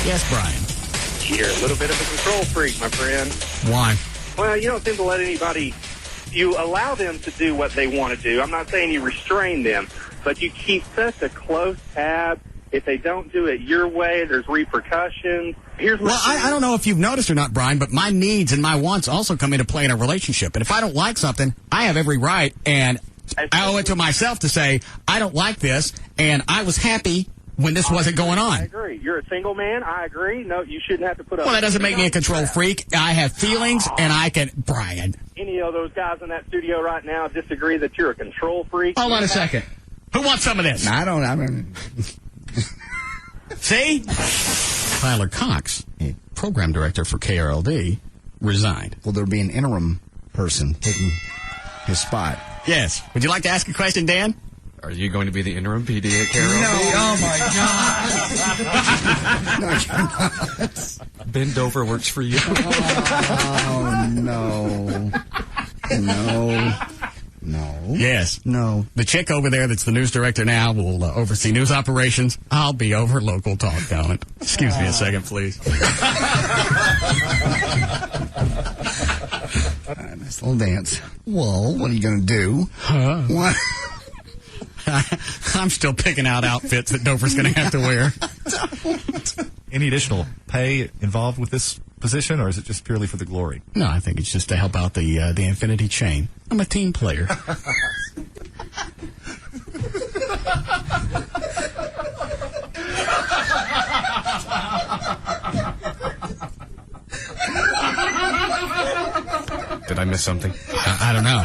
Yes, Brian. You're a little bit of a control freak, my friend. Why? Well, you don't seem to let anybody... You allow them to do what they want to do. I'm not saying you restrain them, but you keep such a close tab. If they don't do it your way, there's repercussions. Well, I don't know if you've noticed or not, Brian, but my needs and my wants also come into play in a relationship. And if I don't like something, I have every right, and I owe it to myself to say, I don't like this, and I was happy when this wasn't going on. I agree. You're a single man. I agree. No, you shouldn't have to put up... Well, that doesn't make me a control freak. I have feelings, and I can... Brian. Any of those guys in that studio right now disagree that you're a control freak? Hold on a second. Who wants some of this? No, I don't. See? Tyler Cox, program director for KRLD, resigned. Will there be an interim person taking his spot? Yes. Would you like to ask a question, Dan? Are you going to be the interim PD at KRLD? No. Oh, my God. No, you're not. Ben Dover works for you. Oh, no. No. No. Yes. No. The chick over there that's the news director now will oversee news operations. I'll be over local talk talent. Excuse me a second, please. Nice little dance. Well, what are you going to do? Huh? What? I'm still picking out outfits that Dover's going to have to wear. Any additional pay involved with this position, or is it just purely for the glory? No, I think it's just to help out the infinity chain. I'm a team player. Did I miss something? I don't know.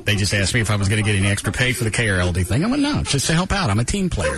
They just asked me if I was going to get any extra pay for the KRLD thing. I went, no, it's just to help out. I'm a team player.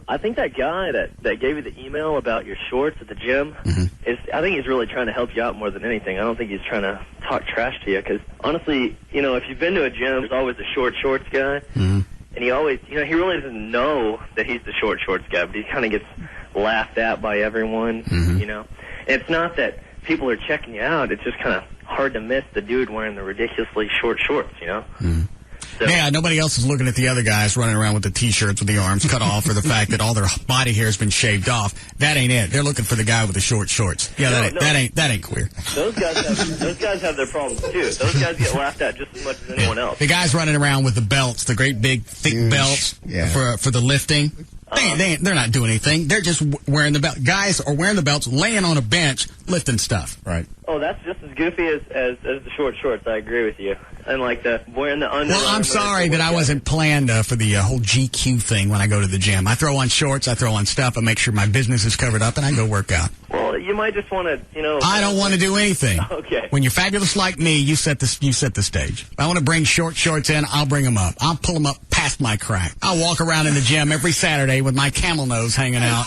I think that guy that gave you the email about your shorts at the gym, I think he's really trying to help you out more than anything. I don't think he's trying to talk trash to you, because honestly, if you've been to a gym, there's always a short shorts guy, and he always, he really doesn't know that he's the short shorts guy, but he kind of gets laughed at by everyone, And it's not that people are checking you out, it's just kind of hard to miss the dude wearing the ridiculously short shorts, So, yeah, nobody else is looking at the other guys running around with the T-shirts with the arms cut off, or the fact that all their body hair has been shaved off. That ain't it. They're looking for the guy with the short shorts. Yeah, that ain't queer. Those guys have their problems too. Those guys get laughed at just as much as anyone else. The guys running around with the belts, the great big thick belts for the lifting. They're not doing anything. They're just wearing the belt. Guys are wearing the belts, laying on a bench, lifting stuff. Right. Oh, that's just as goofy as the short shorts. I agree with you. And like wearing the under. Well, I'm sorry that I wasn't planned for the whole GQ thing when I go to the gym. I throw on shorts, I throw on stuff, I make sure my business is covered up, and I go work out. Well, you might just want to, I don't want to do anything. Okay. When you're fabulous like me, you set the stage. If I want to bring short shorts in, I'll bring them up. I'll pull them up past my crack. I'll walk around in the gym every Saturday with my camel nose hanging out.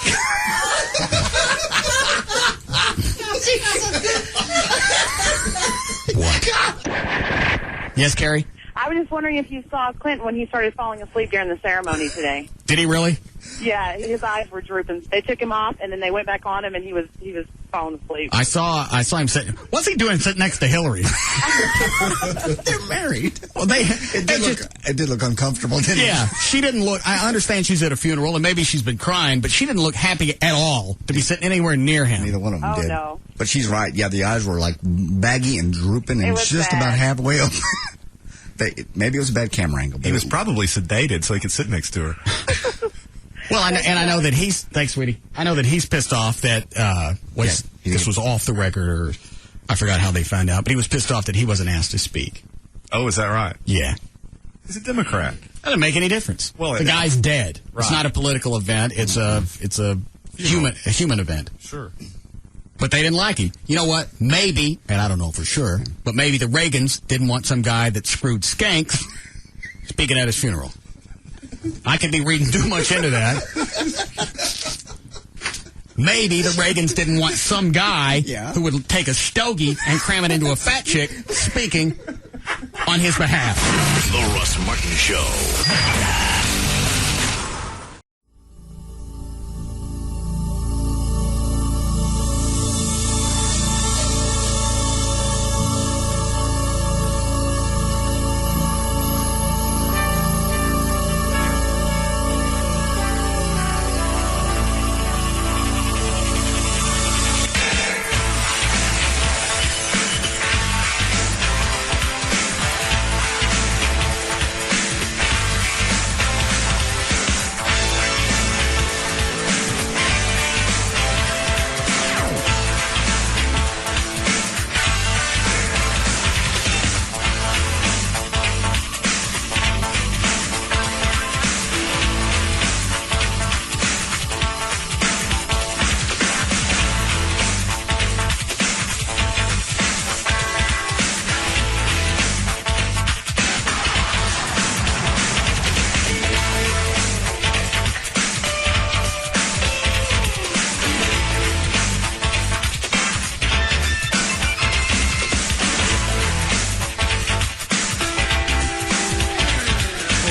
What? Yes, Carrie? I was just wondering if you saw Clinton when he started falling asleep during the ceremony today. Did he really? Yeah, his eyes were drooping. They took him off, and then they went back on him, and he was falling asleep. I saw him sitting. What's he doing sitting next to Hillary? They're married. Well, it did look uncomfortable, didn't it? Yeah, she didn't look. I understand she's at a funeral, and maybe she's been crying, but she didn't look happy at all to be sitting anywhere near him. Neither one of them did. No. But she's right. Yeah, the eyes were like baggy and drooping, and just bad. about halfway up. Maybe it was a bad camera angle. He was probably sedated so he could sit next to her. Well, I know that he's... Thanks, sweetie. I know that he's pissed off that... this was off the record, or... I forgot how they found out, but he was pissed off that he wasn't asked to speak. Oh, is that right? Yeah. He's a Democrat. Doesn't make any difference. Well, the guy's dead. Right. It's not a political event. It's a human event. Sure. But they didn't like him. You know what? Maybe, and I don't know for sure, but maybe the Reagans didn't want some guy that screwed skanks speaking at his funeral. I could be reading too much into that. Maybe the Reagans didn't want some guy who would take a stogie and cram it into a fat chick speaking on his behalf. The Russ Martin Show.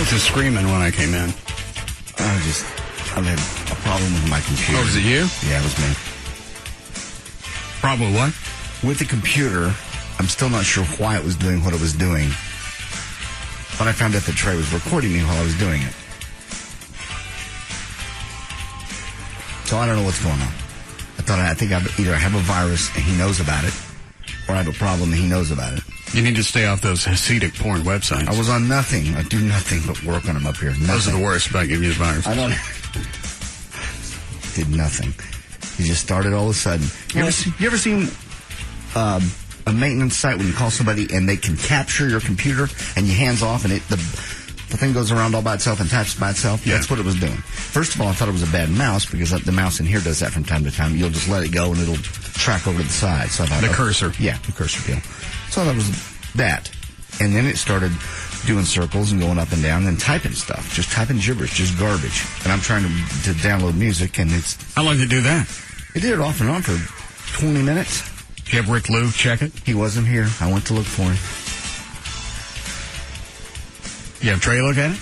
was the screaming when I came in? I've had a problem with my computer. Oh, was it you? Yeah, it was me. Problem with what? With the computer, I'm still not sure why it was doing what it was doing. But I found out that Trey was recording me while I was doing it. So I don't know what's going on. I think either I have a virus and he knows about it, or I have a problem and he knows about it. You need to stay off those Hasidic porn websites. I was on nothing. I do nothing but work on them up here. Nothing. Those are the worst about giving you the virus. I don't... Did nothing. He just started all of a sudden. You ever seen a maintenance site when you call somebody and they can capture your computer and you hands off and the thing goes around all by itself and taps by itself? Yeah. That's what it was doing. First of all, I thought it was a bad mouse because the mouse in here does that from time to time. You'll just let it go and it'll track over to the side. So I thought, the cursor. Yeah, the cursor deal. So that was that. And then it started doing circles and going up and down and then typing stuff. Just typing gibberish, just garbage. And I'm trying to download music and it's... How long did it do that? It did it off and on for 20 minutes. Did you have Rick Lou check it? He wasn't here. I went to look for him. You have Trey look at it?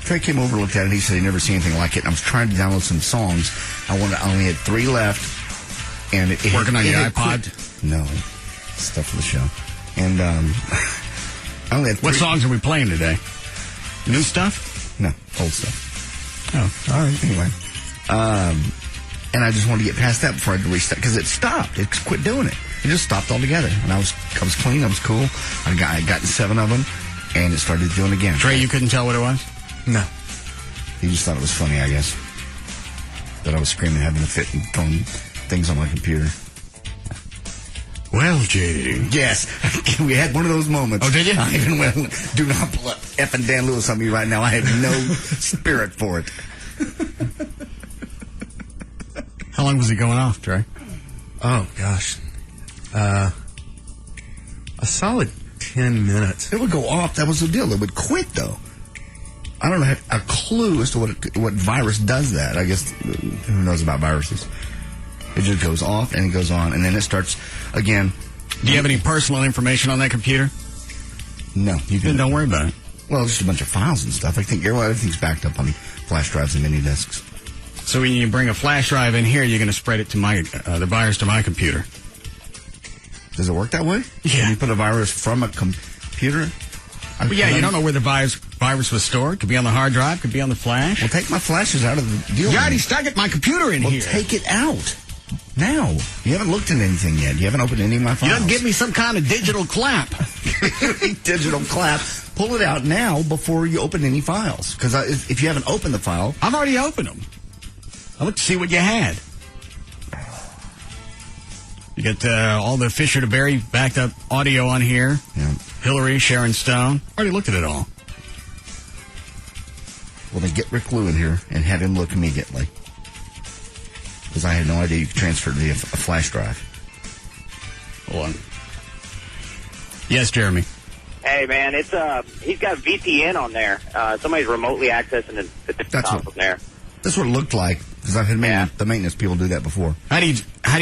Trey came over, looked at it. He said he'd never seen anything like it. I was trying to download some songs. I only had 3 left. And it working on your iPod? No. Stuff for the show. And I only had 3. What songs are we playing today? New stuff? No, old stuff. Oh, all right. Anyway. And I just wanted to get past that before I had to restart, because it stopped. It quit doing it. It just stopped altogether. And I was clean. I was cool. I got 7 of them, and it started doing it again. Trey, you couldn't tell what it was? No. He just thought it was funny, I guess. That I was screaming, having a fit, and throwing things on my computer. Well, JD. Yes. We had one of those moments. Oh, did you? I even went, do not pull up effing Dan Lewis on me right now. I have no spirit for it. How long was he going off, Trey? Oh, gosh. A solid 10 minutes. It would go off. That was the deal. It would quit, though. I don't have a clue as to what virus does that. I guess who knows about viruses. It just goes off and it goes on, and then it starts again. Do you have any personal information on that computer? No. Then don't worry about it. Well, just a bunch of files and stuff. I think everything's backed up on flash drives and mini disks. So when you bring a flash drive in here, you're going to spread it to the virus to my computer. Does it work that way? Yeah. Can you put a virus from a computer? Well, yeah, you don't know where the virus was stored. Could be on the hard drive. Could be on the flash. Well, take my flashes out of the deal. You already stuck my computer in here. Well, take it out. Now. You haven't looked at anything yet. You haven't opened any of my files. You don't give me some kind of digital clap. Digital clap. Pull it out now before you open any files. Because if you haven't opened the file... I've already opened them. I looked to see what you had. You got all the Fisher to Berry backed up audio on here. Yeah. Hillary, Sharon Stone. Already looked at it all. Well, then get Rick Lou in here and have him look immediately. Because I had no idea you could transfer to a flash drive. Hold on. Yes, Jeremy. Hey, man, it's he's got VPN on there. Somebody's remotely accessing the desktop from there. That's what it looked like, because I've had the maintenance people do that before. How do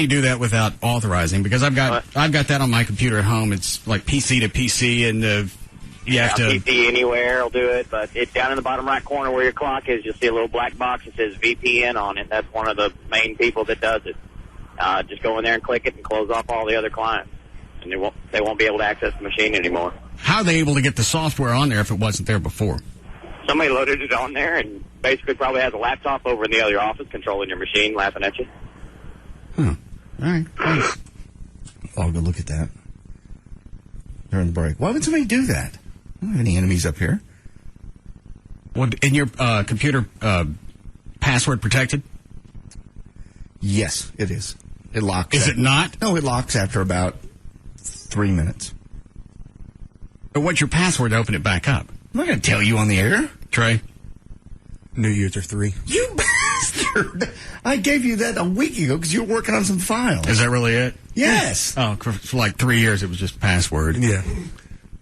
you do that without authorizing? Because I've got that on my computer at home. It's like PC to PC, and you have to PC anywhere will do it. But it's down in the bottom right corner where your clock is. You'll see a little black box that says VPN on it. That's one of the main people that does it. Just go in there and click it and close off all the other clients, and they won't be able to access the machine anymore. How are they able to get the software on there if it wasn't there before? Somebody loaded it on there and basically probably has a laptop over in the other office controlling your machine, laughing at you. All right. Thanks. I'll go look at that during the break. Why would somebody do that? I don't have any enemies up here. Well, in your computer, password protected? Yes, it is. It locks. Is it not? No, it locks after about 3 minutes. But what's your password to open it back up? I'm not going to tell you on the air. Trey? New user 3. You bastard! I gave you that a week ago because you were working on some files. Is that really it? Yes. Oh, for like 3 years it was just password. Yeah.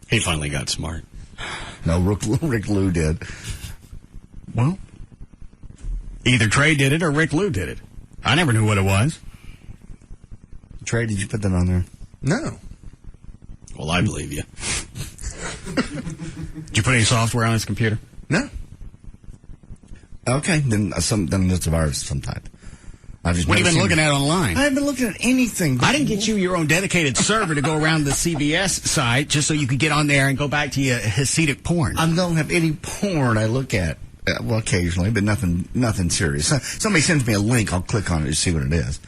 He finally got smart. No, Rick Lou did. Well, either Trey did it or Rick Lou did it. I never knew what it was. Trey, did you put that on there? No. Well, I believe you. Did you put any software on his computer? No. Okay, then it's a virus of some type. What have you been looking at online? I haven't been looking at anything. I didn't get you your own dedicated server to go around the CBS site just so you could get on there and go back to your Hasidic porn. I don't have any porn I look at. Well, occasionally, but nothing serious. Somebody sends me a link, I'll click on it to see what it is.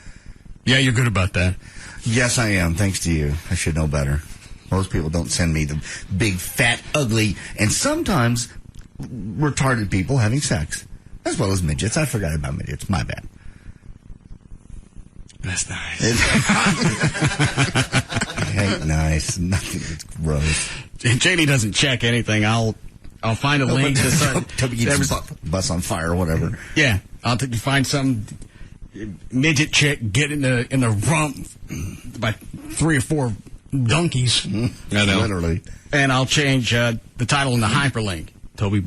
Yeah, you're good about that. Yes, I am, thanks to you. I should know better. Most people don't send me the big, fat, ugly, and sometimes retarded people having sex, as well as midgets. I forgot about midgets. My bad. That's nice. It ain't nice. Nothing. It's gross. JD doesn't check anything. I'll find a link to some bus on fire or whatever. Yeah, I'll find some midget chick get in the rump by 3 or 4 donkeys. I know. Literally. And I'll change the title in the hyperlink. Toby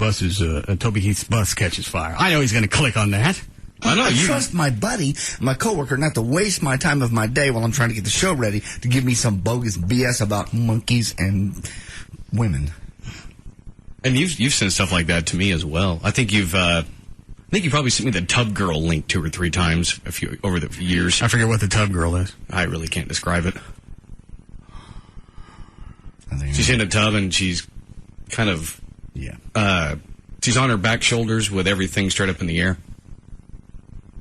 Keith's bus catches fire. I know he's going to click on that. I trust my buddy, my coworker, not to waste my time of my day while I'm trying to get the show ready to give me some bogus BS about monkeys and women. And you've sent stuff like that to me as well. I think you probably sent me the Tub Girl link 2 or 3 times over the years. I forget what the Tub Girl is. I really can't describe it. She's in a tub and she's kind of she's on her back shoulders with everything straight up in the air.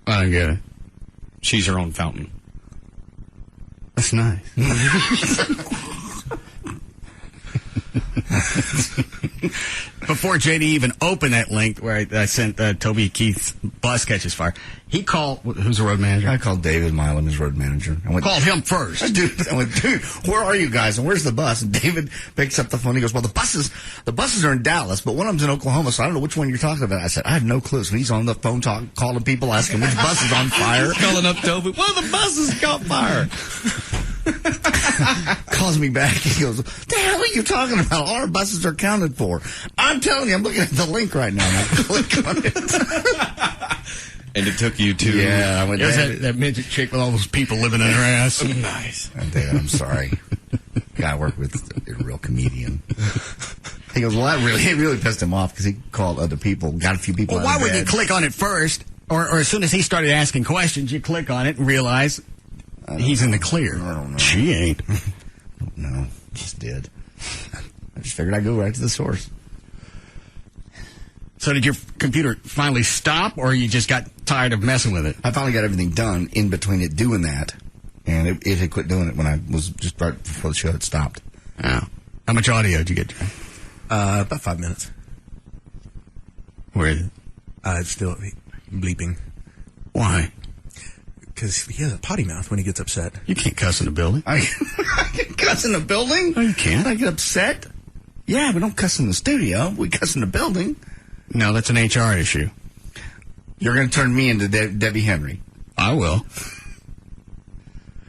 I don't get it. She's her own fountain. That's nice. Before JD even opened that link where I sent Toby Keith's bus catches fire, he called, who's the road manager? I called David Milam, his road manager. Called him first. I went, dude, where are you guys and where's the bus? And David picks up the phone. He goes, well, the buses are in Dallas, but one of them's in Oklahoma, so I don't know which one you're talking about. I said, I have no clue. So he's on the phone calling people, asking which bus is on fire. Calling up Toby, well, the buses caught fire. Calls me back. He goes, the hell are you talking about? All our buses are counted for. I'm telling you, I'm looking at the link right now, and I click on it. And it took you to... Yeah, I went that midget chick with all those people living in her ass. Nice. David, I'm sorry. Guy I work with is a real comedian. He goes, well, it really pissed him off because he called other people, got a few people out of why bed. would you click on it first? Or as soon as he started asking questions, you click on it and realize he's in the clear. I don't know. She ain't. No, just did. I just figured I'd go right to the source. So did your computer finally stop, or you just got tired of messing with it? I finally got everything done in between it doing that, and it had quit doing it when I was just right before the show had stopped. Oh. How much audio did you get? About 5 minutes. Where is it? It's still bleeping. Why? Because he has a potty mouth when he gets upset. You can't cuss in a building. I can cuss in a building? No, you can't. I get upset? Yeah, we don't cuss in the studio. We cuss in the building. No, that's an HR issue. You're going to turn me into Debbie Henry. I will.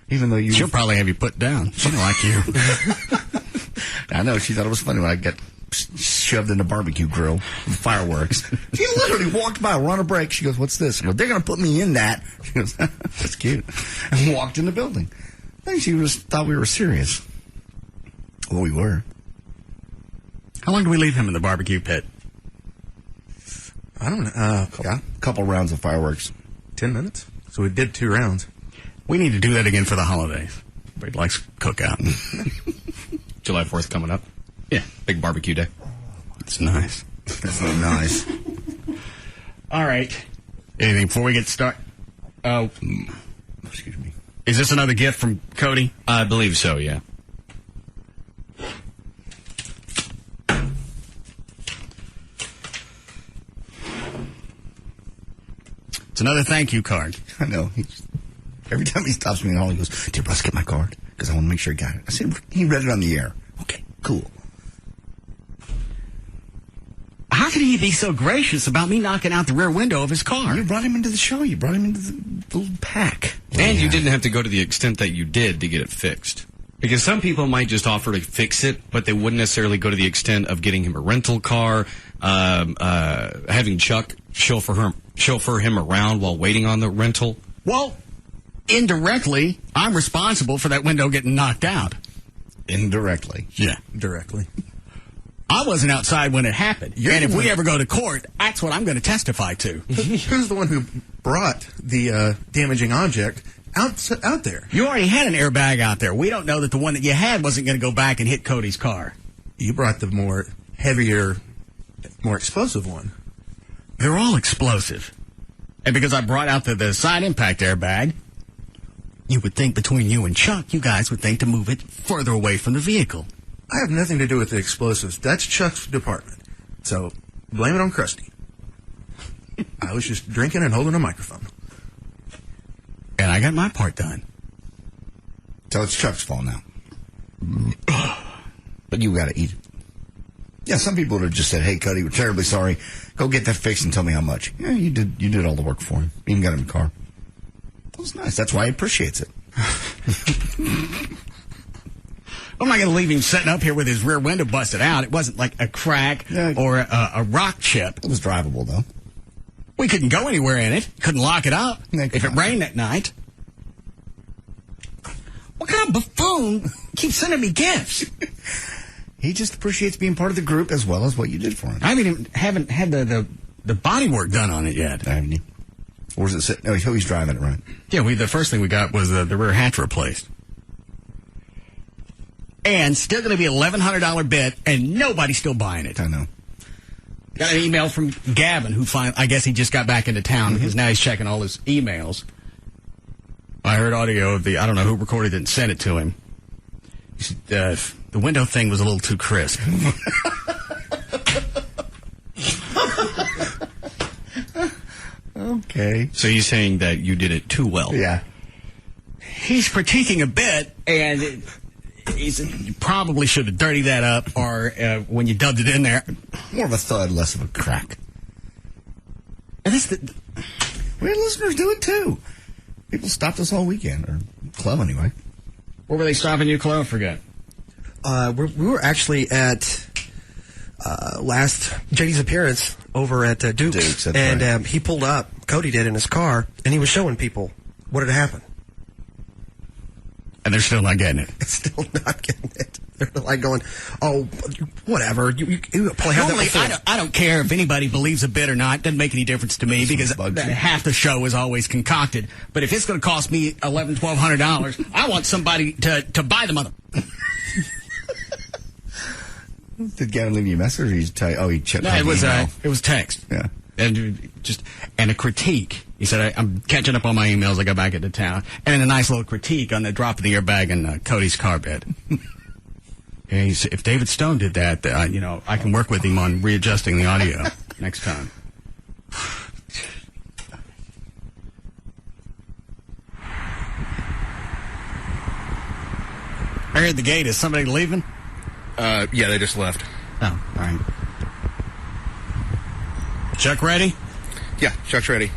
Even though she'll probably have you put down. She don't like you. I know. She thought it was funny when I got shoved in a barbecue grill with fireworks. She literally walked by. We're on a break. She goes, what's this? I go, they're going to put me in that. She goes, that's cute. And walked in the building. I think she thought we were serious. Well, we were. How long do we leave him in the barbecue pit? I don't know. Couple rounds of fireworks. 10 minutes. So we did 2 rounds. We need to do that again for the holidays. Everybody likes cookout. July 4th coming up. Yeah. Big barbecue day. It's nice. That's so nice. All right. Anything before we get started? Oh, excuse me. Is this another gift from Cody? I believe so, yeah. It's another thank you card. I know. Every time he stops me in the hall, he goes, "Dear Russ, get my card," because I want to make sure he got it. I said, he read it on the air. Okay, cool. How could he be so gracious about me knocking out the rear window of his car? You brought him into the show. You brought him into the little pack. And you didn't have to go to the extent that you did to get it fixed. Because some people might just offer to fix it, but they wouldn't necessarily go to the extent of getting him a rental car, having Chuck chauffeur him around while waiting on the rental. Well, indirectly, I'm responsible for that window getting knocked out. Indirectly. Yeah. Directly. I wasn't outside when it happened. And if we ever go to court, that's what I'm going to testify to. Who's the one who brought the damaging object out there? You already had an airbag out there. We don't know that the one that you had wasn't going to go back and hit Cody's car. You brought the more heavier, more explosive one. They're all explosive. And because I brought out the side impact airbag, you would think between you and Chuck, you guys would think to move it further away from the vehicle. I have nothing to do with the explosives. That's Chuck's department. So blame it on Krusty. I was just drinking and holding a microphone. And I got my part done. So it's Chuck's fault now. But you got to eat it. Yeah, some people would have just said, "Hey, Cody, we're terribly sorry. Go get that fixed and tell me how much." Yeah, you did all the work for him. Even got him a car. That was nice. That's why he appreciates it. I'm not going to leave him sitting up here with his rear window busted out. It wasn't like a crack or a rock chip. It was drivable, though. We couldn't go anywhere in it. Couldn't lock it up if it rained that night. What kind of buffoon keeps sending me gifts? He just appreciates being part of the group as well as what you did for him. I haven't had the body work done on it yet. Haven't you? Or is it sitting? Oh, he's driving it, right? Yeah, the first thing we got was the rear hatch replaced. And still going to be $1,100 bid, and nobody's still buying it. I know. Got an email from Gavin, who I guess he just got back into town because now he's checking all his emails. I heard audio of I don't know who recorded it and sent it to him. He said, the window thing was a little too crisp. Okay. So you're saying that you did it too well? Yeah. He's critiquing a bit, and he said you probably should have dirtied that up, or when you dubbed it in there. More of a thud, less of a crack. And we had listeners do it, too. People stopped us all weekend, or club anyway. Where were they stopping you, Chloe? I forget. We were actually at last JD's appearance over at Duke's, and right. He pulled up, Cody did, in his car, and he was showing people what had happened. And they're still not getting it. Still not getting it. They're like going, "Oh, whatever. You probably have Normally, that before." I don't care if anybody believes a bit or not. It doesn't make any difference to me because half the show is always concocted. But if it's going to cost me $1,100-$1,200, I want somebody to buy the mother. Did Gavin leave you a message, or did he tell you? Oh, he checked. No, it was text. Yeah, and a critique. He said, "I'm catching up on my emails. I got back into town," and a nice little critique on the drop of the airbag in Cody's car bed. Yeah, he said, if David Stone did that, I can work with him on readjusting the audio next time. I heard the gate. Is somebody leaving? Yeah, they just left. Oh, all right. Chuck ready? Yeah, Chuck's ready.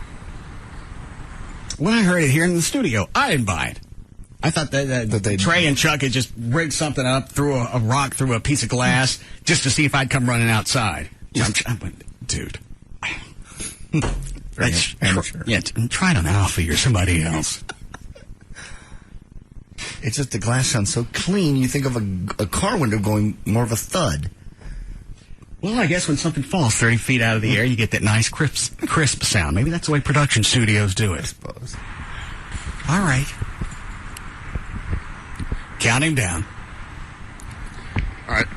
When I heard it here in the studio, I didn't buy it. I thought that Trey and Chuck had just rigged something up, threw a rock through a piece of glass, just to see if I'd come running outside. Dude. Amateur. Yeah, try it on Alfie or somebody else. It's just the glass sounds so clean, you think of a car window going more of a thud. Well, I guess when something falls 30 feet out of the air, you get that nice crisp sound. Maybe that's the way production studios do it. I suppose. All right. Count him down. All right.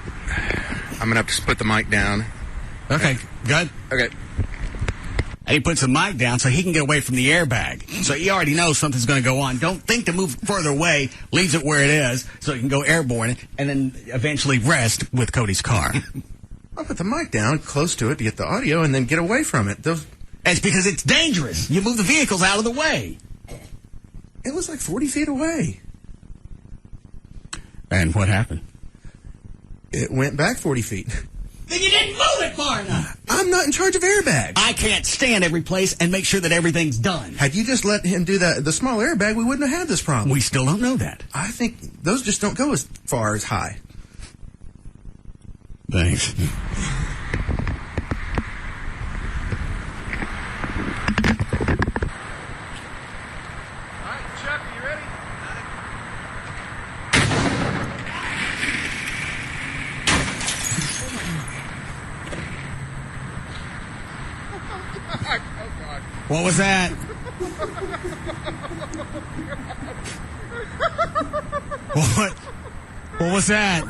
I'm going to have to put the mic down. Okay, good. Okay. And he puts the mic down so he can get away from the airbag. So he already knows something's going to go on. Don't think to move further away, leaves it where it is so he can go airborne and then eventually rest with Cody's car. I'll put the mic down close to it to get the audio and then get away from it. It's because it's dangerous. You move the vehicles out of the way. It was like 40 feet away. And what happened? It went back 40 feet. Then you didn't move it far enough. I'm not in charge of airbags. I can't stand every place and make sure that everything's done. Had you just let him do the small airbag, we wouldn't have had this problem. We still don't know that. I think those just don't go as far as high. Thanks. All right, Chuck, are you ready? What was that? What was that?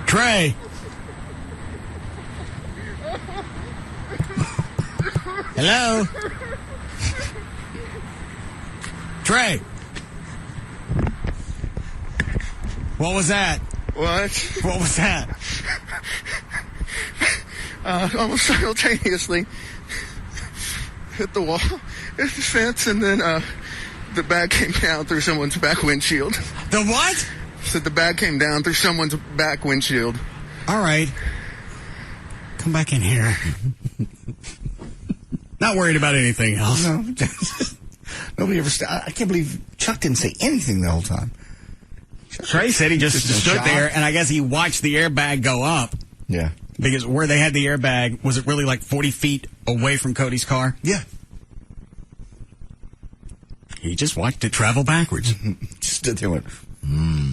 Trey. Hello? Trey. What was that? What? What was that? Almost simultaneously hit the wall, hit the fence, and then the bag came down through someone's back windshield. The what? So the bag came down through someone's back windshield. All right. Come back in here. Not worried about anything else. No. Nobody ever... I can't believe Chuck didn't say anything the whole time. Trey said he just stood there, and I guess he watched the airbag go up. Yeah. Because where they had the airbag, was it really like 40 feet away from Cody's car? Yeah. He just watched it travel backwards. Just stood there and went,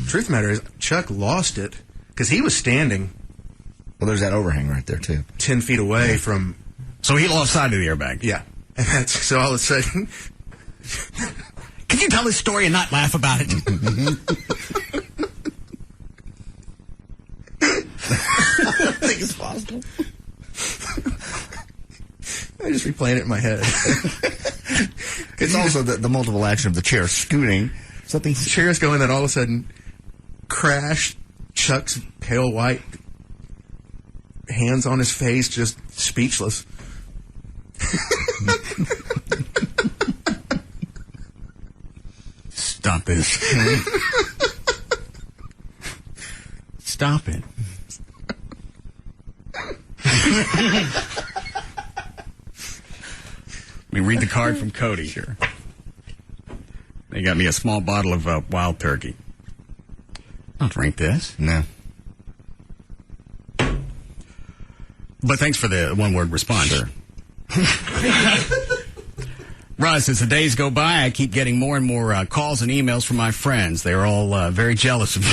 Truth of the matter is, Chuck lost it because he was standing. Well, there's that overhang right there, too. 10 feet away from... So he lost sight of the airbag? Yeah. And that's, so all of a sudden... Can you tell this story and not laugh about it? I think it's possible. I just replaying it in my head. It's also the multiple action of the chair scooting. The chair's going, then all of a sudden, crash, Chuck's pale white, hands on his face, just speechless. Stop it. Stop it. Let me read the card from Cody here. They got me a small bottle of wild turkey. I'll drink this. No. But thanks for the one-word response. Sure. Russ, as the days go by, I keep getting more and more calls and emails from my friends. They're all very jealous of me.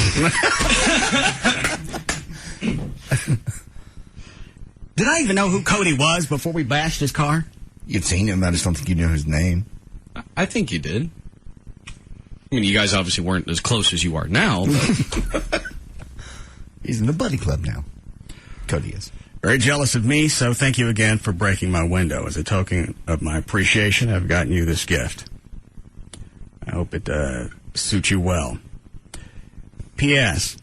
Did I even know who Cody was before we bashed his car? You'd seen him. I just don't think you knew his name. I think you did. I mean, you guys obviously weren't as close as you are now. But He's in the buddy club now. Cody is. Very jealous of me, so thank you again for breaking my window. As a token of my appreciation, I've gotten you this gift. I hope it suits you well. P.S.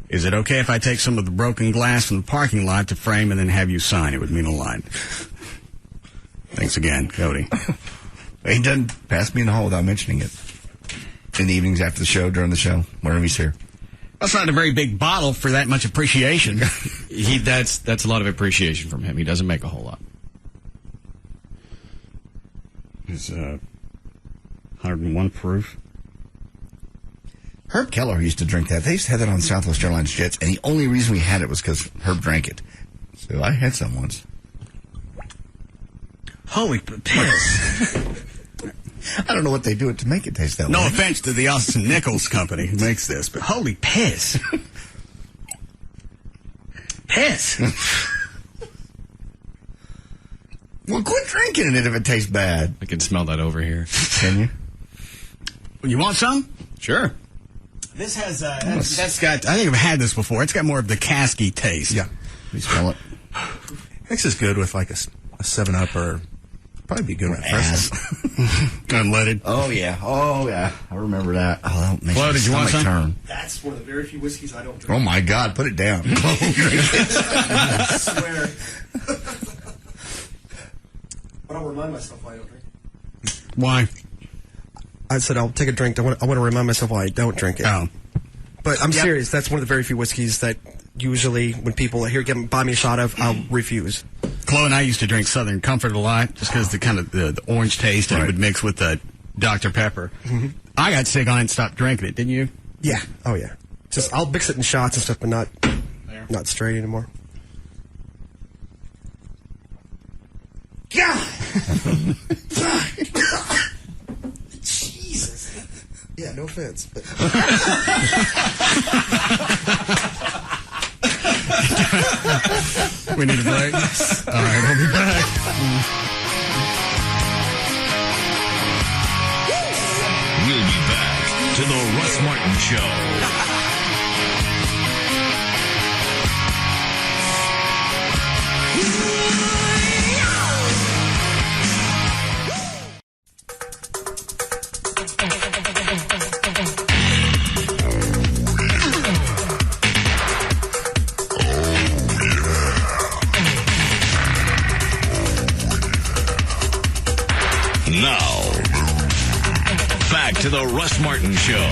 Is it okay if I take some of the broken glass from the parking lot to frame and then have you sign? It would mean a lot. Thanks again, Cody. He doesn't pass me in the hall without mentioning it. In the evenings after the show, during the show, whenever he's here. That's not a very big bottle for that much appreciation. That's a lot of appreciation from him. He doesn't make a whole lot. It's 101 proof. Herb Keller used to drink that. They used to have that on Southwest Airlines jets, and the only reason we had it was because Herb drank it. So I had some once. Holy piss. I don't know what they do it to make it taste that way. No offense to the Austin Nichols company who makes this, but holy piss. Piss. Well, quit drinking it if it tastes bad. I can smell that over here. Can you? You want some? Sure. This has, that's got, I think I've had this before. It's got more of the casky taste. Yeah. You smell it? Mix is good with like a 7-Up or probably be good with ass. Unleaded. Oh, yeah. Oh, yeah. I remember that. Oh, that makes Flo, my did you want stomach some? turn. That's one of the very few whiskeys I don't drink. Oh, my God. Put it down. Drink it. I swear. But I'll remind myself why I don't drink it. Why? I said I'll take a drink. I want to remind myself why I don't drink it. Oh. But I'm serious. That's one of the very few whiskeys that usually when people are here buy me a shot of, I'll refuse. Chloe and I used to drink Southern Comfort a lot just because the kind of the orange taste and it would mix with the Dr. Pepper. Mm-hmm. I got sick on it and stopped drinking it, didn't you? Yeah. Oh, yeah. Just I'll mix it in shots and stuff, but not straight anymore. God! Jesus. Yeah, no offense. But We need a break. All right, we'll be back. We'll be back to the Russ Martin Show. Now, back to the Russ Martin Show.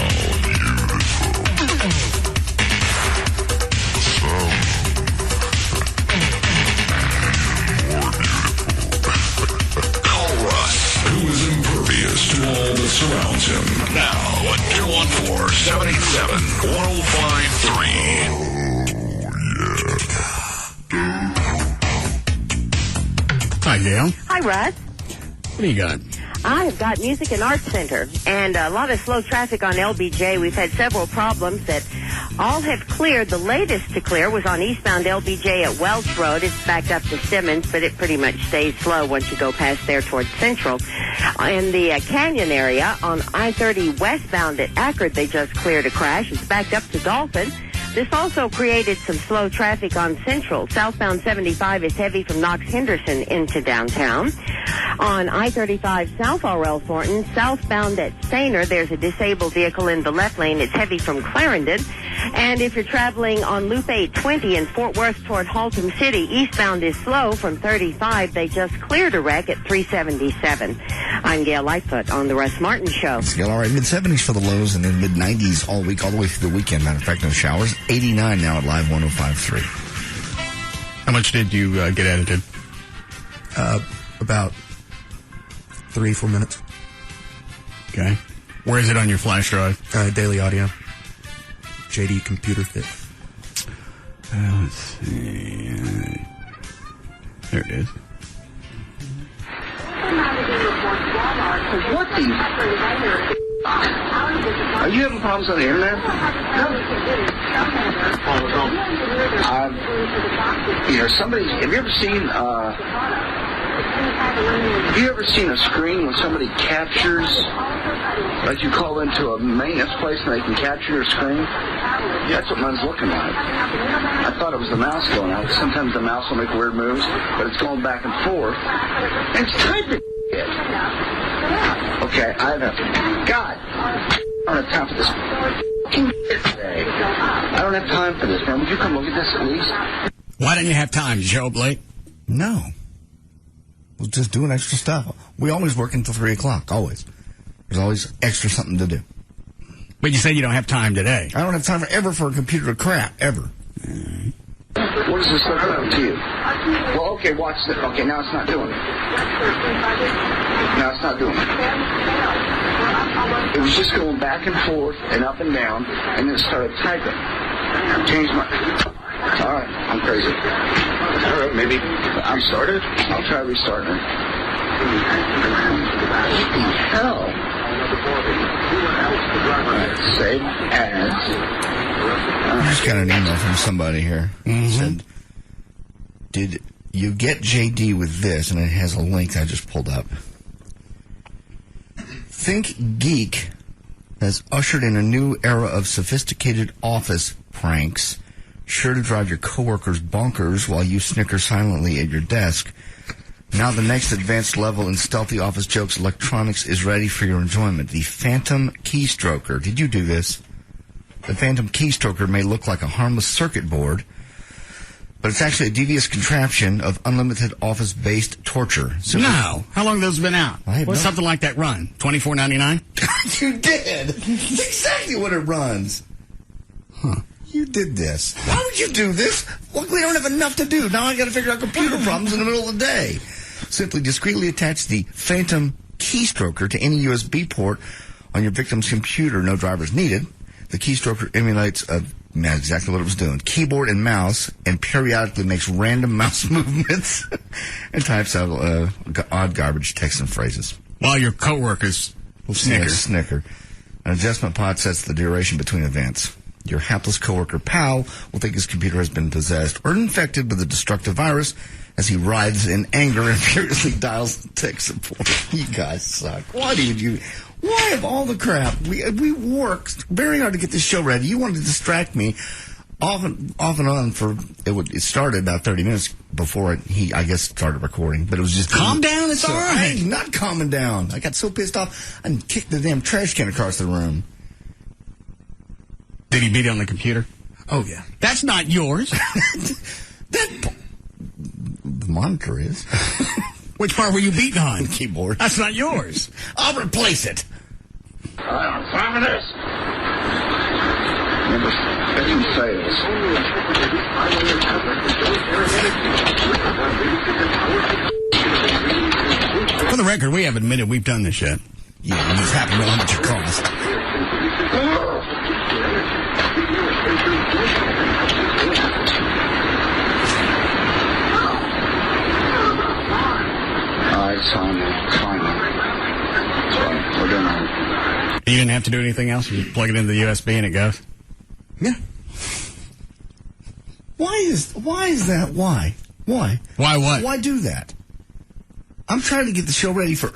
Call Russ, who is impervious to all that surrounds him. Now at 214-787-1053. Hi, Gail. Hi, Russ. What do you got? I have got Music and Arts Center and a lot of slow traffic on LBJ. We've had several problems that all have cleared. The latest to clear was on eastbound LBJ at Welch Road. It's backed up to Simmons, but it pretty much stays slow once you go past there towards Central. In the Canyon area on I-30 westbound at Akron, they just cleared a crash. It's backed up to Dolphin. This also created some slow traffic on Central. Southbound 75 is heavy from Knox Henderson into downtown. On I-35 South RL Thornton, southbound at Stainer, there's a disabled vehicle in the left lane. It's heavy from Clarendon. And if you're traveling on Loop 820 in Fort Worth toward Haltom City, eastbound is slow from 35. They just cleared a wreck at 377. I'm Gail Lightfoot on the Russ Martin Show. It's Gail, all right, mid-70s for the lows and then mid-90s all week, all the way through the weekend. Matter of fact, no showers. 89 now at Live 105.3. How much did you get edited? About 3-4 minutes. Okay. Where is it on your flash drive? Daily Audio. JD Computer Fit. Let's see. There it is. What the? Are you having problems on the internet? Somebody. Have you ever seen a screen when somebody captures, like you call into a maintenance place and they can capture your screen? That's what mine's looking like. I thought it was the mouse going out. Sometimes the mouse will make weird moves, but it's going back and forth. And it's typing it. Okay, I don't have time for this today. I don't have time for this, man. Would you come look at this at least? Why didn't you have time? Did you show up late? No. We're just doing extra stuff. We always work until 3 o'clock, always. There's always extra something to do. But you say you don't have time today. I don't have time for a computer to crap, ever. What does this look like to you? Well, okay, watch this. Okay, now it's not doing it. Now it's not doing it. It was just going back and forth and up and down, and then it started typing. Changed my... All right, I'm crazy. All right, maybe I'm started. I'll try restarting it. What the hell? All right, save as. I just got an email from somebody here. Said, did you get JD with this? And it has a link that I just pulled up. Think Geek has ushered in a new era of sophisticated office pranks, sure to drive your coworkers bonkers while you snicker silently at your desk. Now the next advanced level in stealthy office jokes electronics is ready for your enjoyment. The Phantom Keystroker. Did you do this? The Phantom Keystroker may look like a harmless circuit board, but it's actually a devious contraption of unlimited office-based torture. So no. How long have those been out? What's something like that run? $24.99? You did. That's exactly what it runs. Huh. You did this. Why would you do this? Luckily, I don't have enough to do. Now I got to figure out computer problems in the middle of the day. Simply discreetly attach the Phantom Keystroker to any USB port on your victim's computer. No drivers needed. The Keystroker emulates exactly what it was doing. Keyboard and mouse, and periodically makes random mouse movements and types out odd garbage text and phrases. While your coworkers will snicker. Snicker. An adjustment pod sets the duration between events. Your hapless coworker, pal, will think his computer has been possessed or infected with a destructive virus as he writhes in anger and furiously dials tech support. You guys suck. Why of all the crap? We worked very hard to get this show ready. You wanted to distract me off and on for it started about 30 minutes before I guess started recording, but it was just calm down. It's all right. I'm not calming down. I got so pissed off I kicked the damn trash can across the room. Did he beat it on the computer? Oh yeah. That's not yours. The monitor is. Which part were you beating on? The keyboard. That's not yours. I'll replace it. I'm fine with this. Remember, betting fails. For the record, we have admitted we've done this yet. Yeah, you just happen to know how much it cost. All right, it's fine now. We're doing all right. You didn't have to do anything else? You plug it into the USB and it goes? Yeah. Why is that? Why? Why what? Why do that? I'm trying to get the show ready for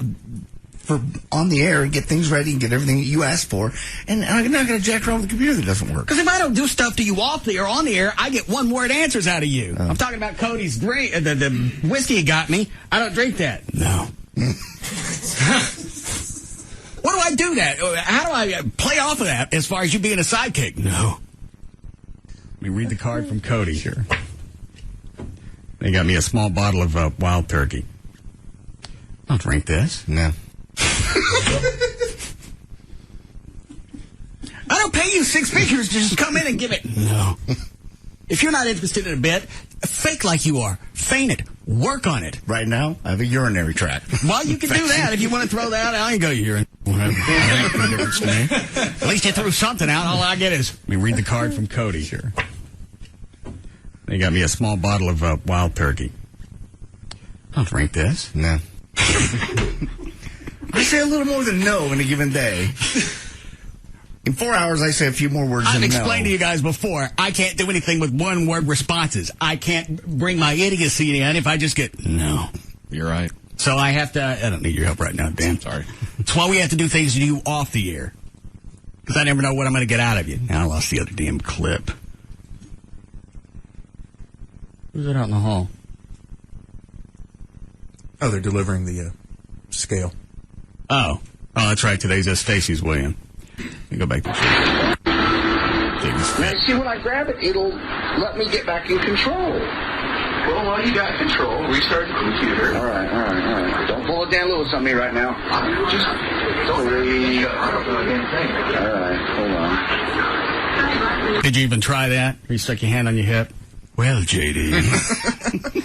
on the air and get things ready and get everything that you asked for, and I'm not going to jack around with the computer that doesn't work. Because if I don't do stuff to you off the air or on the air, I get one-word answers out of you. I'm talking about Cody's drink, the whiskey he got me. I don't drink that. No. What do I do that? How do I play off of that as far as you being a sidekick? No. Let me read the card from Cody here. They got me a small bottle of wild turkey. I'll drink this. No. I don't pay you six figures to just come in and give it. No. If you're not interested in a bit, fake like you are. Feign it. Work on it. Right now, I have a urinary tract. Well, you can do that if you want to throw that out. I can go urine. Whatever. No difference to me. At least you threw something out. All I get is, let me read the card from Cody here. They got me a small bottle of wild turkey. I'll drink this. No. I say a little more than no in a given day. In 4 hours, I say a few more words than no. I've explained to you guys before, I can't do anything with one-word responses. I can't bring my idiocy in if I just get no. You're right. So I have to, I don't need your help right now, Dan. Sorry. That's why we have to do things to you off the air. Because I never know what I'm going to get out of you. Now I lost the other damn clip. Who's that out in the hall? Oh, they're delivering the scale. Oh, that's right. Today's Stacy's William. Let me go back to Now, see, when I grab it, it'll let me get back in control. Well, while you got control, restart the computer. All right. Don't pull a Dan Lewis on me right now. Just don't really. All right, hold on. Did you even try that? Or you stuck your hand on your hip? Well, JD.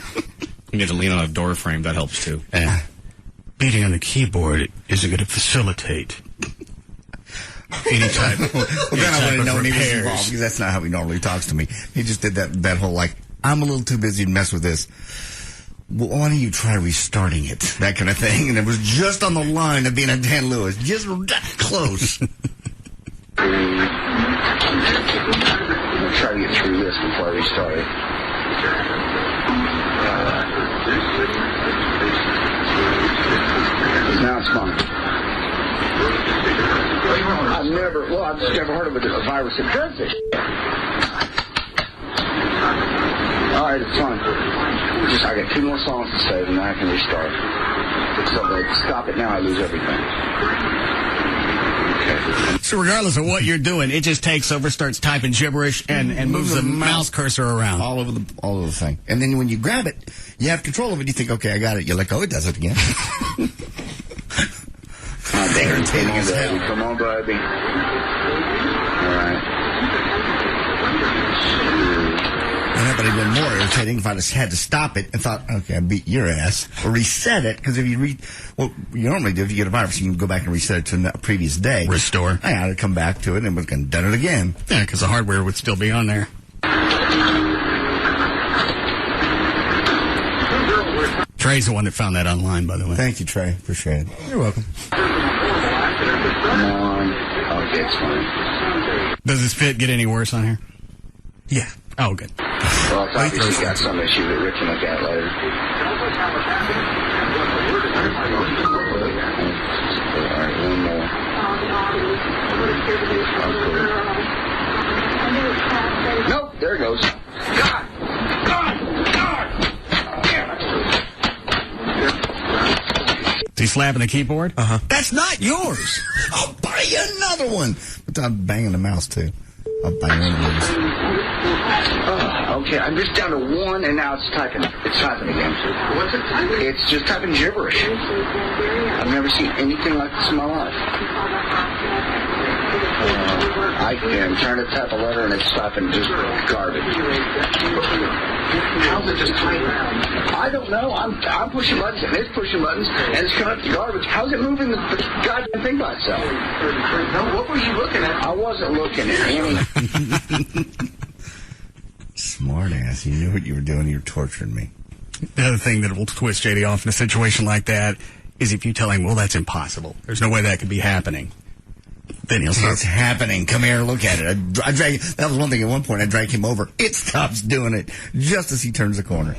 You need to lean on a door frame. That helps, too. Beating on the keyboard isn't going to facilitate any type of then I wouldn't know when he was involved, because that's not how he normally talks to me. He just did that whole, like, I'm a little too busy to mess with this. Well, why don't you try restarting it? That kind of thing. And it was just on the line of being a Dan Lewis. Just that close. I'm going to try to get through this before I restart it. Now it's fine. I've just never heard of a virus that does this. All right, it's fine. I got 2 more songs to save, and then I can restart. So if I stop it now, I lose everything. Okay. So regardless of what you're doing, it just takes over, starts typing gibberish, and moves the mouse cursor around. All over the thing. And then when you grab it, you have control of it. You think, okay, I got it. You let go, it does it again. They're irritating as hell. Come on, baby. All right. And that would have been more irritating if I just had to stop it and thought, okay, I beat your ass. Or reset it, because if you what you normally do, if you get a virus, you can go back and reset it to a previous day. Restore. I had to come back to it and we've done it again. Yeah, because the hardware would still be on there. Trey's the one that found that online, by the way. Thank you, Trey. Appreciate it. You're welcome. Come on. Okay, it's fine. Does this fit get any worse on here? Yeah. Oh, good. Well, it's obviously got some issue that Rick can look at later. All right, one more. Nope, there it goes. God! Is he slapping the keyboard? Uh-huh. That's not yours. I'll buy you another one. But I'm banging the mouse, too. I'll buy one of those. Okay, I'm just down to one, and now it's typing. It's typing again. What's it typing? It's just typing gibberish. I've never seen anything like this in my life. I am trying to type a letter, and it's typing just garbage. How's it just typing? I don't know. I'm pushing buttons, and it's pushing buttons, and it's coming up to garbage. How's it moving the goddamn thing by itself? No, what were you looking at? I wasn't looking at any. Smart ass. You knew what you were doing. You were torturing me. The other thing that will twist JD off in a situation like that is if you tell him, well, that's impossible. There's no way that could be happening. Then he'll start. It's happening. Come here, look at it. I drag. That was one thing. At one point, I dragged him over. It stops doing it just as he turns the corner.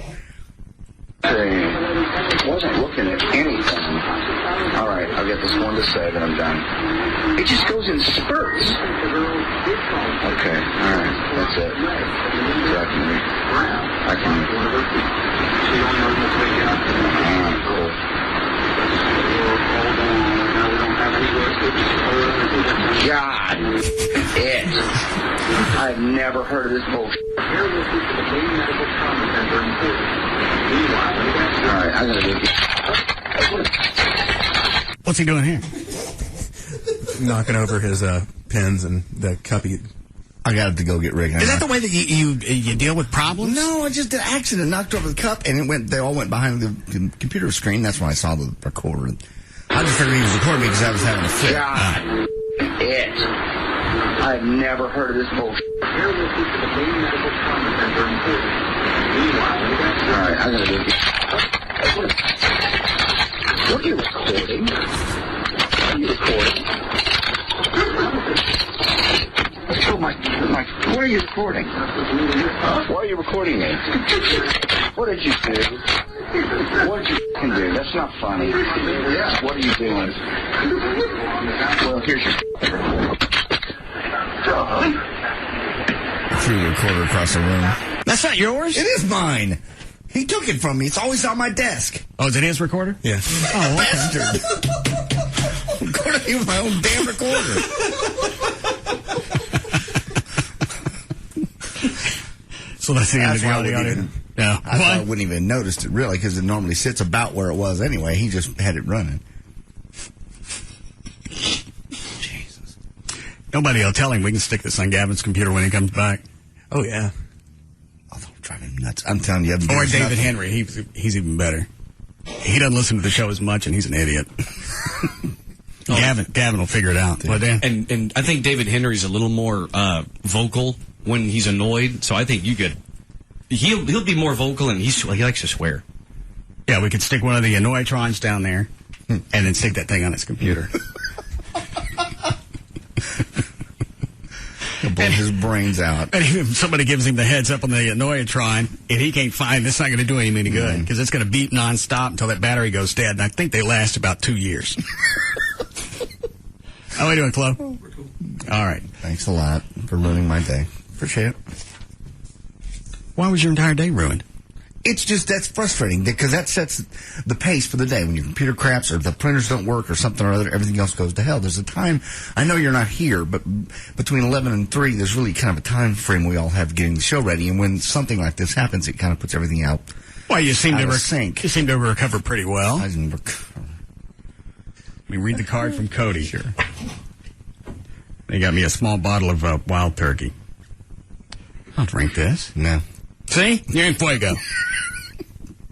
I wasn't looking at anything. All right, I'll get this one to save, and I'm done. It just goes in spurts. Okay, all right, that's it. So I can. Cool. God, it. I've never heard of this bullshit. All right, I'm gonna do it. What's he doing here? Knocking over his pens and the cup. I got to go get Rick. Is that the way that you deal with problems? No, I just did an accident, knocked over the cup, and it went. They all went behind the computer screen. That's when I saw the recorder. I just figured he was recording me because I was having a fit. God, it. I've never heard of this bullshit. All right, I'm gonna do it. What are you recording? What are you recording? Oh my, what are you recording? Why are you recording me? What did you do? What did you f***ing do? That's not funny. What are you doing? Well, here's your threw the recorder across the room. That's not yours? It is mine. He took it from me. It's always on my desk. Oh, is it his recorder? Yeah. Oh, bastard. I'm going to use my own damn recorder. So that's the end of the audio. Yeah. I wouldn't even noticed it, really, because it normally sits about where it was anyway. He just had it running. Jesus. Nobody will tell him we can stick this on Gavin's computer when he comes back. Oh, yeah. Oh, that'll drive him nuts. I'm telling you. Or David Henry. He's even better. He doesn't listen to the show as much, and he's an idiot. Gavin will figure it out. What, Dan? And I think David Henry's a little more vocal when he's annoyed, so I think you could. He'll be more vocal, and he likes to swear. Yeah, we could stick one of the Annoytrons down there, and then stick that thing on his computer. He'll blow his brains out. And if somebody gives him the heads up on the Annoytron, and he can't find, it's not going to do him any good, because it's going to beep nonstop until that battery goes dead, and I think they last about 2 years. How are we doing, Chloe? All right. Thanks a lot for ruining my day. Appreciate it. Why was your entire day ruined? It's just, that's frustrating, because that sets the pace for the day. When your computer craps or the printers don't work or something or other, everything else goes to hell. There's a time, I know you're not here, but between 11 and 3, there's really kind of a time frame we all have getting the show ready, and when something like this happens, it kind of puts everything out. Well, you seem to sync. You seem to recover pretty well. I didn't recover. Let me read the card from Cody here. They got me a small bottle of wild turkey. I'll drink this. No. See? You're in fuego.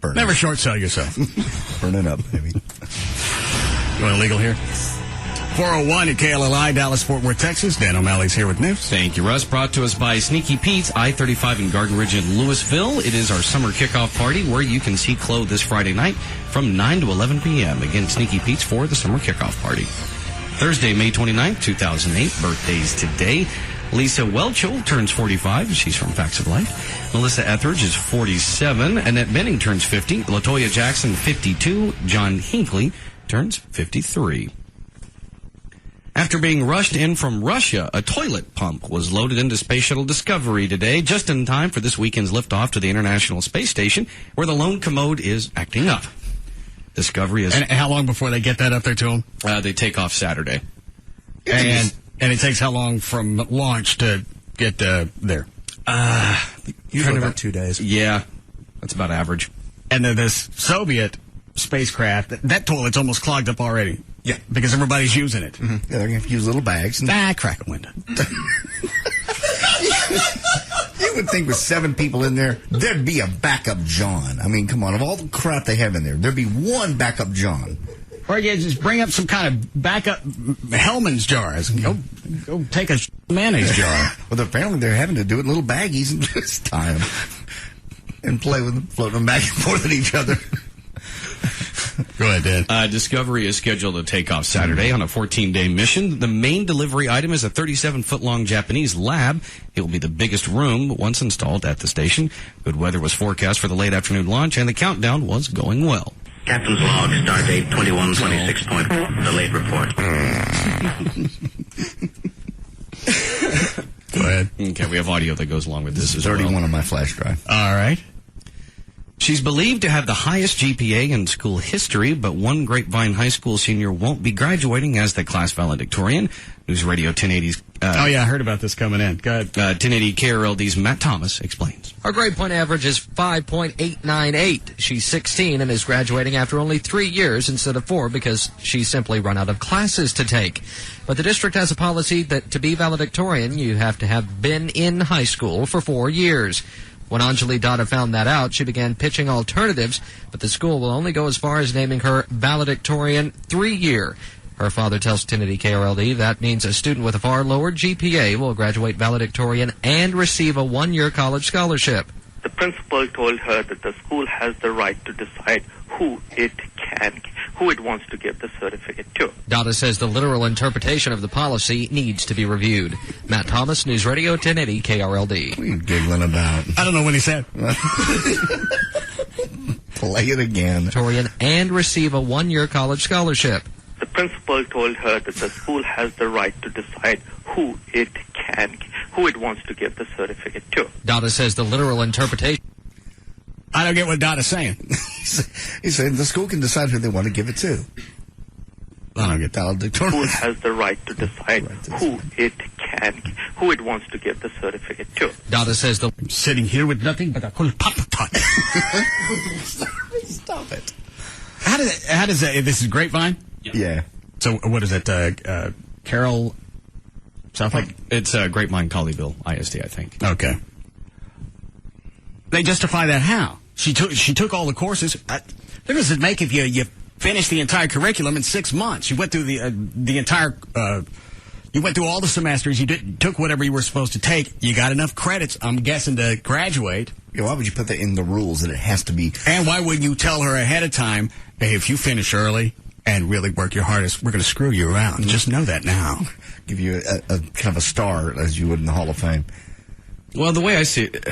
Burn Never it. short sell yourself. Burn it up, baby. You want illegal here? 401 at KLLI, Dallas, Fort Worth, Texas. Dan O'Malley's here with news. Thank you, Russ. Brought to us by Sneaky Pete's, I-35 in Garden Ridge in Louisville. It is our summer kickoff party where you can see Chloe this Friday night from 9 to 11 p.m. Again, Sneaky Pete's for the summer kickoff party. Thursday, May 29th, 2008. Birthdays today. Lisa Welchel turns 45. She's from Facts of Life. Melissa Etheridge is 47. Annette Benning turns 50. LaToya Jackson, 52. John Hinckley turns 53. After being rushed in from Russia, a toilet pump was loaded into Space Shuttle Discovery today, just in time for this weekend's liftoff to the International Space Station, where the lone commode is acting up. Discovery is... And how long before they get that up there to them? They take off Saturday. And it takes how long from launch to get there? Usually about 2 days. Yeah, that's about average. And then this Soviet spacecraft, that toilet's almost clogged up already. Yeah. Because everybody's using it. Mm-hmm. Yeah, they're going to use little bags. Crack a window. You would think with 7 people in there, there'd be a backup John. I mean, come on. Of all the crap they have in there, there'd be one backup John. Or you just bring up some kind of backup Hellman's jars and go take a mayonnaise jar. Well, apparently they're having to do it in little baggies this time and play with them, floating them back and forth at each other. Go ahead, Dan. Discovery is scheduled to take off Saturday on a 14-day mission. The main delivery item is a 37-foot-long Japanese lab. It will be the biggest room once installed at the station. Good weather was forecast for the late afternoon launch, and the countdown was going well. Captain's log, stardate 2126. The late report. Go ahead. Okay, we have audio that goes along with this as 31 well. on my flash drive. All right. She's believed to have the highest GPA in school history, but one Grapevine High School senior won't be graduating as the class valedictorian. News Radio 1080's... I heard about this coming in. Go ahead. 1080 KRLD's Matt Thomas explains. Her grade point average is 5.898. She's 16 and is graduating after only 3 years instead of 4 because she's simply run out of classes to take. But the district has a policy that to be valedictorian, you have to have been in high school for 4 years. When Anjali Datta found that out, she began pitching alternatives, but the school will only go as far as naming her valedictorian 3-year. Her father tells 1080 KRLD that means a student with a far lower GPA will graduate valedictorian and receive a 1-year college scholarship. The principal told her that the school has the right to decide who it wants to give the certificate to. Datta says the literal interpretation of the policy needs to be reviewed. Matt Thomas, News Radio 1080 KRLD. What are you giggling about? I don't know what he said. Play it again. Valedictorian and receive a 1-year college scholarship. The principal told her that the school has the right to decide who it wants to give the certificate to. Datta says the literal interpretation... I don't get what Datta's saying. He's saying the school can decide who they want to give it to. I don't get valedictorian. The school has the right to decide who it wants to give the certificate to. Datta says I'm sitting here with nothing but a cool pop-tot. Stop it. How does that... This is Grapevine? Yeah. So what is it? Carroll... South Lake? It's Grapevine Colleyville ISD, I think. Okay. They justify that how? She took all the courses. What does it make if you finish the entire curriculum in 6 months? You went through the entire... you went through all the semesters. You took whatever you were supposed to take. You got enough credits, I'm guessing, to graduate. Yeah, why would you put that in the rules that it has to be... And why wouldn't you tell her ahead of time, hey, if you finish early and really work your hardest, we're going to screw you around. Mm-hmm. Just know that now. Give you a kind of a star, as you would in the Hall of Fame. Well, the way I see it...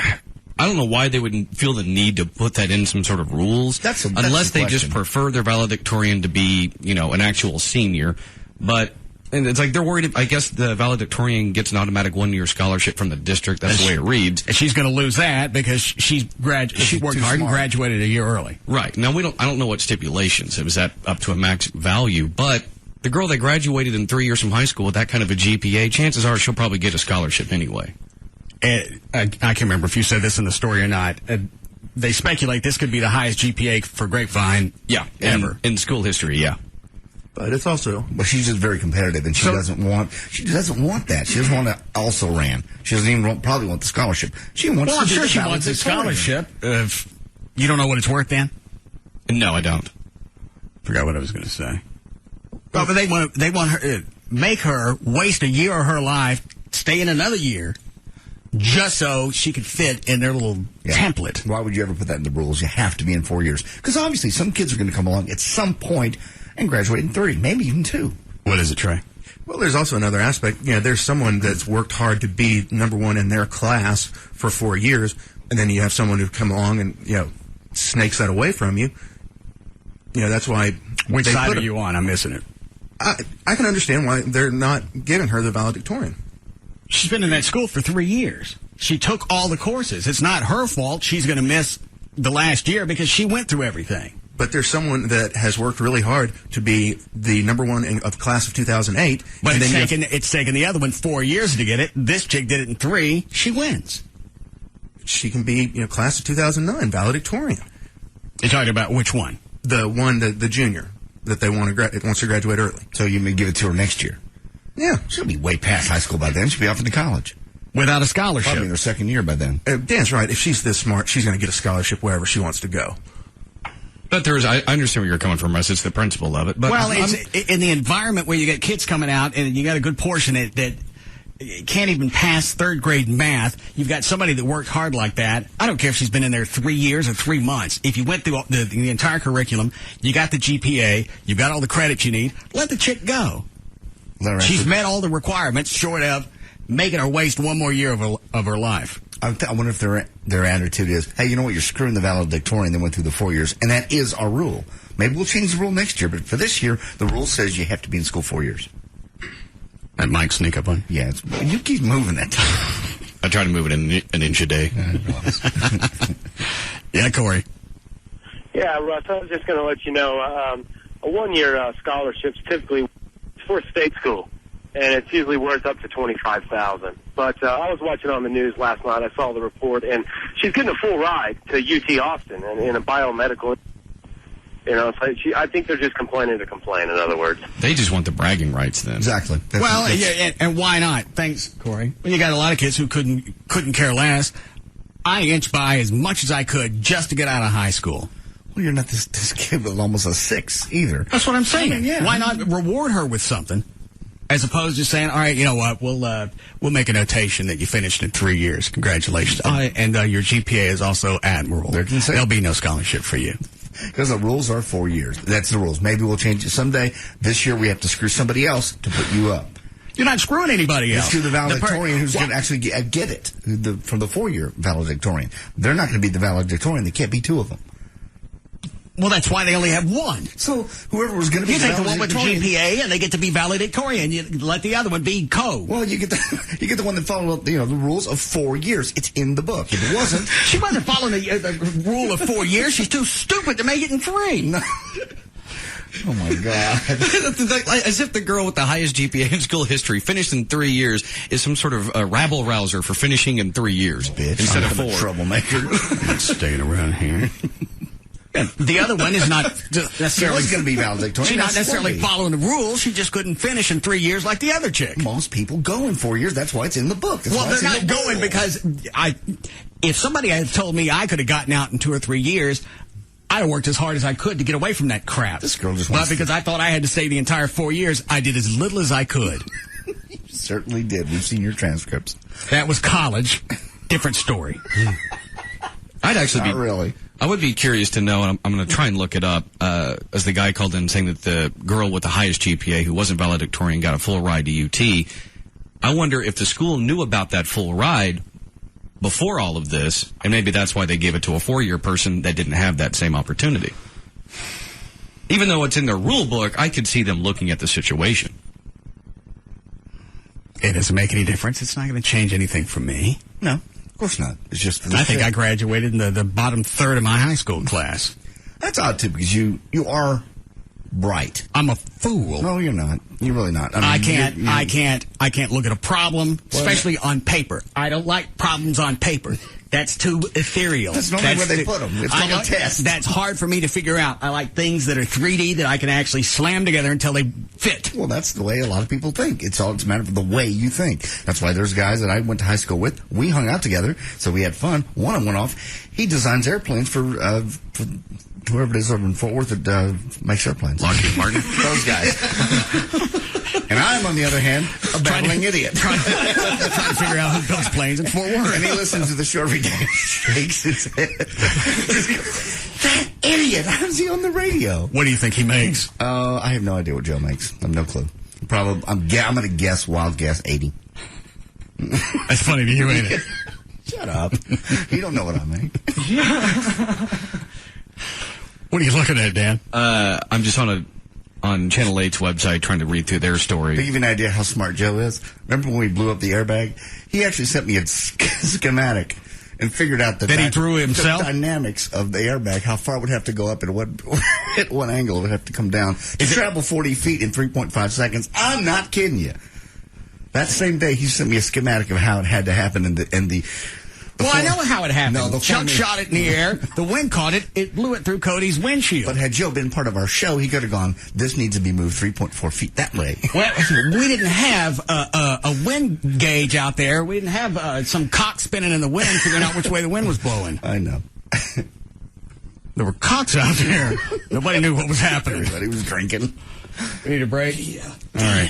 I don't know why they wouldn't feel the need to put that in some sort of rules, unless they just prefer their valedictorian to be, an actual senior. But and it's like they're worried. I guess the valedictorian gets an automatic 1-year scholarship from the district. That's the way it reads. And she's going to lose that because she worked hard and graduated a year early. Right. Now I don't know what stipulations. It was that up to a max value, but the girl that graduated in 3 years from high school with that kind of a GPA, chances are she'll probably get a scholarship anyway. I can't remember if you said this in the story or not. They speculate this could be the highest GPA for Grapevine ever. In school history, yeah. But it's also... Well, she's just very competitive, and she doesn't want that. She doesn't want to also ran. She doesn't even probably want the scholarship. She wants I'm sure she wants a scholarship. If you don't know what it's worth, Dan? No, I don't. Forgot what I was going to say. But they want her make her waste a year of her life, stay in another year, just so she could fit in their little template. Why would you ever put that in the rules? You have to be in 4 years. Because obviously some kids are going to come along at some point and graduate in 3, maybe even 2. What is it, Trey? Well, there's also another aspect. There's someone that's worked hard to be number one in their class for 4 years, and then you have someone who come along and snakes that away from you. That's why. Which side are you on? I'm missing it. I can understand why they're not giving her the valedictorian. She's been in that school for 3 years. She took all the courses. It's not her fault she's going to miss the last year because she went through everything. But there's someone that has worked really hard to be the number one of class of 2008. But it's taken the other one 4 years to get it. This chick did it in 3. She wins. She can be, class of 2009 valedictorian. You're talking about which one? The junior that they wants to graduate early. So you may give it to her next year? Yeah. She'll be way past high school by then. She'll be off into college. Without a scholarship. Probably in her second year by then. Dan's right. If she's this smart, she's going to get a scholarship wherever she wants to go. But I understand where you're coming from, Russ. It's the principle of it. But it's in the environment where you get kids coming out and you got a good portion that can't even pass third grade math. You've got somebody that worked hard like that. I don't care if she's been in there 3 years or 3 months. If you went through the entire curriculum, you got the GPA, you got all the credits you need, let the chick go. She's met all the requirements short of making her waste one more year of her life. I wonder if their attitude is, hey, you know what, you're screwing the valedictorian that went through the 4 years, and that is our rule. Maybe we'll change the rule next year, but for this year, the rule says you have to be in school 4 years. That might sneak up on. Yeah, you keep moving it. I try to move it an inch a day. Yeah, Corey. Yeah, Russ, I was just going to let you know, a one-year scholarship's typically for a state school, and it's usually worth up to $25,000. But I was watching on the news last night. I saw the report, and she's getting a full ride to UT Austin in a biomedical. So I think they're just complaining to complain, in other words. They just want the bragging rights then. Exactly. And why not? Thanks, Corey. Well, you got a lot of kids who couldn't care less. I inched by as much as I could just to get out of high school. Well, you're not this kid with almost a 6 either. That's what I'm saying. I mean, yeah. Why not reward her with something? As opposed to saying, all right, you know what, we'll make a notation that you finished in 3 years. Congratulations. And your GPA is also admirable. There'll be no scholarship for you. Because the rules are 4 years. That's the rules. Maybe we'll change it someday. This year we have to screw somebody else to put you up. You're not screwing anybody else. Screw the valedictorian who's going to actually get it from the 4-year valedictorian. They're not going to be the valedictorian. There can't be 2 of them. Well, that's why they only have 1. So whoever was going to be the one with the GPA, and they get to be valedictorian. You let the other one be co. Well, you get the one that followed the rules of 4 years. It's in the book. If it wasn't, she wasn't following the rule of 4 years. She's too stupid to make it in 3. No. Oh my God! As if the girl with the highest GPA in school history finished in 3 years is some sort of rabble rouser for finishing in 3 years instead of 4. Troublemaker. Not staying around here. Yeah, the other one is not necessarily going to be valedictorian. She's not necessarily following the rules. She just couldn't finish in 3 years like the other chick. Most people go in 4 years. That's why it's in the book. Well, they're not going because if somebody had told me I could have gotten out in 2 or 3 years, I'd have worked as hard as I could to get away from that crap. This girl just But because I thought I had to stay the entire 4 years, I did as little as I could. You certainly did. We've seen your transcripts. That was college. Different story. I'd actually Not really. I would be curious to know, and I'm going to try and look it up, as the guy called in saying that the girl with the highest GPA who wasn't valedictorian got a full ride to UT. I wonder if the school knew about that full ride before all of this, and maybe that's why they gave it to a 4-year person that didn't have that same opportunity. Even though it's in their rule book, I could see them looking at the situation. It doesn't make any difference. It's not going to change anything for me. No. Of course not. It's just for I think I graduated in the bottom third of my high school class. That's odd, too, because you are bright. I'm a fool. No, you're not. You're really not. I can't look at a problem, especially on paper. I don't like problems on paper. That's too ethereal. That's normally where they put them. It's called a test. That's hard for me to figure out. I like things that are 3D that I can actually slam together until they fit. Well, that's the way a lot of people think. It's a matter of the way you think. That's why there's guys that I went to high school with. We hung out together, so we had fun. One of them went off. He designs airplanes for whoever it is over in Fort Worth that makes airplanes. Lockheed Martin. Those guys. And I'm, on the other hand, a babbling idiot. Trying to figure out who builds planes in Fort Worth. And he listens to the show every day, shakes his head. That idiot! How's he on the radio? What do you think he makes? I have no idea what Joe makes. I have no clue. Probably. I'm going to guess, wild guess, 80. That's funny to you, ain't it? Shut up. You don't know what I mean. What are you looking at, Dan? I'm just on Channel 8's website trying to read through their story. To give you an idea how smart Joe is, remember when we blew up the airbag? He actually sent me a schematic and figured out that he drew himself? The dynamics of the airbag, how far it would have to go up and at what angle it would have to come down to travel 40 feet in 3.5 seconds. I'm not kidding you. That same day, he sent me a schematic of how it had to happen Well, I know how it happened. No, Chuck shot it in the air. The wind caught it. It blew it through Cody's windshield. But had Joe been part of our show, he could have gone, this needs to be moved 3.4 feet that way. Well, we didn't have a wind gauge out there. We didn't have some cock spinning in the wind figuring out which way the wind was blowing. I know. There were cocks out there. Nobody knew what was happening. Everybody was drinking. We need a break? Yeah. All right.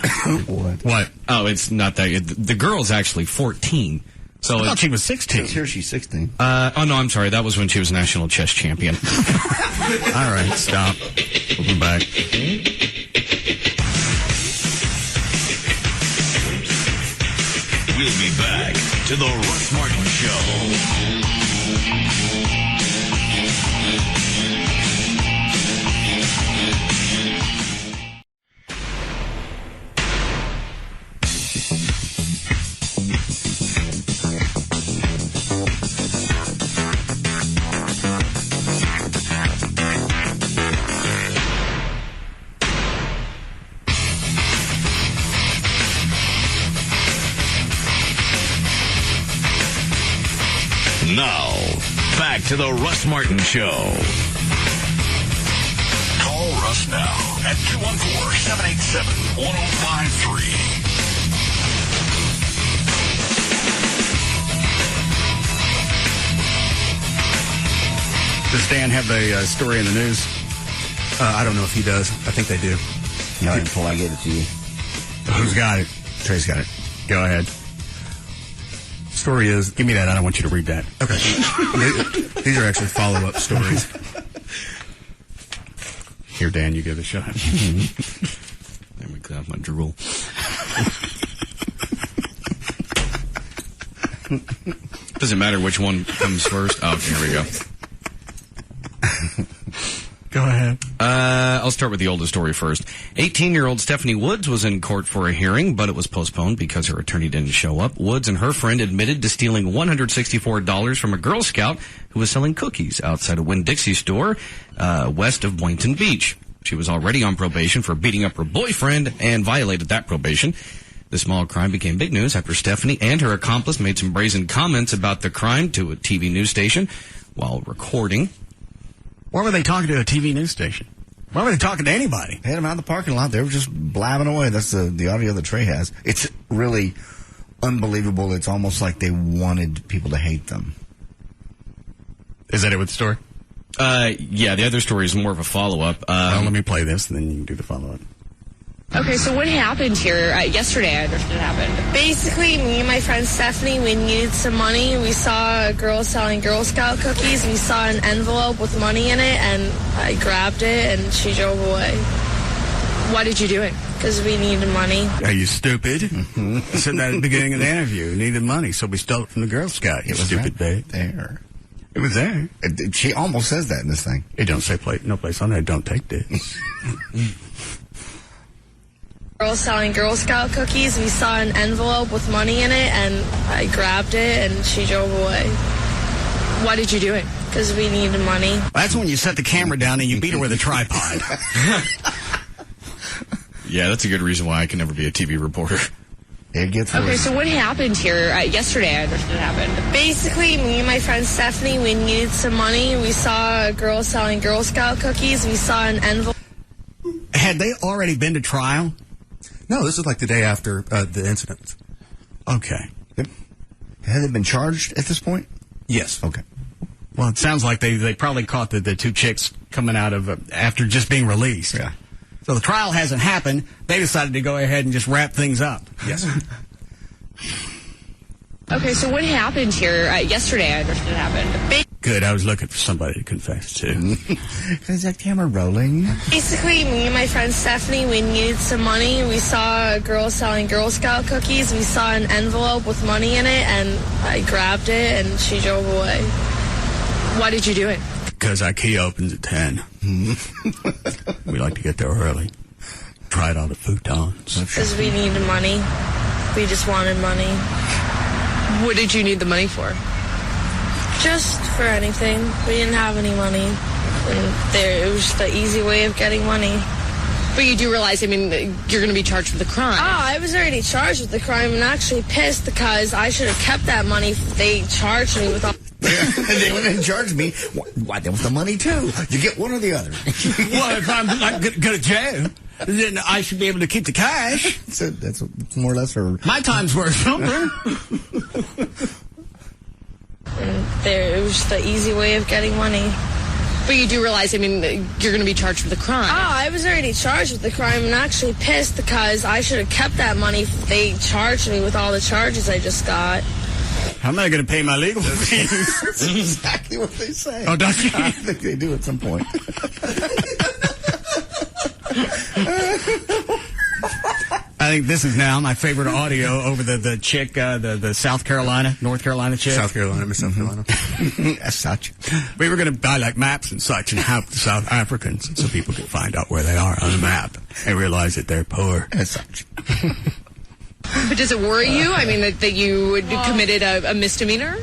What? Oh, it's not that. The girl's actually 14. So I thought she was 16. Here she's 16. Oh, no, I'm sorry. That was when she was national chess champion. All right, stop. We'll be back. We'll be back to the Russ Martin Show. Now, back to the Russ Martin Show. Call Russ now at 214-787-1053. Does Dan have the story in the news? I don't know if he does. I think they do. No, until I get it to you. Who's got it? Trey's got it. Go ahead. Story is... Give me that. I don't want you to read that. Okay. These are actually follow-up stories. Here, Dan, you give it a shot. Let me clear off my drool. Doesn't matter which one comes first. Oh, okay, here we go. Go ahead. I'll start with the oldest story first. 18-year-old Stephanie Woods was in court for a hearing, but it was postponed because her attorney didn't show up. Woods and her friend admitted to stealing $164 from a Girl Scout who was selling cookies outside a Winn-Dixie store west of Boynton Beach. She was already on probation for beating up her boyfriend and violated that probation. The small crime became big news after Stephanie and her accomplice made some brazen comments about the crime to a TV news station while recording. Why were they talking to a TV news station? Why were they talking to anybody? They had them out in the parking lot. They were just blabbing away. That's the audio that Trey has. It's really unbelievable. It's almost like they wanted people to hate them. Is that it with the story? Yeah, the other story is more of a follow-up. Well, let me play this, and then you can do the follow-up. Okay, so what happened here? Yesterday, I understood it happened. Basically, me and my friend Stephanie, we needed some money. We saw a girl selling Girl Scout cookies. We saw an envelope with money in it, and I grabbed it, and she drove away. Why did you do it? Because we needed money. Are you stupid? I said that at the beginning of the interview. We needed money, so we stole it from the Girl Scout. You stupid babe. There. It was there. She almost says that in this thing. It don't say no place on there. Don't take this. Girl selling Girl Scout cookies. We saw an envelope with money in it, and I grabbed it, and she drove away. Why did you do it? Because we needed money. That's when you set the camera down and you beat her with a tripod. Yeah, that's a good reason why I can never be a TV reporter. It gets Okay, so what happened here? Yesterday, I understood it happened. Basically, me and my friend Stephanie, we needed some money. We saw a girl selling Girl Scout cookies. We saw an envelope. Had they already been to trial? No, this is like the day after the incident. Okay. Had they been charged at this point? Yes. Okay. Well, it sounds like they probably caught the two chicks coming out of after just being released. Yeah. So the trial hasn't happened. They decided to go ahead and just wrap things up. Yes. Okay, so what happened here? Yesterday, I understood it happened. Good, I was looking for somebody to confess to. Is that camera rolling? Basically, me and my friend Stephanie, we needed some money. We saw a girl selling Girl Scout cookies. We saw an envelope with money in it, and I grabbed it, and she drove away. Why did you do it? Because IKEA opens at 10. We like to get there early. Tried all the futons. Because we needed money. We just wanted money. What did you need the money for? Just for anything. We didn't have any money. And it was just the easy way of getting money. But you do realize, I mean, you're going to be charged with a crime. Oh, I was already charged with the crime and actually pissed because I should have kept that money. They charged me with all... They went and charged me. Why, that was the money, too. You get one or the other. Well, if I'm going to go to jail, then I should be able to keep the cash. So that's more or less her... My time's worth something. It was just the easy way of getting money. But you do realize, I mean, you're going to be charged with a crime. Oh, I was already charged with the crime and actually pissed because I should have kept that money. They charged me with all the charges I just got. How am I going to pay my legal fees? That's exactly what they say. Oh, does he? I think they do at some point. I think this is now my favorite audio over the chick, the North Carolina chick. South Carolina, Miss South Carolina. As such. We were going to buy like maps and such and help the South Africans so people could find out where they are on the map and realize that they're poor. As such. But does it worry you? I mean, that you committed a misdemeanor?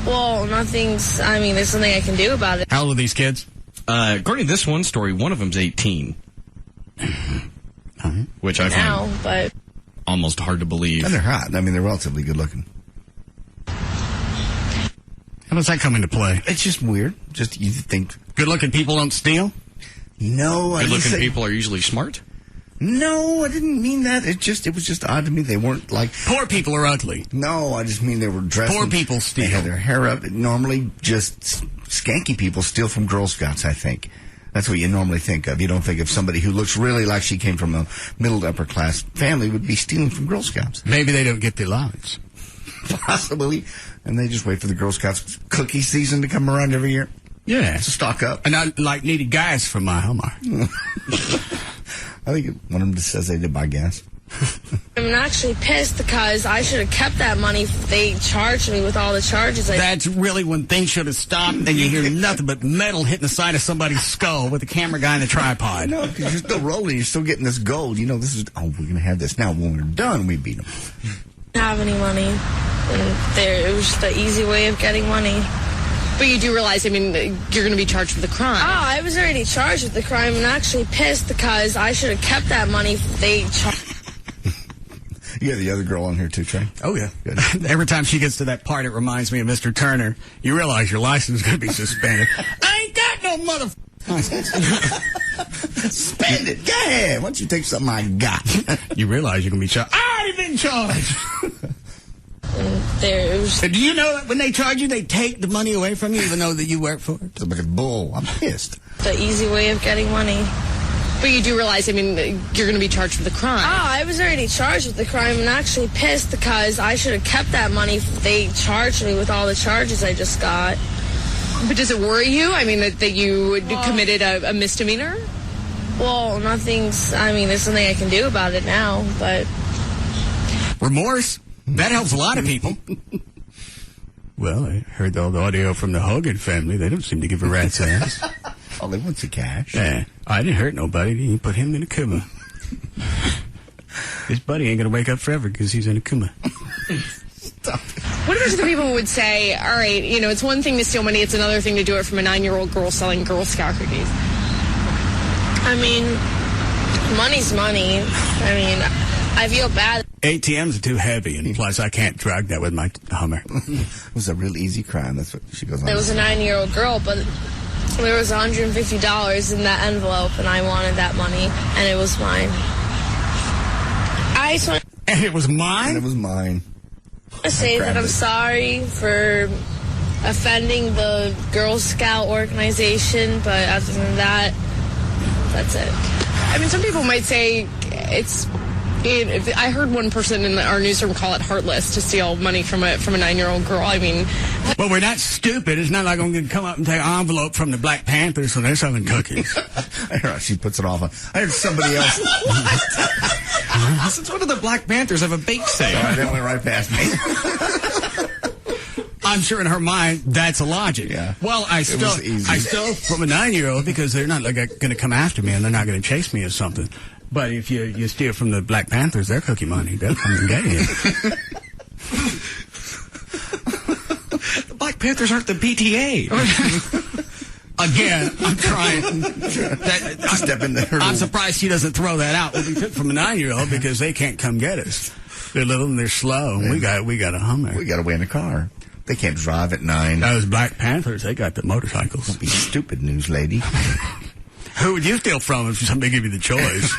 Well, there's something I can do about it. How old are these kids? According to this one story, one of them's 18. Which I now, find but almost hard to believe. And they're hot. I mean, they're relatively good looking. How does that come into play? It's just weird. Just you think good looking people don't steal? No. Good looking people are usually smart? No, I didn't mean that. It was just odd to me. They weren't like... Poor people are ugly. No, I just mean they were dressed... Poor people steal. They had their hair up. Normally, just skanky people steal from Girl Scouts, I think. That's what you normally think of. You don't think of somebody who looks really like she came from a middle to upper class family would be stealing from Girl Scouts. Maybe they don't get the allowance. Possibly. And they just wait for the Girl Scouts cookie season to come around every year. Yeah. To stock up. And I needed gas for my Hummer. I think one of them just says they did buy gas. I'm actually pissed because I should have kept that money. They charged me with all the charges. That's really when things should have stopped and you hear nothing but metal hitting the side of somebody's skull with the camera guy in the tripod. No, because you're still rolling. You're still getting this gold. You know, this is, we're going to have this. Now, when we're done, we beat them. I didn't have any money. And it was just the easy way of getting money. But you do realize, I mean, you're going to be charged with a crime. Oh, I was already charged with the crime and actually pissed because I should have kept that money. They charged. You got the other girl on here too, Trey? Oh, yeah. Good. Every time she gets to that part, it reminds me of Mr. Turner. You realize your license is going to be suspended. I ain't got no Suspended. Go ahead. Why don't you take something I got? You realize you're going to be charged. I already been charged. Do you know that when they charge you, they take the money away from you even though that you work for it? It's like a bull. I'm pissed. The easy way of getting money. But you do realize, I mean, you're going to be charged with a crime. Oh, I was already charged with the crime and actually pissed because I should have kept that money. They charged me with all the charges I just got. But does it worry you? I mean, that you committed a misdemeanor? Well, there's something I can do about it now, but... Remorse? That helps a lot of people. Well, I heard all the audio from the Hogan family. They don't seem to give a rat's ass. Oh, they want the cash. Yeah. I didn't hurt nobody. You put him in a coma. His buddy ain't going to wake up forever because he's in a coma. What if there's the people who would say, all right, it's one thing to steal money, it's another thing to do it from a 9-year-old girl selling Girl Scout cookies? Money's money. I feel bad. ATMs are too heavy, and plus I can't drag that with my Hummer. It was a real easy crime. That's what she goes on. It was a 9-year-old girl, but there was $150 in that envelope, and I wanted that money, and it was mine. And it was mine? And it was mine. I say that I'm sorry for offending the Girl Scout organization, but other than that, that's it. Some people might say it's I heard one person in our newsroom call it heartless to steal money from a 9-year-old girl. I mean, well, we're not stupid. It's not like I'm going to come up and take an envelope from the Black Panthers when they're selling cookies. I heard she puts it off. I heard somebody else. Since when did the Black Panthers have a bake sale? Oh, that went right past me. I'm sure in her mind that's a logic. Yeah. Well, I stole from a 9-year-old because they're not going to come after me and they're not going to chase me or something. But if you steal from the Black Panthers, their cookie money, they'll come and get you. The Black Panthers aren't the PTA. Again, I'm trying. Step in there. I'm surprised she doesn't throw that out. Well, we took from a 9-year-old because they can't come get us. They're little and they're slow. And we got a Hummer. We got to win a car. They can't drive at 9. Those Black Panthers, they got the motorcycles. Don't be stupid, news lady. Who would you steal from if somebody gave you the choice?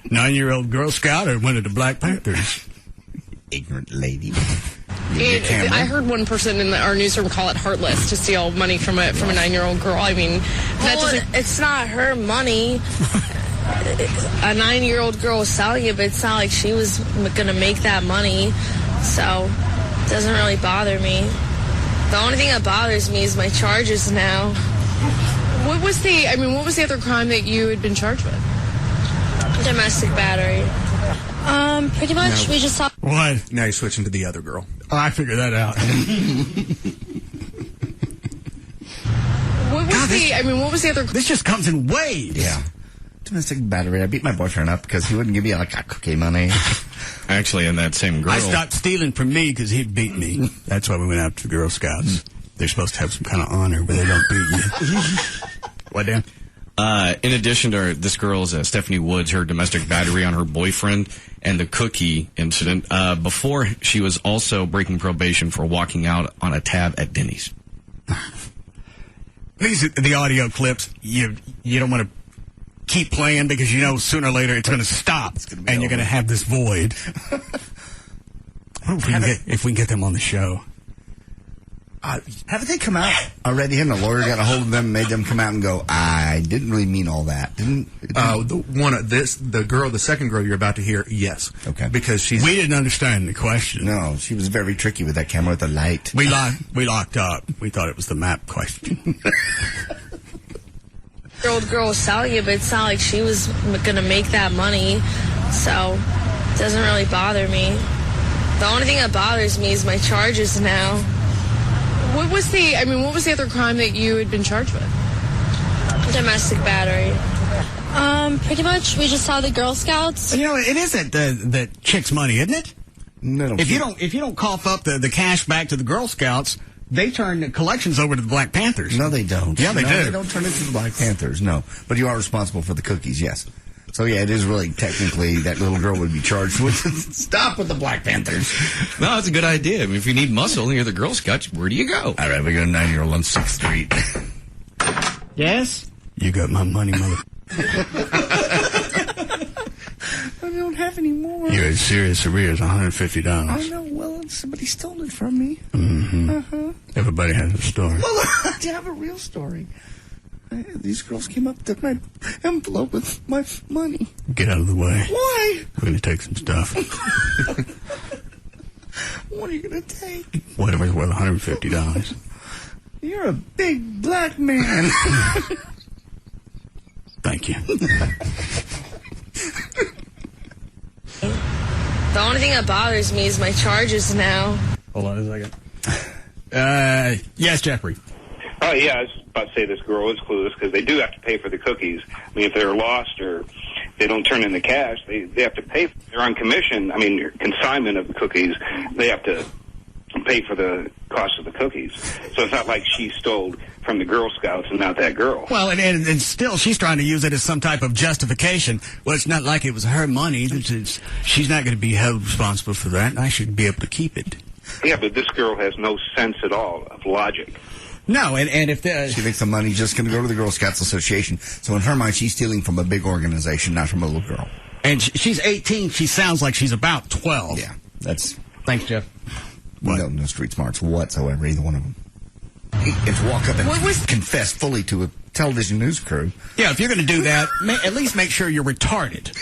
9-year-old Girl Scout or one of the Black Panthers? Ignorant lady. I heard one person in our newsroom call it heartless to steal money from a 9-year-old girl. I mean, it's not her money. A 9-year-old girl was selling it, but it's not like she was going to make that money. So it doesn't really bother me. The only thing that bothers me is my charges now. What was the other crime that you had been charged with? Domestic battery. Pretty much, we just saw. What? Now you're switching to the other girl. Oh, I figured that out. What was the other? This just comes in waves. Yeah. Domestic battery. I beat my boyfriend up because he wouldn't give me like cookie money. Actually, in that same girl. I stopped stealing from me because he'd beat me. That's why we went out to the Girl Scouts. They're supposed to have some kind of honor where they don't beat you. What, Dan? In addition to this girl's Stephanie Woods, her domestic battery on her boyfriend and the cookie incident, before she was also breaking probation for walking out on a tab at Denny's. The audio clips, you don't want to keep playing because you know sooner or later it's going to stop and you're going to have this void. What if we can get them on the show? Haven't they come out already? And the lawyer got a hold of them and made them come out and go, I didn't really mean all that. The second girl you're about to hear, yes. Okay. Because we didn't understand the question. No, she was very tricky with that camera with the light. We locked up. We thought it was the map question. The old girl was selling it, but it's not like she was going to make that money. So it doesn't really bother me. The only thing that bothers me is my charges now. What was the other crime that you had been charged with? Domestic battery. Pretty much, we just saw the Girl Scouts. You know, it isn't the chick's money, isn't it? No. If you don't cough up the cash back to the Girl Scouts, they turn the collections over to the Black Panthers. No, they don't. Yeah, they do. They don't turn it to the Black Panthers. No, but you are responsible for the cookies. Yes. So, yeah, it is really technically that little girl would be charged with stop with the Black Panthers. No, that's a good idea. I mean, if you need muscle and you're the Girl Scouts, where do you go? All right, we got a 9-year-old on 6th Street. Yes? You got my money, mother. I don't have any more. You're in serious arrears, $150. I know. Well, somebody stole it from me. Mm-hmm. Uh-huh. Everybody has a story. Well, I have a real story. These girls came up, took my envelope with my money. Get out of the way. Why? We're going to take some stuff. What are you going to take? Whatever's worth $150. You're a big black man. Thank you. The only thing that bothers me is my charges now. Hold on a second. Yes, Jeffrey. Oh, yeah, I was about to say this girl is clueless because they do have to pay for the cookies. I mean, if they're lost or they don't turn in the cash, they have to pay. They're on commission. I mean, consignment of the cookies. They have to pay for the cost of the cookies. So it's not like she stole from the Girl Scouts and not that girl. Well, and still she's trying to use it as some type of justification. Well, it's not like it was her money. She's not going to be held responsible for that. I should be able to keep it. Yeah, but this girl has no sense at all of logic. No, and if she thinks the money's just going to go to the Girl Scouts Association. So in her mind, she's stealing from a big organization, not from a little girl. And she's 18. She sounds like she's about 12. Yeah, that's... Thanks, Jeff. What? No street smarts whatsoever, either one of them. And to walk up and confess fully to a television news crew. Yeah, if you're going to do that, at least make sure you're retarded.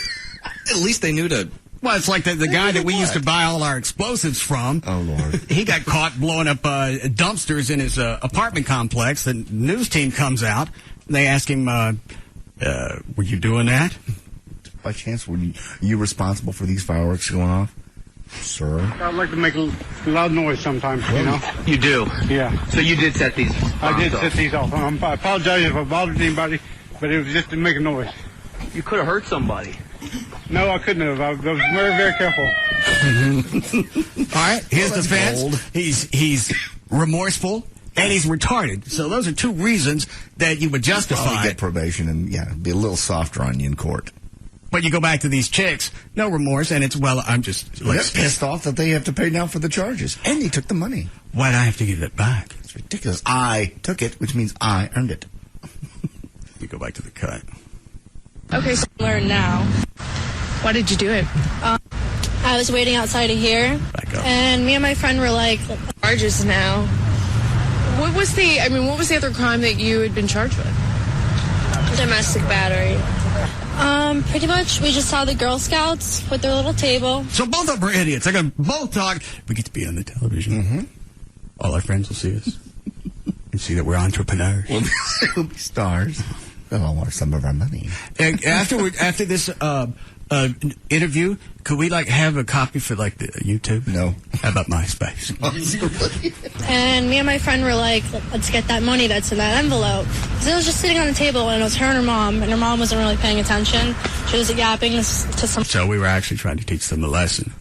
At least they knew to Well, it's like the guy that we used to buy all our explosives from. Oh, Lord. He got caught blowing up dumpsters in his apartment complex. The news team comes out. And they ask him, were you doing that? By chance, were you responsible for these fireworks going off? Sir? I like to make a loud noise sometimes, you know? You do? Yeah. So you did set these I did off. set these off. I apologize if I bothered anybody, but it was just to make a noise. You could have hurt somebody. No, I couldn't have. I was very, very careful. All right, his defense. He's remorseful and he's retarded. So those are two reasons that you would justify get probation and be a little softer on you in court. But you go back to these chicks, no remorse, and it's I'm just They're pissed off that they have to pay now for the charges, and you took the money. Why do I have to give it back? It's ridiculous. I took it, which means I earned it. You go back to the cut. Okay, so learn now. Why did you do it? I was waiting outside of here, and me and my friend were like, charges now. What was the other crime that you had been charged with? Domestic battery. Pretty much, we just saw the Girl Scouts with their little table. So both of them are idiots. They're going to both talk. We get to be on the television. Mm-hmm. All our friends will see us and see that we're entrepreneurs. We'll be stars. They'll all want some of our money. And after this interview, could we have a copy for the YouTube? No. How about MySpace? And me and my friend were like, let's get that money that's in that envelope. Because it was just sitting on the table, and it was her and her mom, and her mom wasn't really paying attention. She was yapping to some... So we were actually trying to teach them a lesson.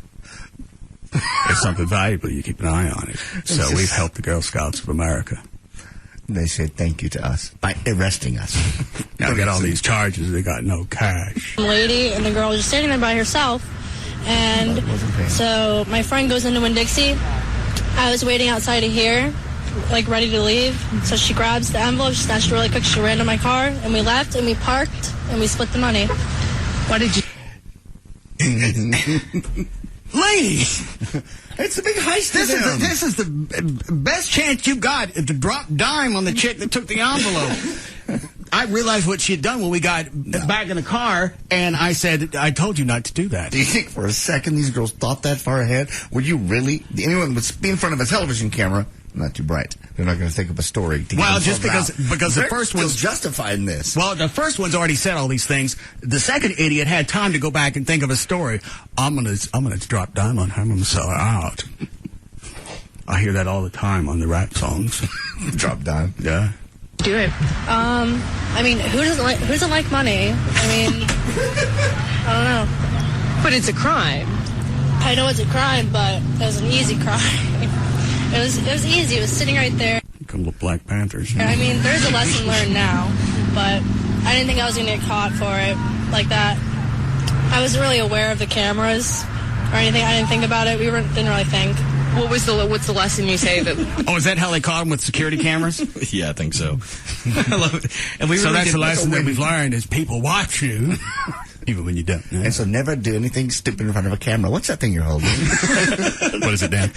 It's something valuable. You keep an eye on it. So we've helped the Girl Scouts of America. They said thank you to us by arresting us. Now they got all these charges. They got no cash. Lady, and the girl was just standing there by herself. And so my friend goes into Winn-Dixie. I was waiting outside of here, ready to leave. So she grabs the envelope, she snatched it really quick, she ran to my car, and we left, and we parked, and we split the money. What did you... Ladies! It's a big heist. This is the best chance you got to drop dime on the chick that took the envelope. I realized what she had done when we got back in the car, and I said, I told you not to do that. Do you think for a second these girls thought that far ahead? Would you really? Anyone would be in front of a television camera, not too bright. They're not going to think of a story. Well, just because the first one's justified in this. Well, the first one's already said all these things. The second idiot had time to go back and think of a story. I'm gonna drop dime on her. I'm gonna sell her out. I hear that all the time on the rap songs. Drop dime. Yeah. Do it. Who doesn't like money? I don't know. But it's a crime. I know it's a crime, but it was an easy crime. It was easy. It was sitting right there. Come look Black Panthers. There's a lesson learned now, but I didn't think I was going to get caught for it like that. I wasn't really aware of the cameras or anything. I didn't think about it. Didn't really think. What's the lesson you say that? Oh, is that how they caught him with security cameras? Yeah, I think so. I love it. And so that's the lesson that we've learned is people watch you, even when you don't. And so never do anything stupid in front of a camera. What's that thing you're holding? What is it, Dan?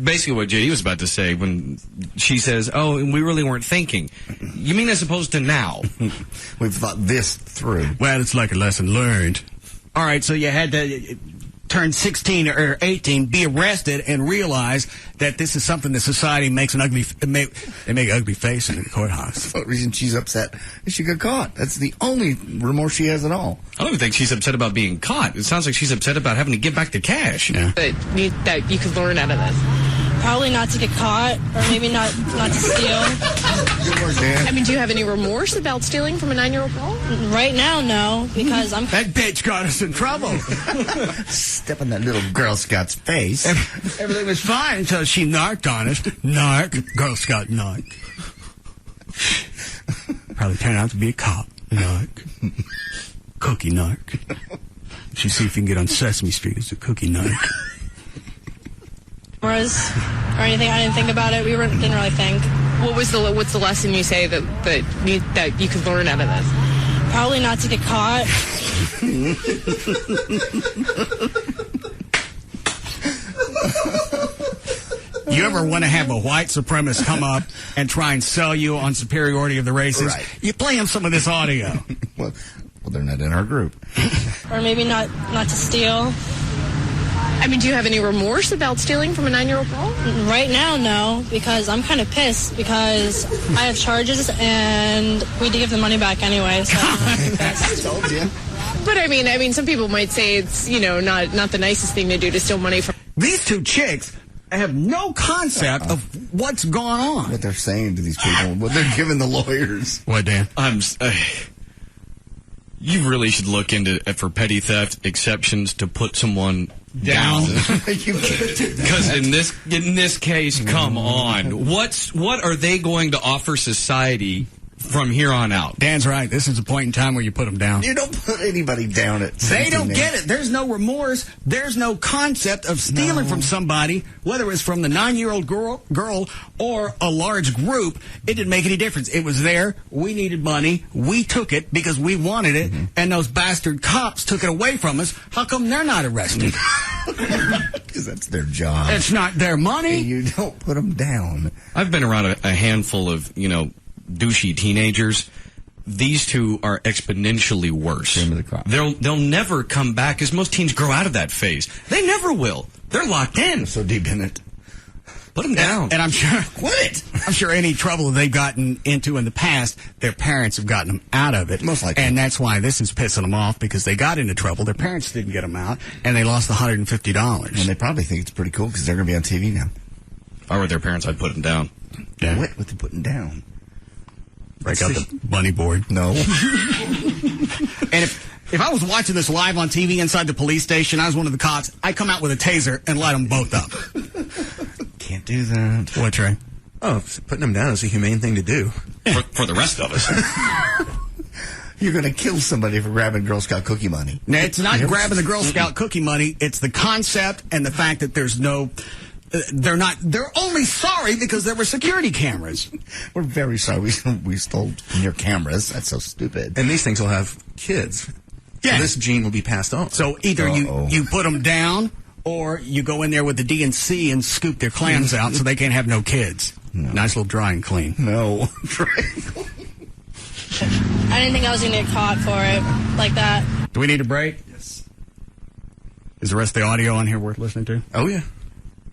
Basically what JD was about to say when she says, oh, and we really weren't thinking. You mean as opposed to now? We've thought this through. Well, it's like a lesson learned. All right, so you had to turn 16 or 18, be arrested, and realize that this is something that society makes they make an ugly face in the courthouse. For what reason she's upset is she got caught. That's the only remorse she has at all. I don't even think she's upset about being caught. It sounds like she's upset about having to give back the cash. Yeah. That you could learn out of this. Probably not to get caught, or maybe not to steal. Good work, Dan. Do you have any remorse about stealing from a 9-year-old girl? Right now, no, because I'm... That bitch got us in trouble. Step on that little Girl Scout's face. Everything was fine until she narked on us. Narc. Girl Scout narc. Probably turned out to be a cop. Narc. Cookie narc. She see if you can get on Sesame Street as a cookie narc. Or anything. I didn't think about it. Didn't really think. What's the lesson you say that you could learn out of this? Probably not to get caught. You ever want to have a white supremacist come up and try and sell you on superiority of the races? Right. You play him some of this audio. Well, Well, they're not in our group. Or maybe not to steal. I mean, do you have any remorse about stealing from a 9-year-old girl? Right now, no, because I'm kind of pissed because I have charges and we did give the money back anyway. So I'm pissed. I told you. But I mean, some people might say it's, not the nicest thing to do to steal money from. These two chicks have no concept of what's going on. What they're saying to these people, what they're giving the lawyers. What, Dan? You really should look into for petty theft exceptions to put someone down. Because in this case, come on, what are they going to offer society from here on out? Dan's right. This is a point in time where you put them down. You don't put anybody down at 17. They don't get it. There's no remorse. There's no concept of stealing from somebody, whether it's from the 9-year-old girl or a large group. It didn't make any difference. It was there. We needed money. We took it because we wanted it, and those bastard cops took it away from us. How come they're not arrested? Because that's their job. It's not their money. And you don't put them down. I've been around a handful of, douchey teenagers. These two are exponentially worse. They'll never come back, because most teens grow out of that phase. They never will. They're locked in. They're so deep in it. Put them down. And I'm sure, Quit it. I'm sure any trouble they've gotten into in the past, their parents have gotten them out of it. Most likely. And that's why this is pissing them off, because they got into trouble. Their parents didn't get them out, and they lost $150. And they probably think it's pretty cool because they're going to be on TV now. If I were their parents, I'd put them down. Yeah. What they putting down? Break out the bunny board. No. And if I was watching this live on TV inside the police station, I was one of the cops, I'd come out with a taser and light them both up. Can't do that. What, Trey? Oh, putting them down is a humane thing to do. For the rest of us. You're going to kill somebody for grabbing Girl Scout cookie money. Now, it's not grabbing the Girl Scout cookie money. It's the concept and the fact that there's no... They're only sorry because there were security cameras. We're very sorry. We stole your cameras. That's so stupid. And these things will have kids. Yeah. So this gene will be passed on. So either you put them down, or you go in there with the DNC and scoop their clams out so they can't have no kids. No. Nice little dry and clean. No. I didn't think I was going to get caught for it like that. Do we need a break? Yes. Is the rest of the audio on here worth listening to? Oh, yeah.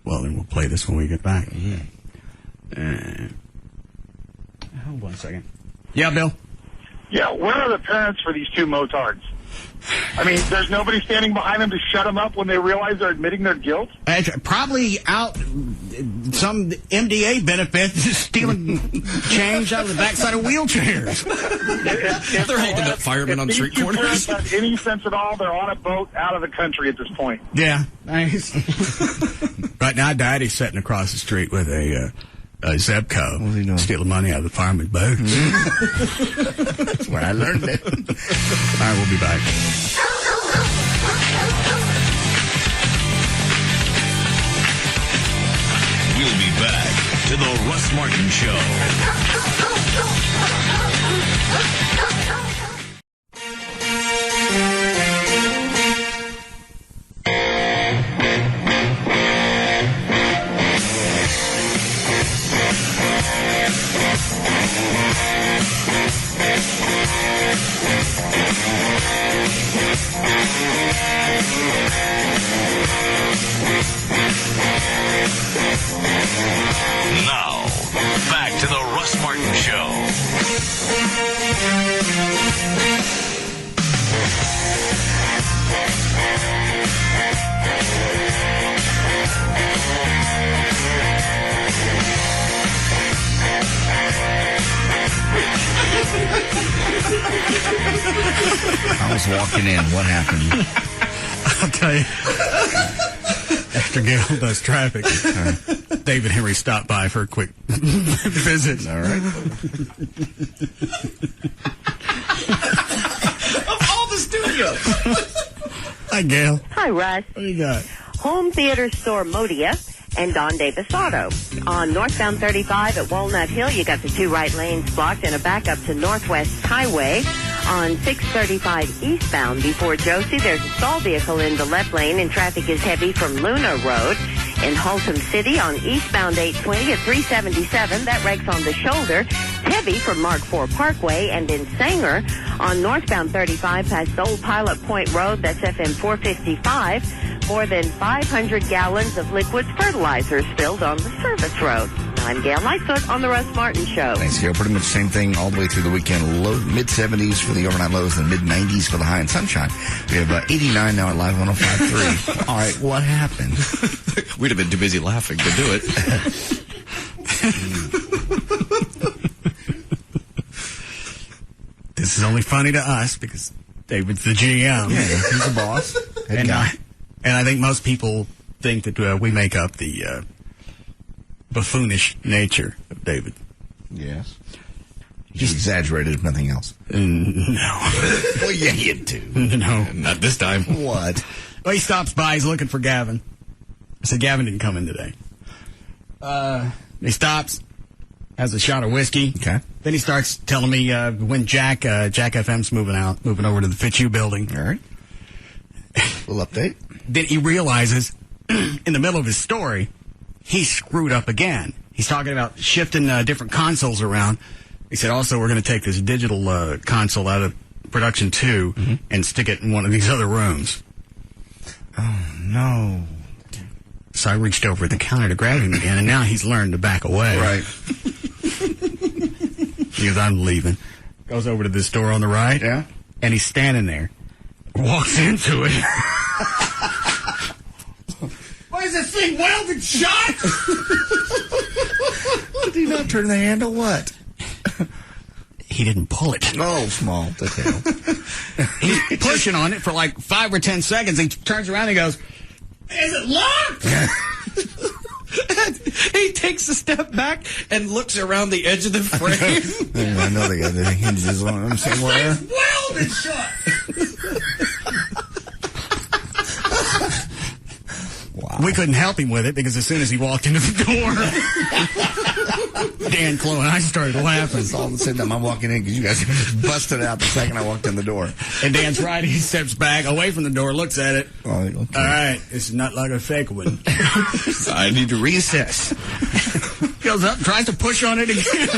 Well, then we'll play this when we get back. Hold on a second. Yeah, Bill? Yeah, where are the parents for these two motards? I mean, there's nobody standing behind them to shut them up when they realize they're admitting their guilt? Probably out some MDA benefit, stealing change out of the backside of wheelchairs. They're holding up firemen on street corners. If these two parents have any sense at all, they're on a boat out of the country at this point. Yeah. Nice. Right now, Daddy's sitting across the street with a Zebco, stealing money out of the fireman's boat. That's where I learned it. All right, we'll be back. We'll be back to the Russ Martin Show. Now, back to the Russ Martin Show. I was walking in. What happened? I'll tell you. After Gail does traffic, David Henry stopped by for a quick visit. All right. Of all the studios. Hi, Gail. Hi, Russ. What do you got? Home Theater Store Modia and Don Davis Auto. On northbound 35 at Walnut Hill, you got the two right lanes blocked and a backup to Northwest Highway. On 635 eastbound before Josie, there's a stall vehicle in the left lane and traffic is heavy from Luna Road. In Haltom City on eastbound 820 at 377, that wreck's on the shoulder. Heavy from Mark IV Parkway. And in Sanger on northbound 35 past Old Pilot Point Road, that's FM 455. More than 500 gallons of liquid fertilizer spilled on the service road. I'm Gail Lightfoot on the Russ Martin Show. Thanks, Gail. Pretty much the same thing all the way through the weekend. Low, mid-70s for the overnight lows and mid-90s for the high and sunshine. We have 89 now at Live 105.3. All right, what happened? We'd have been too busy laughing to do it. This is only funny to us because David's the GM. Yeah, he's the boss. And I think most people think that we make up the buffoonish nature of David. Yes. Just exaggerated, if nothing else. No. Well, yeah, you do. No. Not this time. What? Well, he stops by. He's looking for Gavin. I said, Gavin didn't come in today. He stops, has a shot of whiskey. Okay. Then he starts telling me when Jack FM's moving over to the FitU building. All right. Little update. Then he realizes, in the middle of his story, he screwed up again. He's talking about shifting different consoles around. He said, also, we're going to take this digital console out of production 2 and stick it in one of these other rooms. Oh, no. So I reached over at the counter to grab him again, and now he's learned to back away. Right. He goes, I'm leaving. Goes over to this door on the right. Yeah. And he's standing there. Walks into it. Why is this thing welded shut? Did he not turn the handle? What? He didn't pull it. Oh, small detail. He's pushing on it for like 5 or 10 seconds. He turns around and goes, is it locked? He takes a step back and looks around the edge of the frame. I know they got the hinges on them somewhere. Welded shut. Wow. We couldn't help him with it because as soon as he walked into the door, Dan, Chloe, and I started laughing. It's all the same time I'm walking in because you guys just busted out the second I walked in the door. And Dan's right. He steps back away from the door, looks at it. Oh, okay. All right, this is not like a fake one. I need to recess. Goes up, tries to push on it again.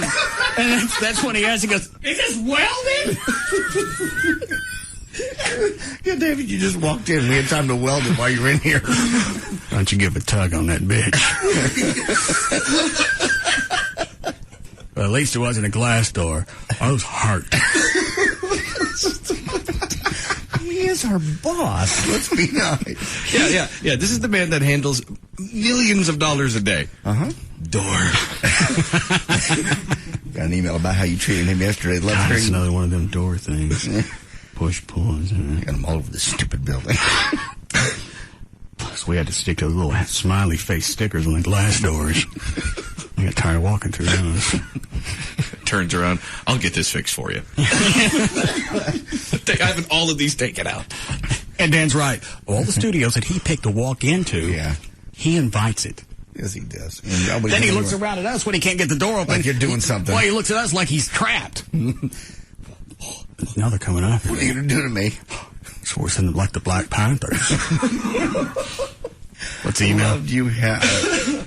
And that's when he asks, he goes, is this welded? Yeah, David, you just walked in. We had time to weld it while you were in here. Why don't you give a tug on that bitch? Well, at least it wasn't a glass door. I was hurt. He is our boss. Let's be nice. Yeah. This is the man that handles millions of dollars a day. Door. Got an email about how you treated him yesterday. God, it's another one of them door things. Push, pulls. Got them all over the stupid building. Plus, we had to stick those little smiley face stickers on the glass doors. I got tired of walking through those. Turns around. I'll get this fixed for you. Having all of these taken out. And Dan's right. All the studios that he picked to walk into, he invites it. Yes, he does. Then he looks around at us when he can't get the door open. Like you're doing something. Well, he looks at us like he's trapped. Now they're coming after me. What are you going to do to me? It's worse than like the Black Panthers. What's the email?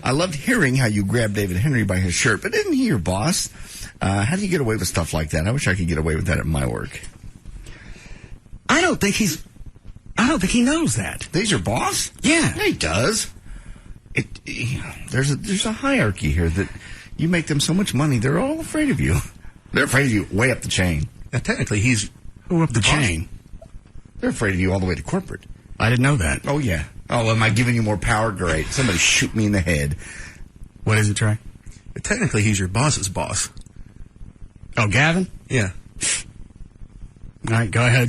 I loved hearing how you grabbed David Henry by his shirt, but isn't he your boss? How do you get away with stuff like that? I wish I could get away with that at my work. I don't think he knows that. He's your boss? Yeah. He does. There's a hierarchy here that you make them so much money, they're all afraid of you. They're afraid of you way up the chain. Now, technically, he's who up the chain? They're afraid of you all the way to corporate. I didn't know that. Oh, yeah. Oh, am I giving you more power? Great. Somebody shoot me in the head. What is it, Trey? Technically, he's your boss's boss. Oh, Gavin? Yeah. All right, go ahead.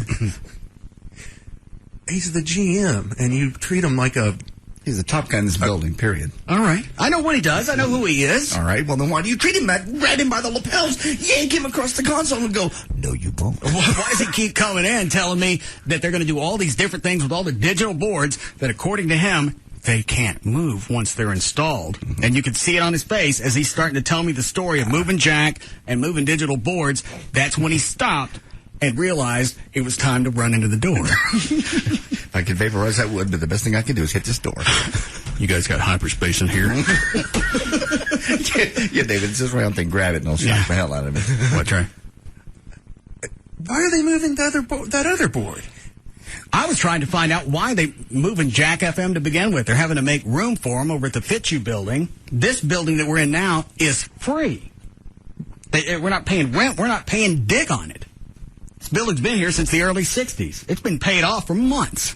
He's the GM, and you treat him like a... He's the top guy in this building, period. All right. I know what he does. I know who he is. All right. Well, then why do you treat him that? Grab him by the lapels, yank him across the console, and go, no, you won't. Why does he keep coming in telling me that they're going to do all these different things with all the digital boards that, according to him, they can't move once they're installed? Mm-hmm. And you can see it on his face as he's starting to tell me the story of moving jack and moving digital boards. That's when he stopped and realized it was time to run into the door. If I could vaporize that wood, but the best thing I can do is hit this door. You guys got hyperspace in here. Yeah, David, it's just right on thing. Grab it and I'll shock the hell out of it. What, Trey? Why are they moving that other board? I was trying to find out why they moving Jack FM to begin with. They're having to make room for them over at the FitU building. This building that we're in now is free. We're not paying rent. We're not paying dick on it. This building's been here since the early 60s. It's been paid off for months.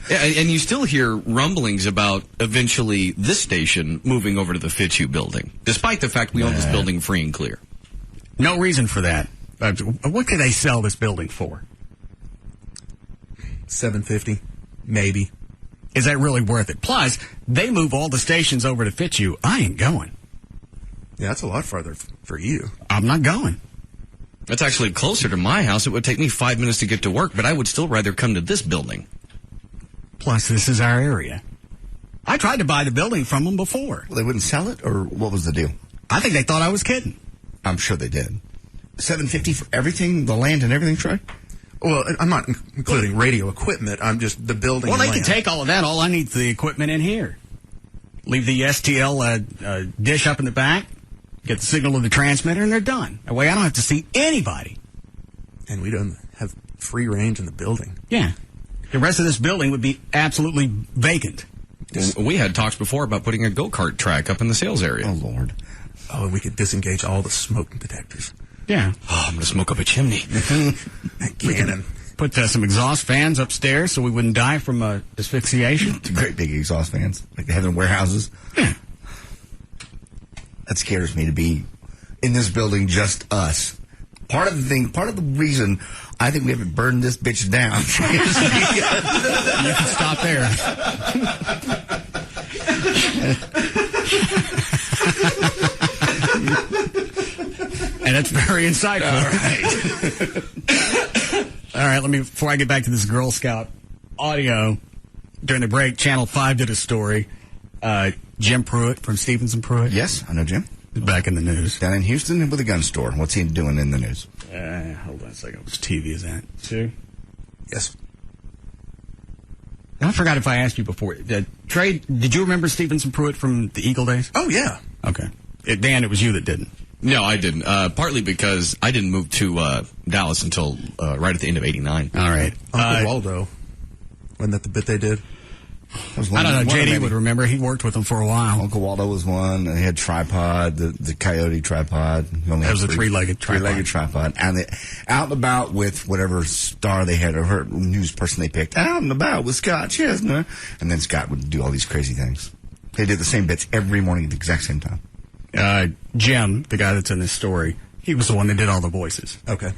Yeah, and you still hear rumblings about eventually this station moving over to the FitU building, despite the fact we own this building free and clear. No reason for that. What could they sell this building for? $750, maybe. Is that really worth it? Plus, they move all the stations over to FitU. I ain't going. Yeah, that's a lot farther for you. I'm not going. That's actually closer to my house. It would take me 5 minutes to get to work, but I would still rather come to this building. Plus, this is our area. I tried to buy the building from them before. Well, they wouldn't sell it, or what was the deal? I think they thought I was kidding. I'm sure they did. $750 for everything, the land and everything, Troy? Well, I'm not including radio equipment. I'm just the building. Well, and they can land. take all of that. All I need is the equipment in here. Leave the STL dish up in the back, get the signal to the transmitter, and they're done. That way I don't have to see anybody. And we don't have free range in the building. Yeah. The rest of this building would be absolutely vacant. We had talks before about putting a go-kart track up in the sales area. Oh, Lord. Oh, and we could disengage all the smoke detectors. Yeah. Oh, I'm going to smoke up a chimney. Cannon. Put some exhaust fans upstairs so we wouldn't die from asphyxiation. Great big exhaust fans, like they have in warehouses. Yeah. That scares me to be in this building, just us. Part of the reason I think we haven't burned this bitch down. You can stop there. And that's very insightful. All right, before I get back to this Girl Scout audio, during the break, Channel 5 did a story. Jim Pruitt from Stevens and Pruitt. Yes, I know Jim. He's back in the news. Down in Houston with a gun store. What's he doing in the news? Hold on a second. Which TV is that? 2? Yes. I forgot if I asked you before. Trey, did you remember Stevens and Pruitt from the Eagle days? Oh, yeah. Okay. Dan, it was you that didn't. No, I didn't. Partly because I didn't move to Dallas until right at the end of '89. All right. Uncle Waldo. Wasn't that the bit they did? I don't know. JD would remember. He worked with them for a while. Uncle Waldo was one. He had tripod, the Coyote tripod. That was a three-legged tripod. Three-legged tripod. And out and about with whatever star they had or news person they picked. Out and about with Scott Chesner. And then Scott would do all these crazy things. They did the same bits every morning at the exact same time. Jim, the guy that's in this story, he was the one that did all the voices. Okay.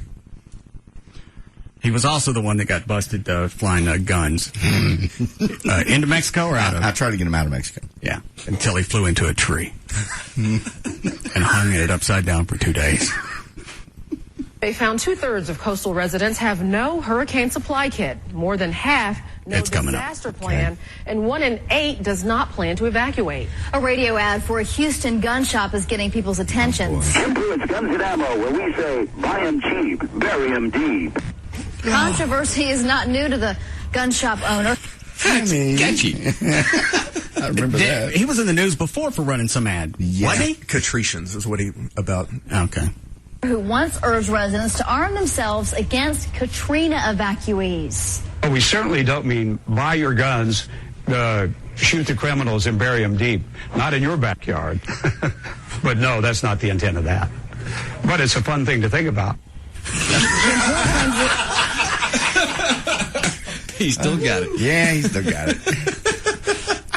He was also the one that got busted flying guns into Mexico or out of? I tried to get him out of Mexico. Yeah, until he flew into a tree and hung it upside down for 2 days. They found 2/3 of coastal residents have no hurricane supply kit. More than half no disaster plan, and 1 in 8 does not plan to evacuate. A radio ad for a Houston gun shop is getting people's attention. Jim Pruitt's Guns and Ammo, where we say, buy 'em cheap, bury 'em deep. Controversy is not new to the gun shop owner. Sketchy. I remember that. He was in the news before for running some ad. Yeah. Wasn't he? Catricians is what he about. Okay. Who once urged residents to arm themselves against Katrina evacuees. We certainly don't mean buy your guns, shoot the criminals and bury them deep. Not in your backyard. But no, that's not the intent of that. But it's a fun thing to think about. He still got it. Yeah, he still got it.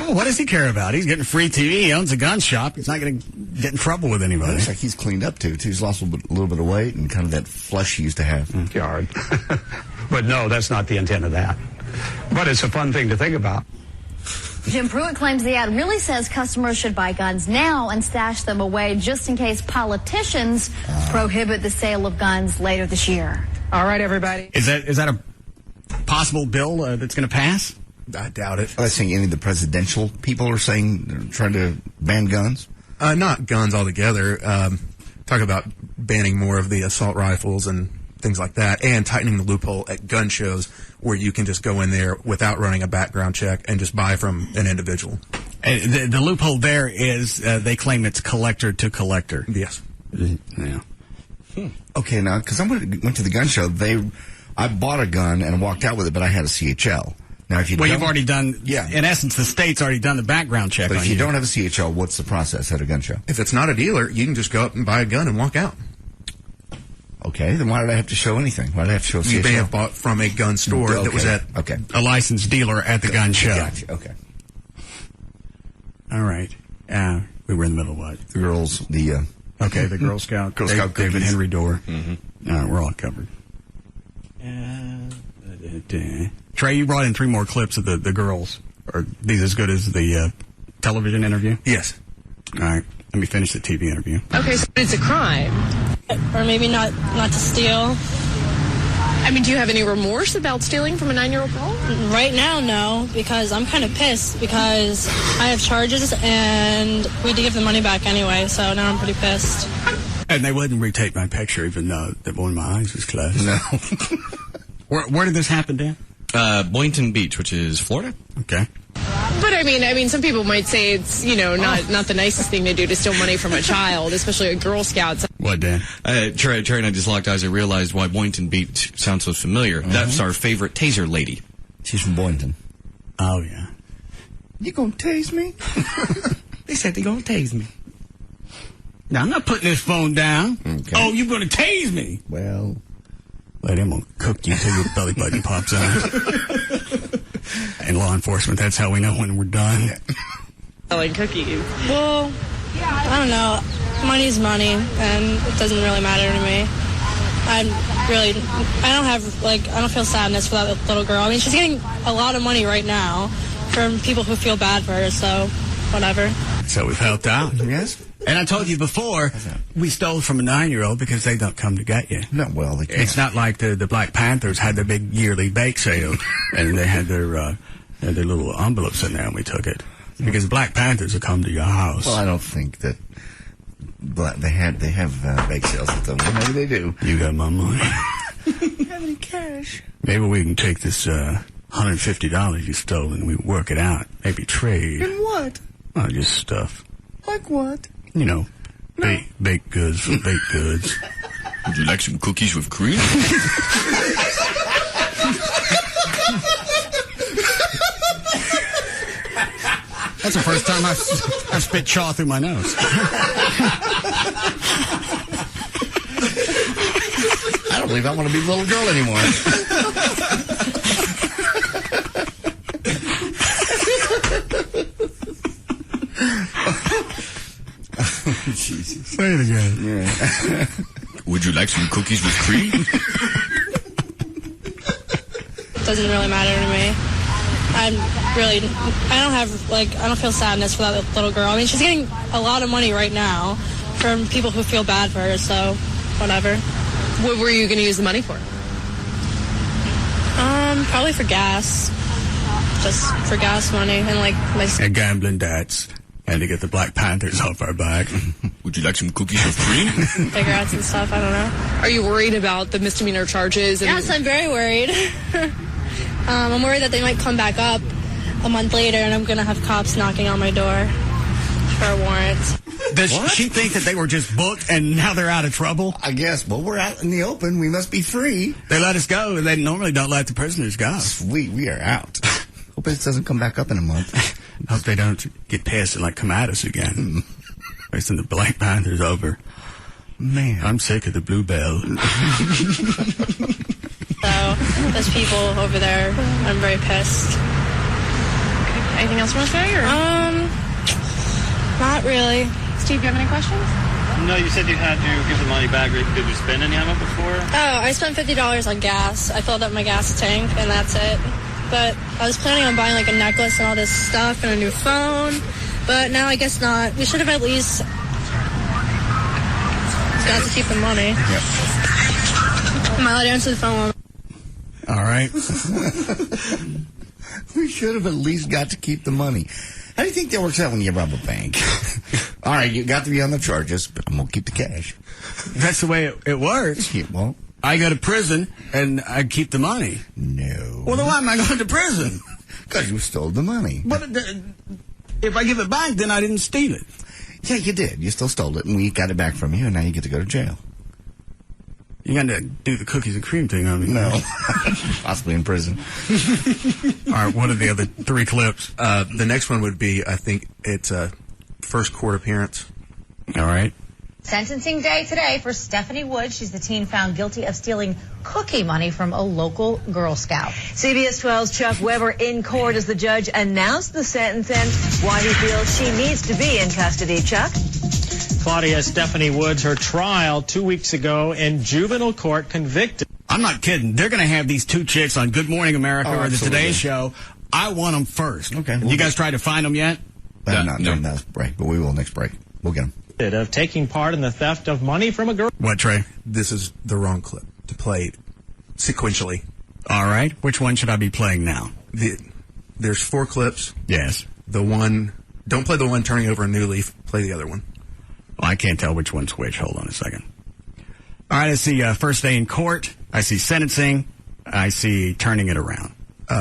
Well, what does he care about? He's getting free TV. He owns a gun shop. He's not going to get in trouble with anybody. Looks like he's cleaned up, too. He's lost a little bit of weight and kind of that flesh he used to have. Yard. But no, that's not the intent of that. But it's a fun thing to think about. Jim Pruitt claims the ad really says customers should buy guns now and stash them away just in case politicians prohibit the sale of guns later this year. All right, everybody. Is that a possible bill that's going to pass? I doubt it. I think any of the presidential people are saying they're trying to ban guns. Not guns altogether. Talk about banning more of the assault rifles and things like that, and tightening the loophole at gun shows where you can just go in there without running a background check and just buy from an individual. The loophole there is they claim it's collector to collector. Yes. Yeah. Okay, now, because I went to the gun show, I bought a gun and walked out with it, but I had a CHL. Now, if you've already done, in essence, the state's already done the background check but on if you don't have a CHL, what's the process at a gun show? If it's not a dealer, you can just go up and buy a gun and walk out. Okay, then why did I have to show anything? Why did I have to show a CHL? You may have bought from a gun store that was at a licensed dealer at the gun show. Gotcha. Okay. All right. We were in the middle of what? The girls, the Girl Scout. Girl Scout David cookies. Henry Dorr. All right, we're all covered. Trey, you brought in 3 more clips of the girls. Are these as good as the television interview? Yes. All right. Let me finish the TV interview. Okay, so it's a crime. Or maybe not to steal. I mean, do you have any remorse about stealing from a 9-year-old girl? Right now, no, because I'm kind of pissed because I have charges and we had to give the money back anyway, so now I'm pretty pissed. And they wouldn't retake my picture even though one of my eyes was closed. No. Where did this happen, Dan? Boynton Beach, which is Florida. Okay. But I mean, some people might say it's, not the nicest thing to do to steal money from a child, especially a Girl Scout. What, Dan? Trey and I just locked eyes. I realized why Boynton Beach sounds so familiar. That's our favorite taser lady. She's from Boynton. Oh, yeah. You gonna tase me? They said they gonna tase me. Now, I'm not putting this phone down. Okay. Oh, you gonna tase me? Well, lady, I'm gonna cook you till your belly button pops out. And law enforcement, that's how we know when we're done. Selling cookies. Well, I don't know. Money's money, and it doesn't really matter to me. I don't feel sadness for that little girl. I mean, she's getting a lot of money right now from people who feel bad for her, so whatever. So we've helped out. Yes. And I told you before, we stole from a 9-year-old because they don't come to get you. No, well, they can't. It's not like the Black Panthers had their big yearly bake sale, and they had their little envelopes in there, and we took it. Because the Black Panthers will come to your house. Well, I don't think that they have bake sales at them. Maybe they do. You got my money. You have any cash? Maybe we can take this $150 you stole and we work it out. Maybe trade. In what? Oh, just stuff. Like what? Baked goods for baked goods. Would you like some cookies with cream? That's the first time I've spit chaw through my nose. I don't believe I want to be a little girl anymore. Jesus. Say it again. Yeah. Would you like some cookies with cream? It doesn't really matter to me. I don't feel sadness for that little girl. I mean, she's getting a lot of money right now from people who feel bad for her, so whatever. What were you going to use the money for? Probably for gas. Just for gas money and and gambling debts. And to get the Black Panthers off our back. Would you like some cookies with cream? cigarettes and stuff, I don't know. Are you worried about the misdemeanor charges? Yes, I'm very worried. I'm worried that they might come back up a month later and I'm going to have cops knocking on my door for a warrant. Does she think that they were just booked and now they're out of trouble? I guess. Well, we're out in the open. We must be free. They let us go. They normally don't let the prisoners go. Sweet. We are out. Hope it doesn't come back up in a month. Hope they don't get pissed and come at us again. Listen, the Black Panther's over. Man, I'm sick of the Bluebell. So, those people over there, I'm very pissed. Anything else you want to say? Or? Not really. Steve, do you have any questions? No, you said you had to give the money back. Did you spend any on it before? Oh, I spent $50 on gas. I filled up my gas tank, and that's it. But I was planning on buying a necklace and all this stuff and a new phone. But now I guess not. We should have at least got to keep the money. Yep. Am I allowed to answer the phone? All right. We should have at least got to keep the money. How do you think that works out when you rob a bank? All right, you got to be on the charges, but I'm going to keep the cash. That's the way it works. Yeah, well, I go to prison and I keep the money. No. Well, then why am I going to prison? Because you stole the money. But if I give it back, then I didn't steal it. Yeah, you did. You still stole it, and we got it back from you, and now you get to go to jail. You got to do the cookies and cream thing on me. No. Possibly in prison. All right, what are the other 3 clips? The next one would be, I think it's a first court appearance. All right. Sentencing day today for Stephanie Woods. She's the teen found guilty of stealing cookie money from a local Girl Scout. CBS 12's Chuck Weber in court as the judge announced the sentence and why he feels she needs to be in custody. Chuck? Claudia, Stephanie Woods, her trial 2 weeks ago in juvenile court, convicted. I'm not kidding. They're going to have these 2 chicks on Good Morning America or the absolutely. Today Show. I want them first. Okay. You guys tried to find them yet? Not during this break, but we will next break. We'll get them. Of taking part in the theft of money from a girl. What, Trey? This is the wrong clip to play sequentially. All right. Which one should I be playing now? There's 4 clips. Yes. Don't play the one turning over a new leaf. Play the other one. Well, I can't tell which one's which. Hold on a second. All right. I see first day in court. I see sentencing. I see turning it around.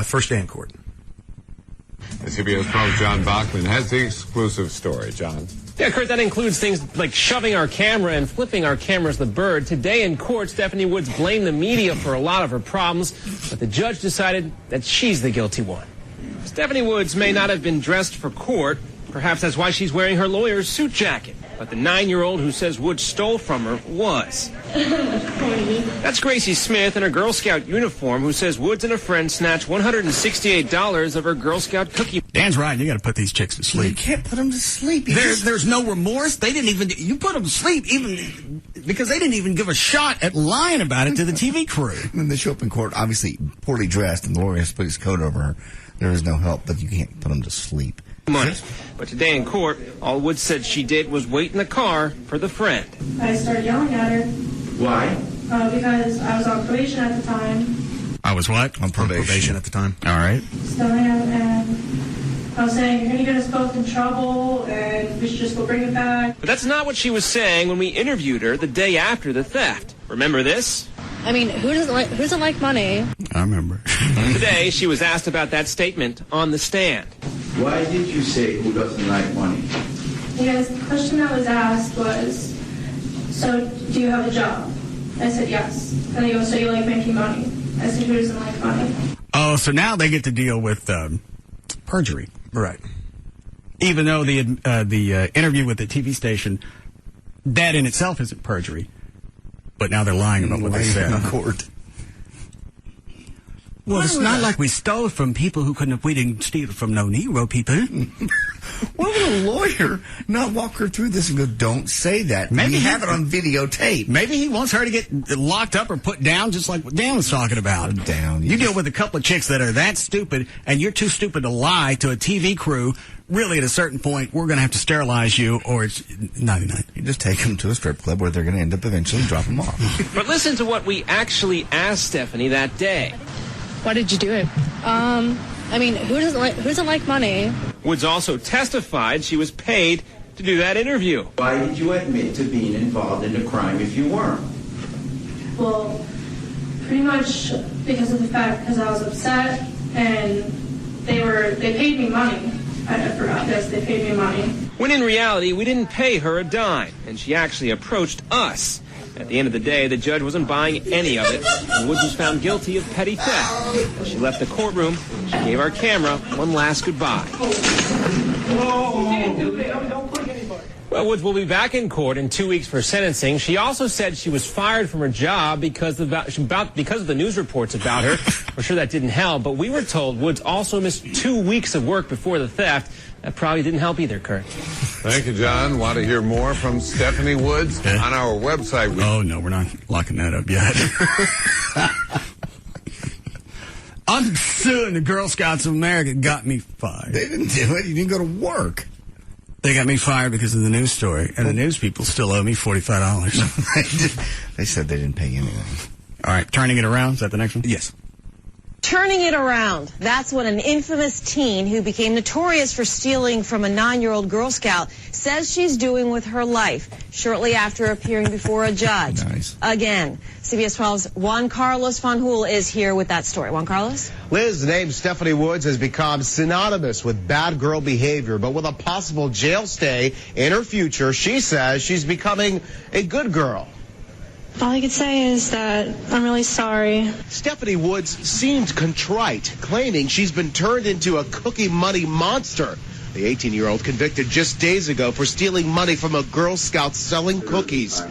First day in court. CBS 12's John Bachman has the exclusive story. John. Yeah, Kurt, that includes things like shoving our camera and flipping our cameras the bird. Today in court, Stephanie Woods blamed the media for a lot of her problems, but the judge decided that she's the guilty one. Stephanie Woods may not have been dressed for court. Perhaps that's why she's wearing her lawyer's suit jacket. But the 9-year-old who says Woods stole from her was. That's Gracie Smith in her Girl Scout uniform who says Woods and a friend snatched $168 of her Girl Scout cookie. Dan's right. You got to put these chicks to sleep. You can't put them to sleep. There's no remorse. They didn't even. You put them to sleep even because they didn't even give a shot at lying about it to the TV crew. When they show up in court, obviously poorly dressed, and the lawyer has to put his coat over her. There is no help, but you can't put them to sleep. Money. But today in court, all Woods said she did was wait in the car for the friend. I started yelling at her. Why? Because I was on probation at the time. I was what? On probation at the time. All right. Still am, and I was saying, you're going to get us both in trouble, and we should just go bring it back. But that's not what she was saying when we interviewed her the day after the theft. Remember this? I mean, who doesn't like money? I remember. Today, she was asked about that statement on the stand. Why did you say who doesn't like money? Because the question that was asked was, so do you have a job? I said yes. And they go, so you like making money? I said, who doesn't like money? Oh, so now they get to deal with perjury. Right. Even though the interview with the TV station, that in itself isn't perjury. But now they're lying about what they said in court. Well, it's not like we stole from people who couldn't. We didn't steal from no Negro people. Why would a lawyer not walk her through this and go, don't say that? Maybe have it on videotape. Maybe he wants her to get locked up or put down, just like what Dan was talking about. Down. You deal with a couple of chicks that are that stupid, and you're too stupid to lie to a TV crew. Really, at a certain point, we're going to have to sterilize you, or it's 99. You just take them to a strip club where they're going to end up eventually drop them off. But listen to what we actually asked Stephanie that day. Why did you do it? I mean, who doesn't like money? Woods also testified she was paid to do that interview. Why did you admit to being involved in the crime if you weren't? Well, pretty much because of the fact, because I was upset, and they paid me money. I forgot this, they paid me money. When in reality, we didn't pay her a dime, and she actually approached us. At the end of the day, the judge wasn't buying any of it, and Woods was found guilty of petty theft. As she left the courtroom, she gave our camera one last goodbye. Well, Woods will be back in court in 2 weeks for sentencing. She also said she was fired from her job because of the news reports about her. We're sure that didn't help, but we were told Woods also missed 2 weeks of work before the theft. That probably didn't help either, Kurt. Thank you, John. Want to hear more from Stephanie Woods? On our website. Oh, no, we're not locking that up yet. I'm suing the Girl Scouts of America. Got me fired. They didn't do it. You didn't go to work. They got me fired because of the news story, and the news people still owe me $45. They said they didn't pay anything. All right, turning it around. Is that the next one? Yes. Turning it around. That's what an infamous teen who became notorious for stealing from a 9-year-old Girl Scout says she's doing with her life shortly after appearing before a judge. Nice. Again, CBS 12's Juan Carlos Van Hool is here with that story. Juan Carlos? Liz, the name Stephanie Woods has become synonymous with bad girl behavior, but with a possible jail stay in her future, she says she's becoming a good girl. All I could say is that I'm really sorry. Stephanie Woods seemed contrite, claiming she's been turned into a cookie money monster. The 18-year-old convicted just days ago for stealing money from a Girl Scout selling cookies.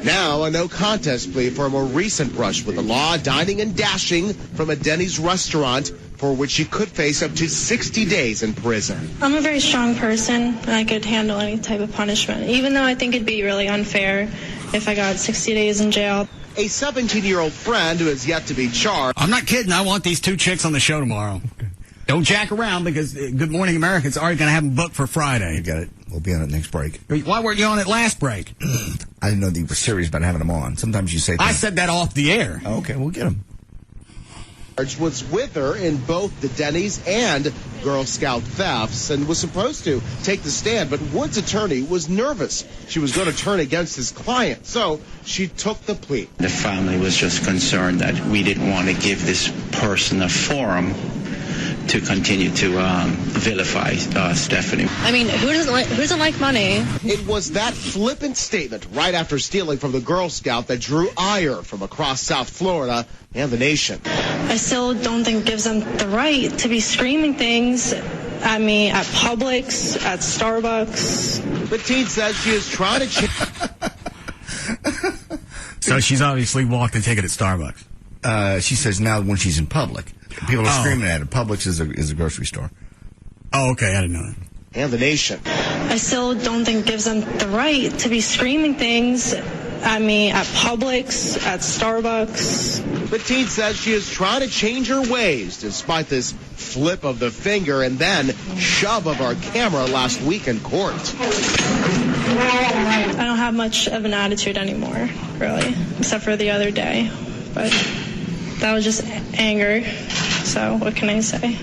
Now a no contest plea for a more recent brush with the law, dining and dashing from a Denny's restaurant, for which she could face up to 60 days in prison. I'm a very strong person, and I could handle any type of punishment, even though I think it'd be really unfair if I got 60 days in jail. A 17-year-old friend who has yet to be charged. I'm not kidding. I want these two chicks on the show tomorrow. Don't jack around, because Good Morning America's already going to have them booked for Friday. You got it. We'll be on it next break. Why weren't you on it last break? I didn't know that you were serious about having them on. Sometimes you say things. I said that off the air. Oh, okay, we'll get them. Was with her in both the Denny's and Girl Scout thefts and was supposed to take the stand, but Wood's attorney was nervous. She was going to turn against his client, so she took the plea. The family was just concerned that we didn't want to give this person a forum to continue to vilify Stephanie. I mean, who doesn't like money? It was that flippant statement right after stealing from the Girl Scout that drew ire from across South Florida and the nation. I still don't think it gives them the right to be screaming things at me at Publix, at Starbucks. The teen says she is trying to change. So she's obviously walked the ticket at Starbucks. She says now when she's in public, people are screaming at her. Publix is a grocery store. Oh, okay. I didn't know that. And the nation. I still don't think it gives them the right to be screaming things at me at Publix, at Starbucks. The teen says she is trying to change her ways despite this flip of the finger and then shove of our camera last week in court. I don't have much of an attitude anymore, really, except for the other day. But that was just anger, so what can I say?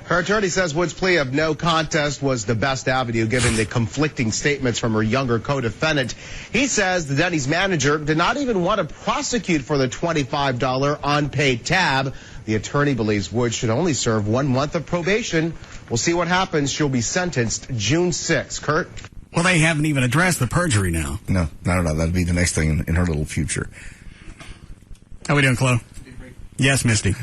Her attorney says Wood's plea of no contest was the best avenue given the conflicting statements from her younger co-defendant. He says the Denny's manager did not even want to prosecute for the $25 unpaid tab. The attorney believes Wood should only serve 1 month of probation. We'll see what happens. She'll be sentenced June 6th. Kurt? Well, they haven't even addressed the perjury now. No, not at all. That'll be the next thing in her little future. How we doing, Chloe? Yes, Misty.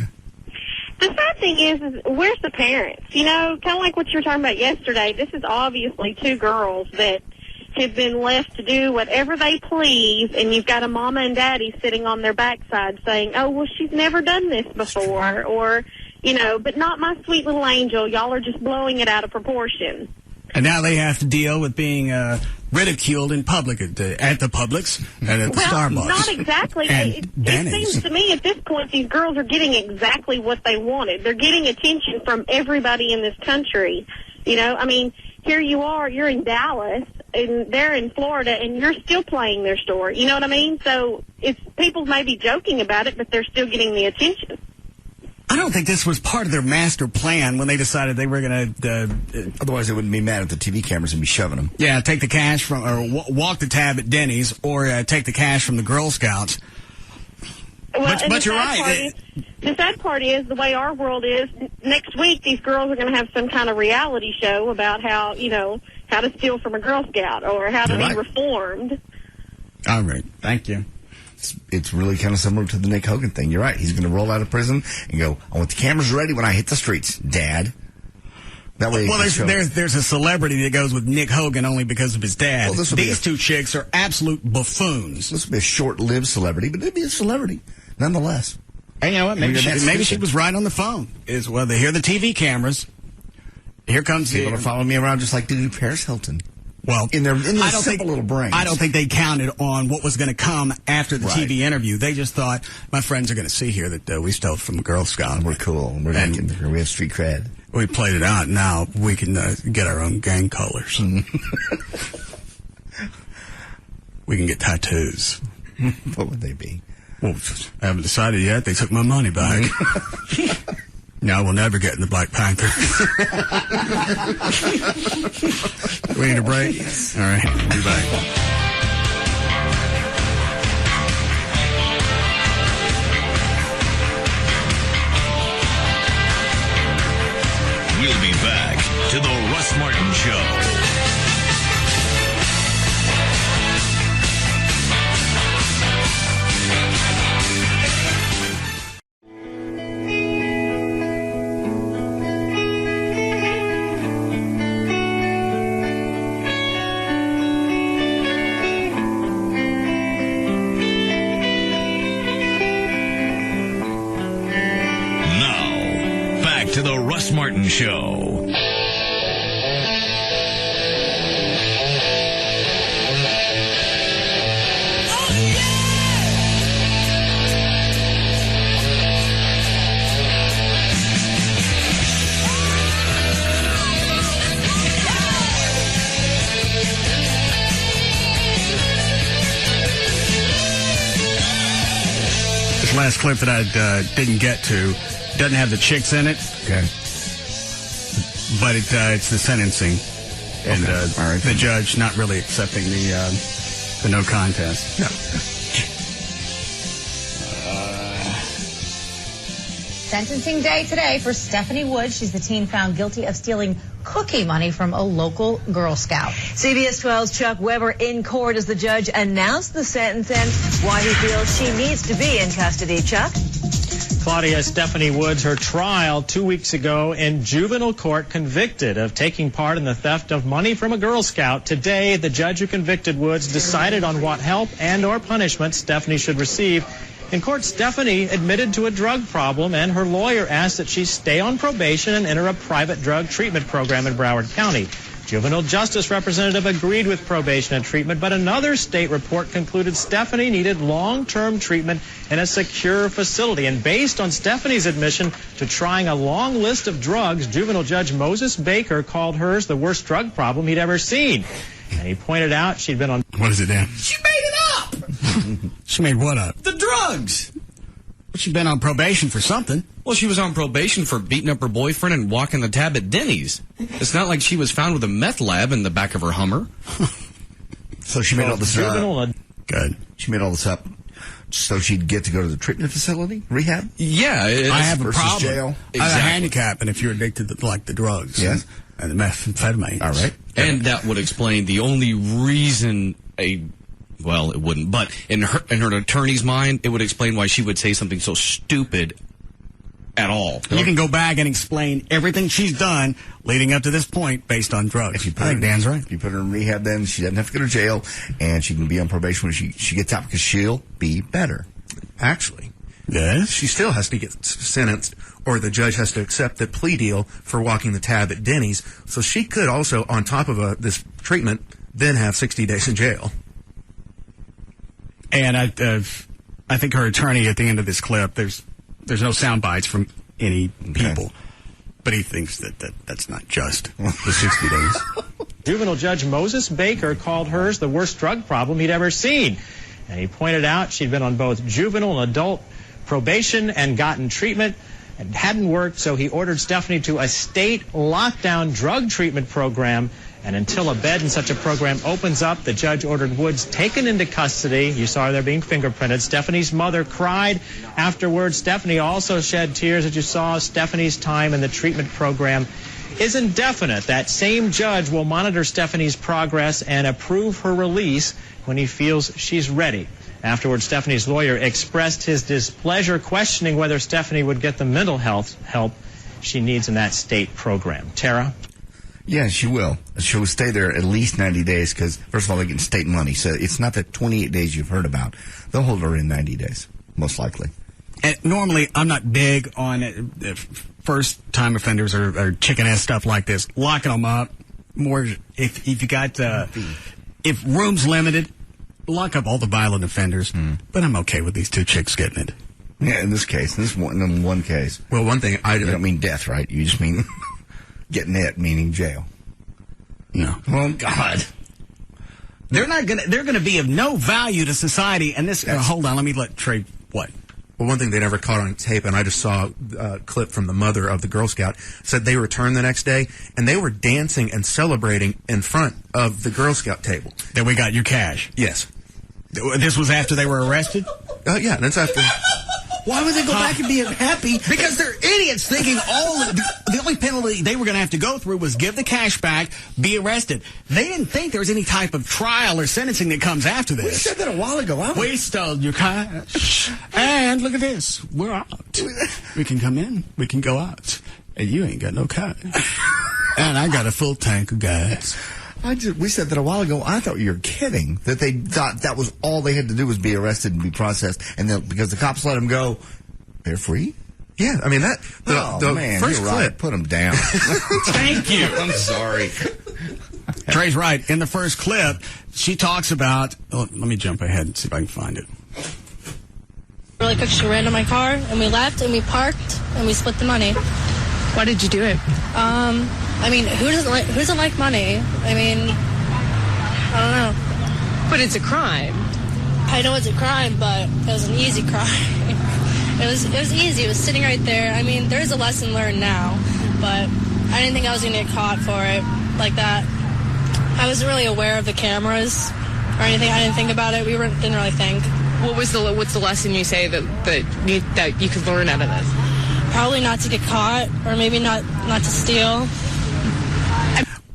The sad thing is where's the parents? You know, kind of like what you were talking about yesterday. This is obviously two girls that have been left to do whatever they please, and you've got a mama and daddy sitting on their backside saying, oh, well, she's never done this before, or, you know, but not my sweet little angel. Y'all are just blowing it out of proportion. And now they have to deal with being ridiculed in public at the Publix and at the Starbucks. Not exactly. It seems to me at this point these girls are getting exactly what they wanted. They're getting attention from everybody in this country. You know, I mean, here you are, you're in Dallas, and they're in Florida, and you're still playing their story. You know what I mean? So it's people may be joking about it, but they're still getting the attention. I don't think this was part of their master plan when they decided they were going to... Otherwise, they wouldn't be mad at the TV cameras and be shoving them. Yeah, take the cash from... or walk the tab at Denny's, or take the cash from the Girl Scouts. Well, but you're right. The sad part is, the way our world is, next week these girls are going to have some kind of reality show about how, you know, how to steal from a Girl Scout or how to be reformed. All right. Thank you. It's really kind of similar to the Nick Hogan thing. You're right. He's going to roll out of prison and go, I want the cameras ready when I hit the streets, Dad. That way. Well, there's a celebrity that goes with Nick Hogan only because of his dad. Well, these two chicks are absolute buffoons. This will be a short-lived celebrity, but it'll be a celebrity nonetheless. And you know what? Maybe she was right on the phone. Well, they hear the TV cameras. Here comes people are following me around just like they do Paris Hilton. Well, in their simple little brains. I don't think they counted on what was going to come after the TV interview. They just thought, my friends are going to see here that we stole from a Girl Scout. And we're cool. We have street cred. We played it out. Now we can get our own gang colors. We can get tattoos. What would they be? Well, I haven't decided yet. They took my money back. Now we'll never get in the Black Panther. We need a break? Yes. All right, we'll be back. We'll be back to the Russ Martin Show. To the Russ Martin Show. This last clip that I didn't get to doesn't have the chicks in it. Okay. But it's the sentencing, and the judge not really accepting the no contest. No. Sentencing day today for Stephanie Wood. She's the teen found guilty of stealing cookie money from a local Girl Scout. CBS 12's Chuck Weber in court as the judge announced the sentence and why he feels she needs to be in custody. Chuck? Claudia Stephanie Woods, her trial 2 weeks ago in juvenile court, convicted of taking part in the theft of money from a Girl Scout. Today, the judge who convicted Woods decided on what help and or punishment Stephanie should receive. In court, Stephanie admitted to a drug problem, and her lawyer asked that she stay on probation and enter a private drug treatment program in Broward County. Juvenile justice representative agreed with probation and treatment, but another state report concluded Stephanie needed long-term treatment in a secure facility. And based on Stephanie's admission to trying a long list of drugs, juvenile judge Moses Baker called hers the worst drug problem he'd ever seen. And he pointed out she'd been on... What is it, Dan? She made it up! She made what up? The drugs! She'd been on probation for something. Well, she was on probation for beating up her boyfriend and walking the tab at Denny's. It's not like she was found with a meth lab in the back of her Hummer. So she made all this up. Good. She made all this up so she'd get to go to the treatment facility, rehab? Yeah. I have a problem. Jail. Exactly. I have a handicap, and if you're addicted to the drugs and the methamphetamine. All right. And that would explain the only reason well, it wouldn't, but in her attorney's mind, it would explain why she would say something so stupid at all. You can go back and explain everything she's done leading up to this point based on drugs. I think Dan's right. If you put her in rehab, then she doesn't have to go to jail, and she can be on probation when she gets out because she'll be better. Actually, yes, she still has to get sentenced, or the judge has to accept the plea deal for walking the tab at Denny's. So she could also, on top of this treatment, then have 60 days in jail. And I think her attorney at the end of this clip, there's no sound bites from any people, but he thinks that's not just the 60 days. Juvenile judge Moses Baker called hers the worst drug problem he'd ever seen. And he pointed out she'd been on both juvenile and adult probation and gotten treatment. It hadn't worked, so he ordered Stephanie to a state lockdown drug treatment program. And until a bed in such a program opens up, the judge ordered Woods taken into custody. You saw her there being fingerprinted. Stephanie's mother cried afterwards. Stephanie also shed tears as you saw. Stephanie's time in the treatment program is indefinite. That same judge will monitor Stephanie's progress and approve her release when he feels she's ready. Afterwards, Stephanie's lawyer expressed his displeasure, questioning whether Stephanie would get the mental health help she needs in that state program. Tara? Yeah, she will. She'll stay there at least 90 days because, first of all, they get state money. So it's not the 28 days you've heard about. They'll hold her in 90 days, most likely. And normally, I'm not big on first-time offenders or chicken-ass stuff like this. Locking them up. More if you got if room's limited, lock up all the violent offenders. But I'm okay with these two chicks getting it. Yeah, in this case, in one case. Well, one thing you don't mean death, right? You just mean getting it, meaning jail. No. Oh God. They're gonna be of no value to society. And this. Hold on, let me let Trey What? Well, one thing they never caught on tape, and I just saw a clip from the mother of the Girl Scout, said they returned the next day, and they were dancing and celebrating in front of the Girl Scout table. Then we got your cash. Yes. This was after they were arrested? Yeah, that's after. Why would they go back and be happy? Because they're idiots thinking the only penalty they were going to have to go through was give the cash back, be arrested. They didn't think there was any type of trial or sentencing that comes after this. We said that a while ago. We stole your cash. And look at this. We're out. We can come in. We can go out. And you ain't got no cash. And I got a full tank of gas. We said that a while ago. I thought you were kidding. That they thought that was all they had to do was be arrested and be processed, and then because the cops let them go, they're free. Yeah, I mean that. The man, first you're clip. right. Put them down. Thank you. I'm sorry. Trey's right. In the first clip, she talks about. Oh, let me jump ahead and see if I can find it. Really quick, she ran to my car, and we left, and we parked, and we split the money. Why did you do it? I mean, who doesn't like money? I mean, I don't know. But it's a crime. I know it's a crime, but it was an easy crime. It was easy. It was sitting right there. I mean, there's a lesson learned now, but I didn't think I was going to get caught for it like that. I wasn't really aware of the cameras or anything. I didn't think about it. Didn't really think. What's the lesson you say that you could learn out of this? Probably not to get caught, or maybe not to steal.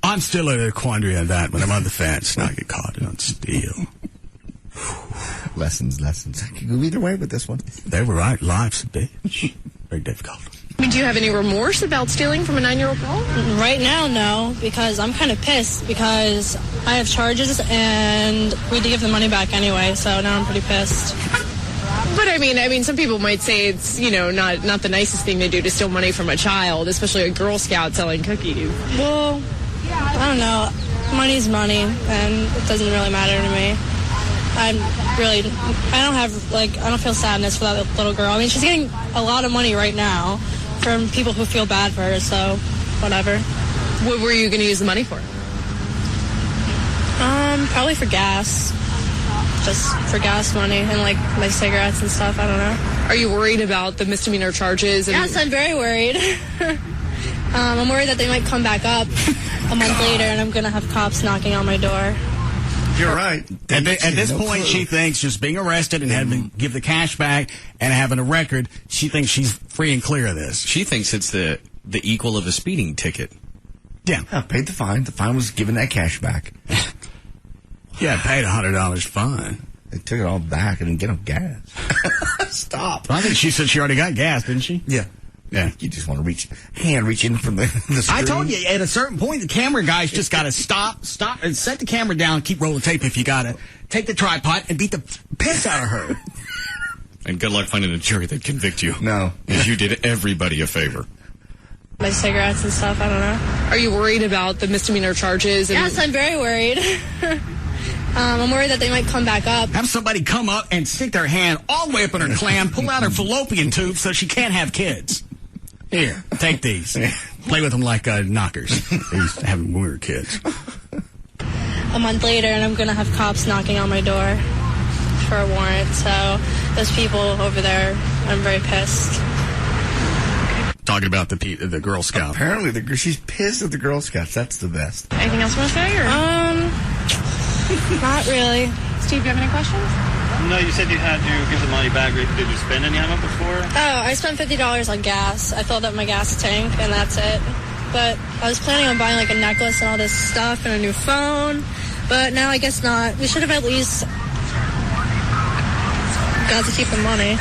I'm still in a quandary on that when I'm on the fence. Not get caught, don't steal. Lessons. I could go either way with this one. They were right. Life's a bitch. Very difficult. I mean, do you have any remorse about stealing from a 9-year-old girl? Right now, no, because I'm kind of pissed because I have charges and we had to give the money back anyway, so now I'm pretty pissed. But I mean, some people might say it's, not the nicest thing to do to steal money from a child, especially a Girl Scout selling cookies. Well, I don't know. Money's money, and it doesn't really matter to me. I don't feel sadness for that little girl. I mean, she's getting a lot of money right now from people who feel bad for her, so whatever. What were you going to use the money for? Probably for gas. Just for gas money and like my cigarettes and stuff. I don't know. Are you worried about the misdemeanor charges? Yes, I'm very worried. I'm worried that they might come back up a month later and I'm going to have cops knocking on my door. You're right. At this point, she thinks just being arrested and having to give the cash back and having a record, she thinks she's free and clear of this. She thinks it's the equal of a speeding ticket. Yeah. I paid the fine. The fine was giving that cash back. Yeah, I paid $100 fine. They took it all back and didn't get no gas. Stop. Well, I think she said she already got gas, didn't she? Yeah. Yeah. You just want to reach in from the screen. I told you, at a certain point, the camera guy's just got to stop, and set the camera down, keep rolling tape if you got to. Take the tripod and beat the piss out of her. And good luck finding a jury that convict you. No. Because you did everybody a favor. My cigarettes and stuff, I don't know. Are you worried about the misdemeanor charges? Yes, I'm very worried. I'm worried that they might come back up. Have somebody come up and stick their hand all the way up in her clam, pull out her fallopian tube so she can't have kids. Here, take these. Play with them like knockers. They used to have them when we were kids. A month later, and I'm going to have cops knocking on my door for a warrant. So those people over there, I'm very pissed. Talking about the Girl Scout. Apparently, she's pissed at the Girl Scouts. That's the best. Anything else you want to say? Or? Not really. Steve, do you have any questions? No, you said you had to give the money back. Did you spend any on it before? Oh, I spent $50 on gas. I filled up my gas tank, and that's it. But I was planning on buying like a necklace and all this stuff and a new phone. But now I guess not. We should have at least got to keep the money.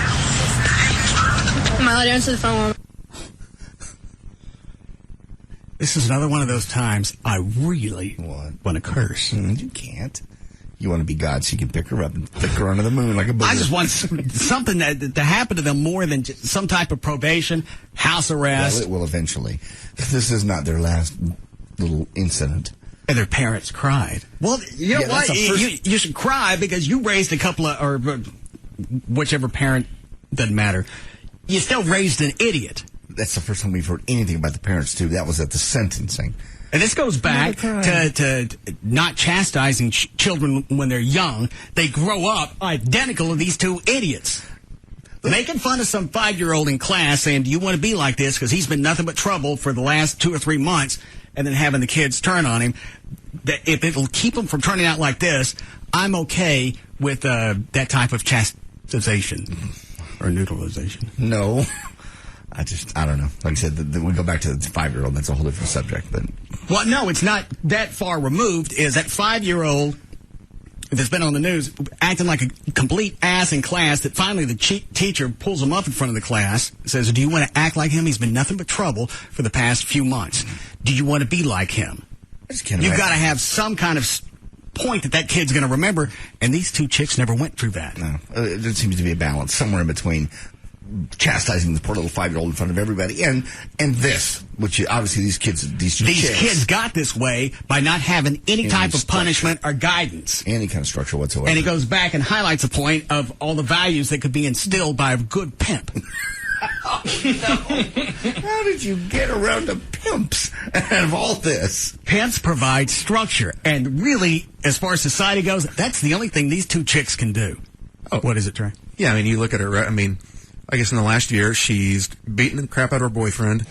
Am I allowed to answer the phone? This is another one of those times I really want to curse. You can't. You want to be God so you can pick her up and flick her under the moon like a booger. I just want something to happen to them more than just some type of probation, house arrest. Well, it will eventually. This is not their last little incident. And their parents cried. Well, you know what? You should cry because you raised a couple of, or whichever parent, doesn't matter. You still raised an idiot. That's the first time we've heard anything about the parents, too. That was at the sentencing. And this goes back to not chastising children when they're young. They grow up identical to these two idiots. Making fun of some 5-year-old in class saying, do you want to be like this? Because he's been nothing but trouble for the last 2 or 3 months, and then having the kids turn on him. If it'll keep him from turning out like this, I'm okay with that type of chastisation or neutralization. No. I don't know. Like I said, we go back to the 5-year-old. That's a whole different subject. But well, no, it's not that far removed. Is that 5-year-old that's been on the news acting like a complete ass in class that finally the teacher pulls him up in front of the class, says, do you want to act like him? He's been nothing but trouble for the past few months. Do you want to be like him? You've got to have some kind of point that kid's going to remember, and these 2 chicks never went through that. No, there seems to be a balance somewhere in between chastising the poor little 5-year-old in front of everybody and this, which obviously these kids got this way by not having any type of punishment or guidance, any kind of structure whatsoever. And he goes back and highlights a point of all the values that could be instilled by a good pimp. Oh, no. How did you get around to pimps out of all this? Pimps provide structure, and really, as far as society goes, that's the only thing these 2 chicks can do. Oh, what is it, Trey? Yeah, I mean, you look at her. I mean, I guess in the last year, she's beaten the crap out of her boyfriend,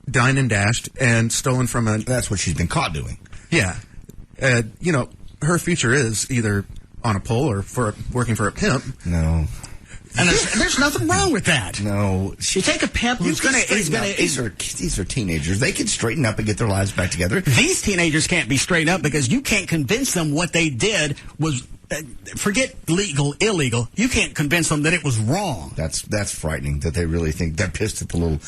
dined and dashed, and stolen from a... That's what she's been caught doing. Yeah. You know, her future is either on a pole or working for a pimp. No. And there's nothing wrong with that. No. You take a pimp who's going to... These are teenagers. They can straighten up and get their lives back together. These teenagers can't be straightened up because you can't convince them what they did was... forget legal, illegal. You can't convince them that it was wrong. That's frightening that they really think they're pissed at the little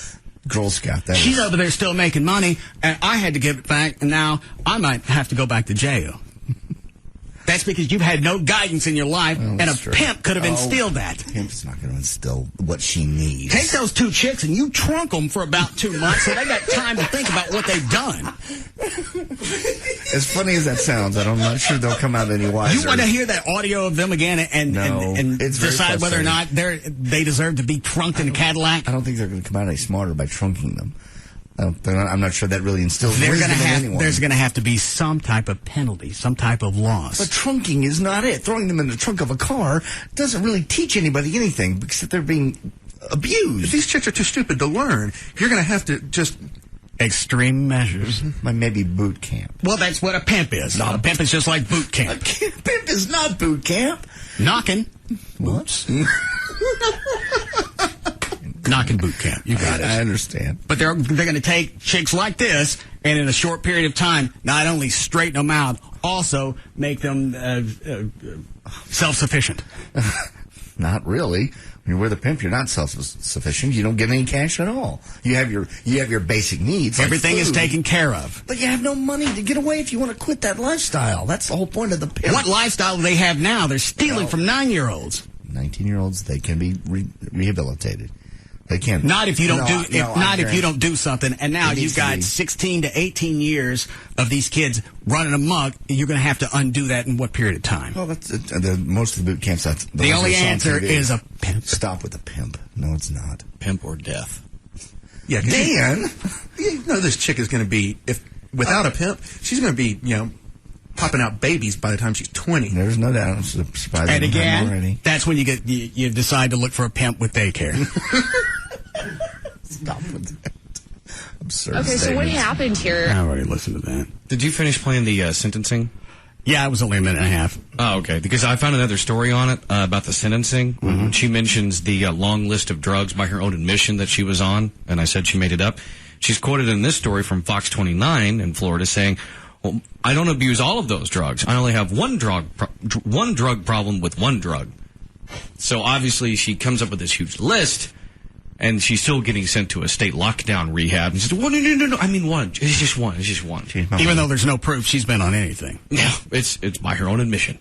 Girl Scout. She's over there still making money, and I had to give it back, and now I might have to go back to jail. That's because you've had no guidance in your life, and a pimp could have instilled that. Pimp's not going to instill what she needs. Take those 2 chicks and you trunk them for about 2 months so they got time to think about what they've done. As funny as that sounds, I'm not sure they'll come out any wiser. You want to hear that audio of them again and decide whether or not they deserve to be trunked in a Cadillac? I don't think they're going to come out any smarter by trunking them. I'm not sure that really instills wisdom in anyone. There's going to have to be some type of penalty, some type of loss. But trunking is not it. Throwing them in the trunk of a car doesn't really teach anybody anything because they're being abused. If these chicks are too stupid to learn, you're going to have to just... Extreme measures. Maybe boot camp. Well, that's what a pimp is. A pimp is just like boot camp. A pimp is not boot camp. Knocking. What? Knocking boot camp. You got it. I understand. But they're going to take chicks like this and in a short period of time not only straighten them out, also make them self-sufficient. Not really. When you're with a pimp, you're not self-sufficient. You don't get any cash at all. You have your basic needs. Everything like is taken care of. But you have no money to get away if you want to quit that lifestyle. That's the whole point of the pimp. What lifestyle do they have now? They're stealing from 9-year-olds. 19-year-olds, they can be rehabilitated. They can't. Not if you don't if you don't do something. And now you've got 16 to 18 years of these kids running amok. You're going to have to undo that in what period of time? Well, that's most of the boot camps. The only answer is a pimp. Stop with the pimp. No, it's not. Pimp or death. Yeah, Dan. You know this chick is going to be without a pimp. She's going to be popping out babies by the time she's 20. There's no doubt. I'm surprised. And again, that's when you decide to look for a pimp with daycare. Stop with that. Absurd. Okay, so what happened here? I already listened to that. Did you finish playing the sentencing? Yeah, it was only a minute and a half. Oh, okay. Because I found another story on it about the sentencing. Mm-hmm. She mentions the long list of drugs by her own admission that she was on, and I said she made it up. She's quoted in this story from Fox 29 in Florida saying, well, I don't abuse all of those drugs. I only have one drug problem with one drug. So obviously she comes up with this huge list, and she's still getting sent to a state lockdown rehab. And she says, well, no. I mean, one. It's just one. It's just one. Even though there's no proof she's been on anything. No, it's by her own admission.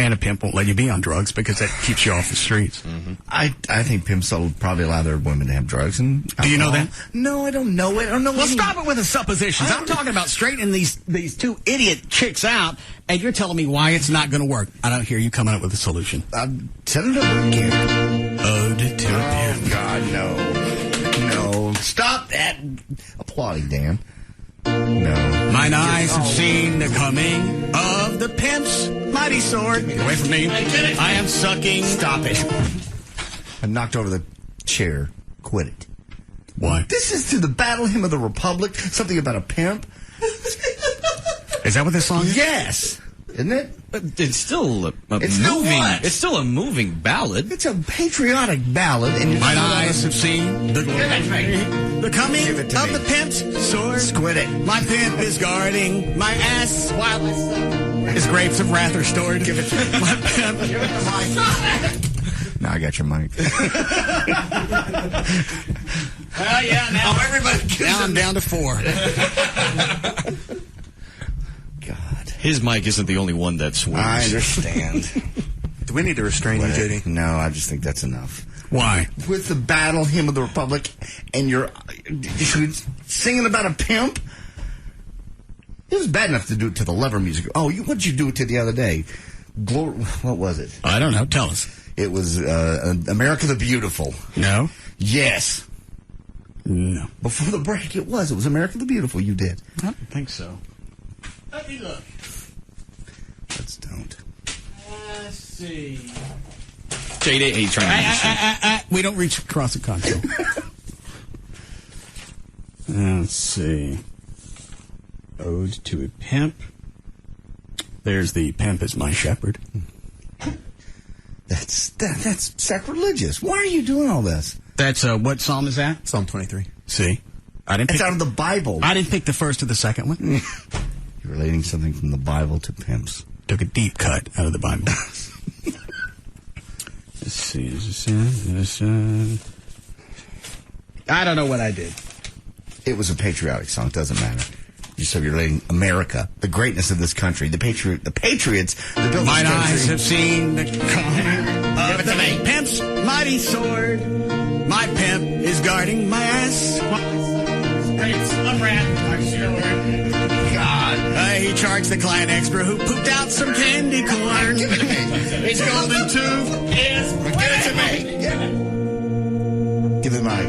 And a pimp won't let you be on drugs because that keeps you off the streets. Mm-hmm. I think pimps will probably allow their women to have drugs and alcohol. Do you know that? No, I don't know it. I don't know. Well, stop it with the suppositions. I'm talking about straightening these 2 idiot chicks out, and you're telling me why it's not going to work. I don't hear you coming up with a solution. Send it over again. Ode to a pimp. God, no. Stop that. Applauding, Dan. No. Mine eyes have seen the coming of the pimp's mighty sword. Get away from me. I am sucking. Stop it. I knocked over the chair. Quit it. Why? This is to the Battle Hymn of the Republic. Something about a pimp. Is that what this song is? Yes. Isn't it? But it's still a It's moving. still what? It's still a moving ballad. It's a patriotic ballad. And Mine eyes have seen the coming Give it to of me. the pimp's sword. Squid it. My pimp is guarding my ass while his grapes of wrath are stored. Give it to me. My pimp. Give it to my. Now I got your mic. Yeah, now everybody. Now I'm down to 4. God. His mic isn't the only one that swings. I understand. Do we need to restrain you, JD? No, I just think that's enough. Why? With the Battle Hymn of the Republic, and you're singing about a pimp. It was bad enough to do it to the Lover music. Oh, what did you do it to the other day? What was it? I don't know. Tell us. It was America the Beautiful. No. Yes. No. Before the break, it was America the Beautiful. You did. I don't think so. Let me look. Let's don't. Let's see. JD, he's trying to we don't reach across the console. Let's see. Ode to a Pimp. There's the Pimp is My Shepherd. That's sacrilegious. Why are you doing all this? That's what psalm is that? Psalm 23. See, I didn't. It's out of the Bible. I didn't pick the first or the second one. You're relating something from the Bible to pimps. Took a deep cut out of the Bible. Let's see. Is this I don't know what I did. It was a patriotic song. It doesn't matter. You're relating America, the greatness of this country, the patriots, the built Mine this eyes country. have seen the coming of the pimp's mighty sword. My pimp is guarding my ass. God. He charged the client extra who pooped out some candy corn. His golden tooth is... Give it to me. Give it my...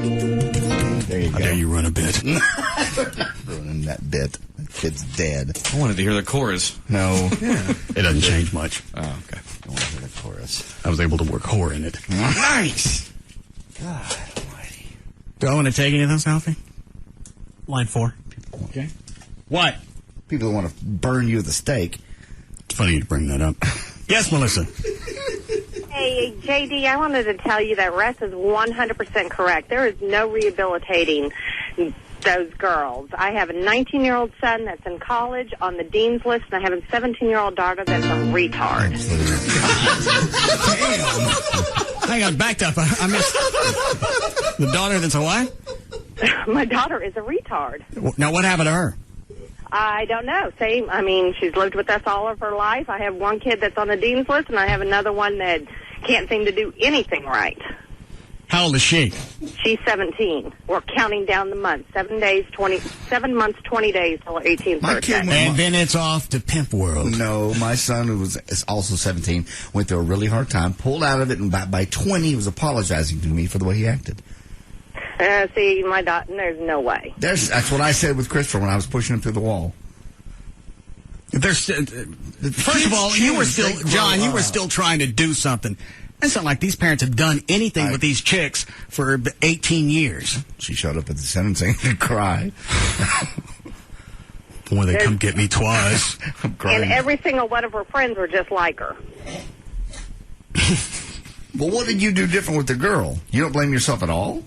There you go. How dare you run a bit. Ruining that bit. That kid's dead. I wanted to hear the chorus. No. It doesn't change much. Oh, okay. I want to hear the chorus. I was able to work whore in it. Nice. God almighty. Do I want to take any of those, Alfie? Line 4. Okay. What? People that want to burn you with a stake. It's funny you bring that up. Yes, Melissa. Hey, JD, I wanted to tell you that Russ is 100% correct. There is no rehabilitating those girls. I have a 19-year-old son that's in college on the dean's list, and I have a 17-year-old daughter that's a retard. Damn. Hang on, backed up. I missed the daughter that's a what? My daughter is a retard. Now, what happened to her? I don't know. Same. I mean, she's lived with us all of her life. I have one kid that's on the dean's list, and I have another one that can't seem to do anything right. How old is she? She's 17. We're counting down the months. 7 months, 20 days till her 18th birthday. And then it's off to Pimp World. No, my son, who is also 17, went through a really hard time, pulled out of it, and by 20, he was apologizing to me for the way he acted. See, my daughter, there's no way. That's what I said with Christopher when I was pushing him through the wall. First of all, you were still, John, you were still trying to do something. It's not like these parents have done anything with these chicks for 18 years. She showed up at the sentencing and cried. Boy, they come get me twice. I'm crying. And every single one of her friends were just like her. Well, what did you do different with the girl? You don't blame yourself at all?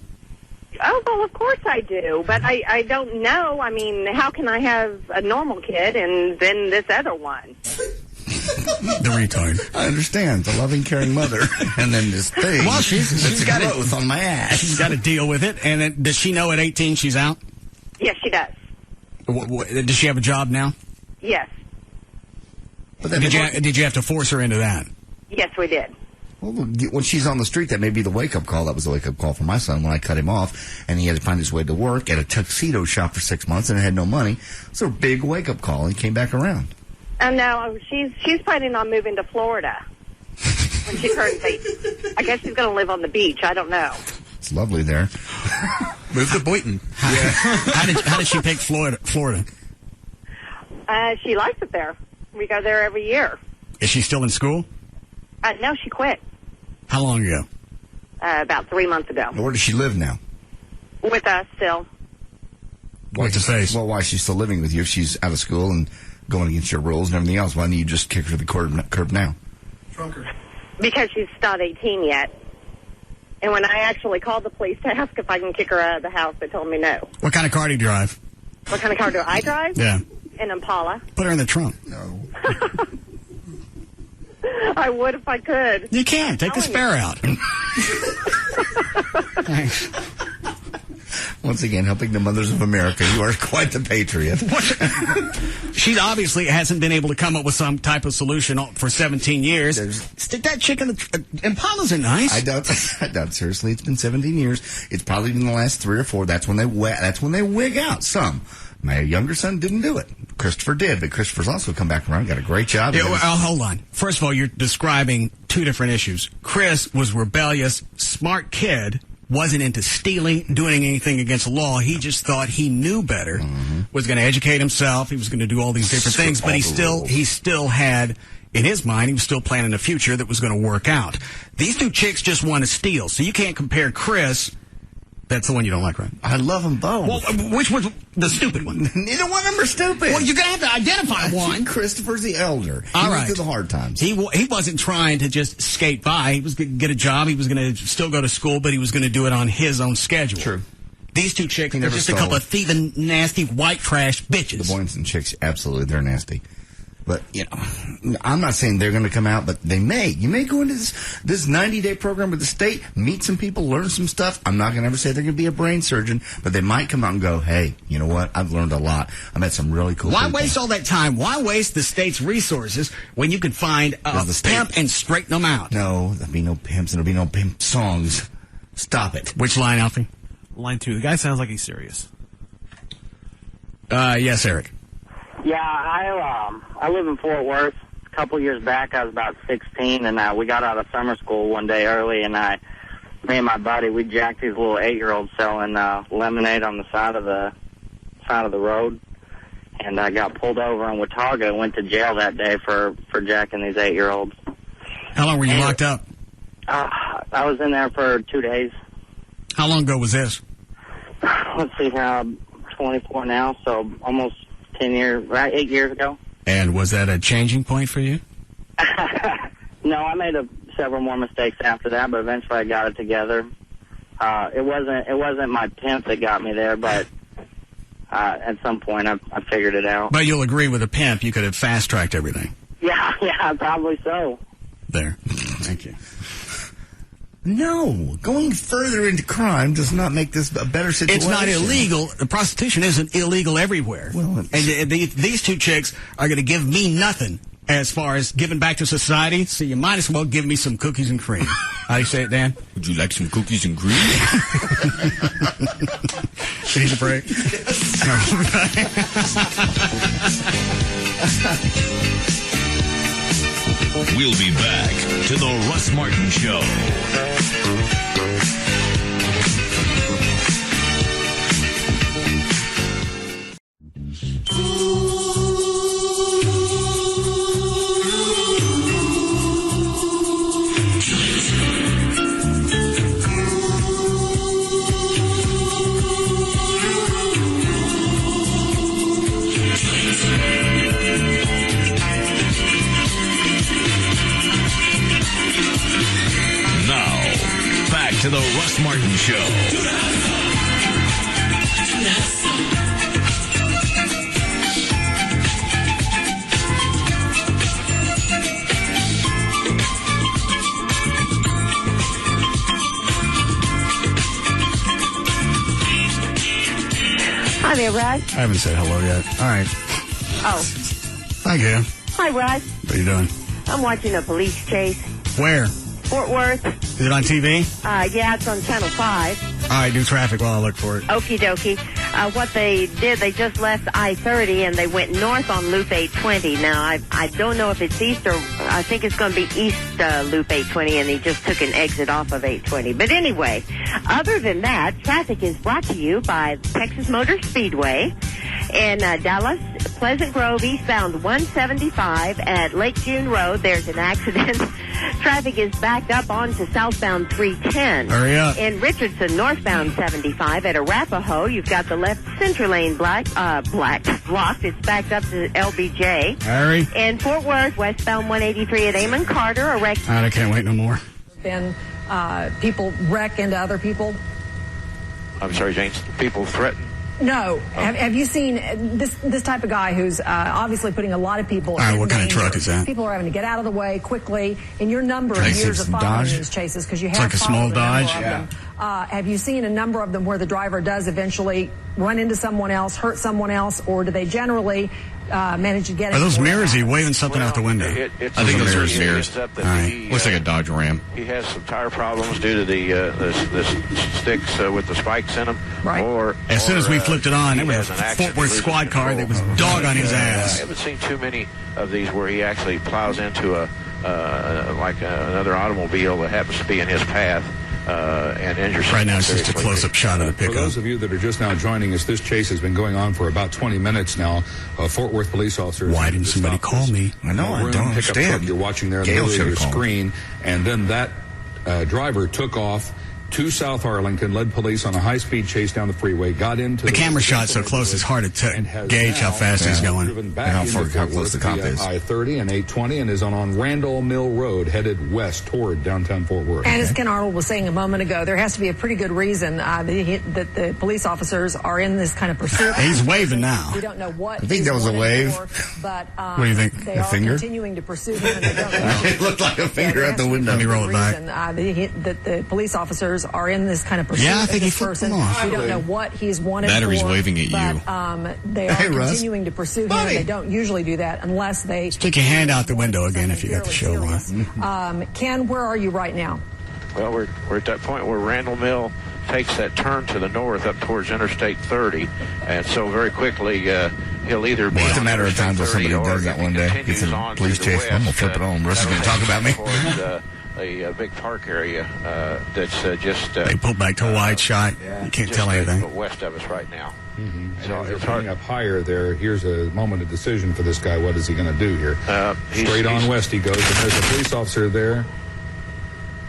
Oh, well, of course I do. But I don't know. I mean, how can I have a normal kid and then this other one? The retard. I understand. The loving, caring mother. And then this thing. Well, she's got growth on my ass. She's got to deal with it. And then, does she know at 18 she's out? Yes, she does. Does she have a job now? Yes. But then Did you have to force her into that? Yes, we did. Well, when she's on the street, that may be the wake-up call. That was the wake-up call for my son when I cut him off, and he had to find his way to work at a tuxedo shop for 6 months and had no money. It's a big wake-up call, and he came back around. No, she's planning on moving to Florida when she turns 18. I guess she's going to live on the beach. I don't know. It's lovely there. Move to Boynton. How did she pick Florida? She likes it there. We go there every year. Is she still in school? No, she quit. How long ago? about 3 months ago. Where does she live now? With us still. What's his face? Well, why is she still living with you if she's out of school and going against your rules and everything else? Why don't you just kick her to the curb now? Because she's not 18 yet. And when I actually called the police to ask if I can kick her out of the house, they told me no. What kind of car do you drive? What kind of car do I drive? Yeah. An Impala. Put her in the trunk. No. I would if I could. You can. Take the spare out. Thanks. Once again, helping the mothers of America. You are quite the patriot. She obviously hasn't been able to come up with some type of solution for 17 years. Stick that chick in the... Impalas are nice. I doubt seriously. It's been 17 years. It's probably been the last 3 or 4. That's when they wig out. Some. My younger son didn't do it. Christopher did, but Christopher's also come back around. Got a great job. Yeah, well, hold on. First of all, you're describing 2 different issues. Chris was rebellious, smart kid, wasn't into stealing, doing anything against the law. He just thought he knew better, was going to educate himself. He was going to do all these different things, but he still had, in his mind, he was still planning a future that was going to work out. These 2 chicks just want to steal, so you can't compare Chris. That's the one you don't like, right? I love them both. Well, which was the stupid one? Neither one of them are stupid. Well, you're going to have to identify one. Christopher's the elder. All he right. went through the hard times. He wasn't trying to just skate by. He was going to get a job. He was going to still go to school, but he was going to do it on his own schedule. True. These 2 chicks are just a couple of thieving, nasty, white trash bitches. The Boynton chicks, absolutely, they're nasty. But, you know, I'm not saying they're going to come out, but they may. You may go into this 90-day program with the state, meet some people, learn some stuff. I'm not going to ever say they're going to be a brain surgeon, but they might come out and go, hey, you know what? I've learned a lot. I met some really cool people. Why waste all that time? Why waste the state's resources when you can find a pimp and straighten them out? No, there'll be no pimps and there'll be no pimp songs. Stop it. Which line, Alfie? Line 2. The guy sounds like he's serious. Yes, Eric. Yeah, I live in Fort Worth. A couple years back, I was about 16, and we got out of summer school one day early, and me and my buddy, we jacked these little 8-year-olds selling lemonade on the side of the road, and I got pulled over in Watauga and went to jail that day for jacking these 8-year-olds. How long were you locked up? I was in there for 2 days. How long ago was this? Let's see, 24 now, so almost 10 years, right? 8 years ago. And was that a changing point for you? No, I made several more mistakes after that, but eventually I got it together. It wasn't my pimp that got me there, but at some point I figured it out. But you'll agree with a pimp, you could have fast-tracked everything. Yeah, probably so. There. Thank you. No, going further into crime does not make this a better situation. It's not illegal. Prostitution isn't illegal everywhere. Well, and these 2 chicks are going to give me nothing as far as giving back to society, so you might as well give me some cookies and cream. How do you say it, Dan? Would you like some cookies and cream? Need a break? We'll be back to the Russ Martin Show. To the Russ Martin Show. Hi there, Russ. I haven't said hello yet. All right. Oh. Thank you. Hi, Russ. What are you doing? I'm watching a police chase. Where? Fort Worth. Is it on TV? Yeah, it's on Channel 5. All right, do traffic while I look for it. Okie dokie. What they did, they just left I-30 and they went north on Loop 820. Now, I don't know if it's east or I think it's going to be east Loop 820, and he just took an exit off of 820. But anyway, other than that, traffic is brought to you by Texas Motor Speedway. In Dallas, Pleasant Grove, eastbound 175 at Lake June Road, there's an accident. Traffic is backed up onto southbound 310. Hurry up. In Richardson, northbound 75 at Arapahoe, you've got the left center lane blocked. It's backed up to LBJ. Hurry. In Fort Worth, westbound 183 at Amon Carter, a wreck. I can't wait no more. Then people wreck into other people. I'm sorry, James. People threaten. No. Have you seen this type of guy who's obviously putting a lot of people in what kind of truck is that? People are having to get out of the way quickly. In your number of years of following these chases, because you have like a small Dodge. Yeah. Have you seen a number of them where the driver does eventually run into someone else, hurt someone else, or do they generally manage to get it? Are those mirrors? Are you waving something out the window? I think those are mirrors. All right. Looks like a Dodge Ram. He has some tire problems due to the sticks with the spikes in them. Right. As soon as we flipped it on, it was a Fort Worth squad car that was dog on his ass. I haven't seen too many of these where he actually plows into another automobile that happens to be in his path. And injures. Right now, it's just a close-up shot of the pickup. For those of you that are just now joining us, this chase has been going on for about 20 minutes now. Fort Worth police officers. Why didn't somebody call me? I know, I don't understand. You're watching there on the middle of your screen, and then that driver took off to South Arlington, led police on a high-speed chase down the freeway, got into the camera shot so close it's hard to gauge how fast he's going and how close the cop is. I-30 and 820 and is on Randall Mill Road, headed west toward downtown Fort Worth. And as Ken Arnold was saying a moment ago, there has to be a pretty good reason that the police officers are in this kind of pursuit. He's waving now. We don't know what. I think that was a wave. But what do you think? They a are finger? continuing to pursue him. And they don't know. It looked like a finger at the window. Let me roll it back. That the police officers are in this kind of pursuit. Yeah, I think he flipped them off. We don't know what he's wanted Battery's for. waving at you. But they are continuing to pursue him. They don't usually do that unless they stick your hand out the window again if you got the show on. Ken, where are you right now? Well, we're at that point where Randall Mill takes that turn to the north up towards Interstate 30, and so very quickly he'll either be. It's a matter of time until somebody does that one day. Gets a police chase. I'm gonna flip it on. Russ is gonna talk about me. A big park area that's just. They pull back to a wide shot. You can't tell anything. West of us right now. So it's coming up higher there. Here's a moment of decision for this guy. What is he going to do here? Straight on west he goes, and there's a police officer there.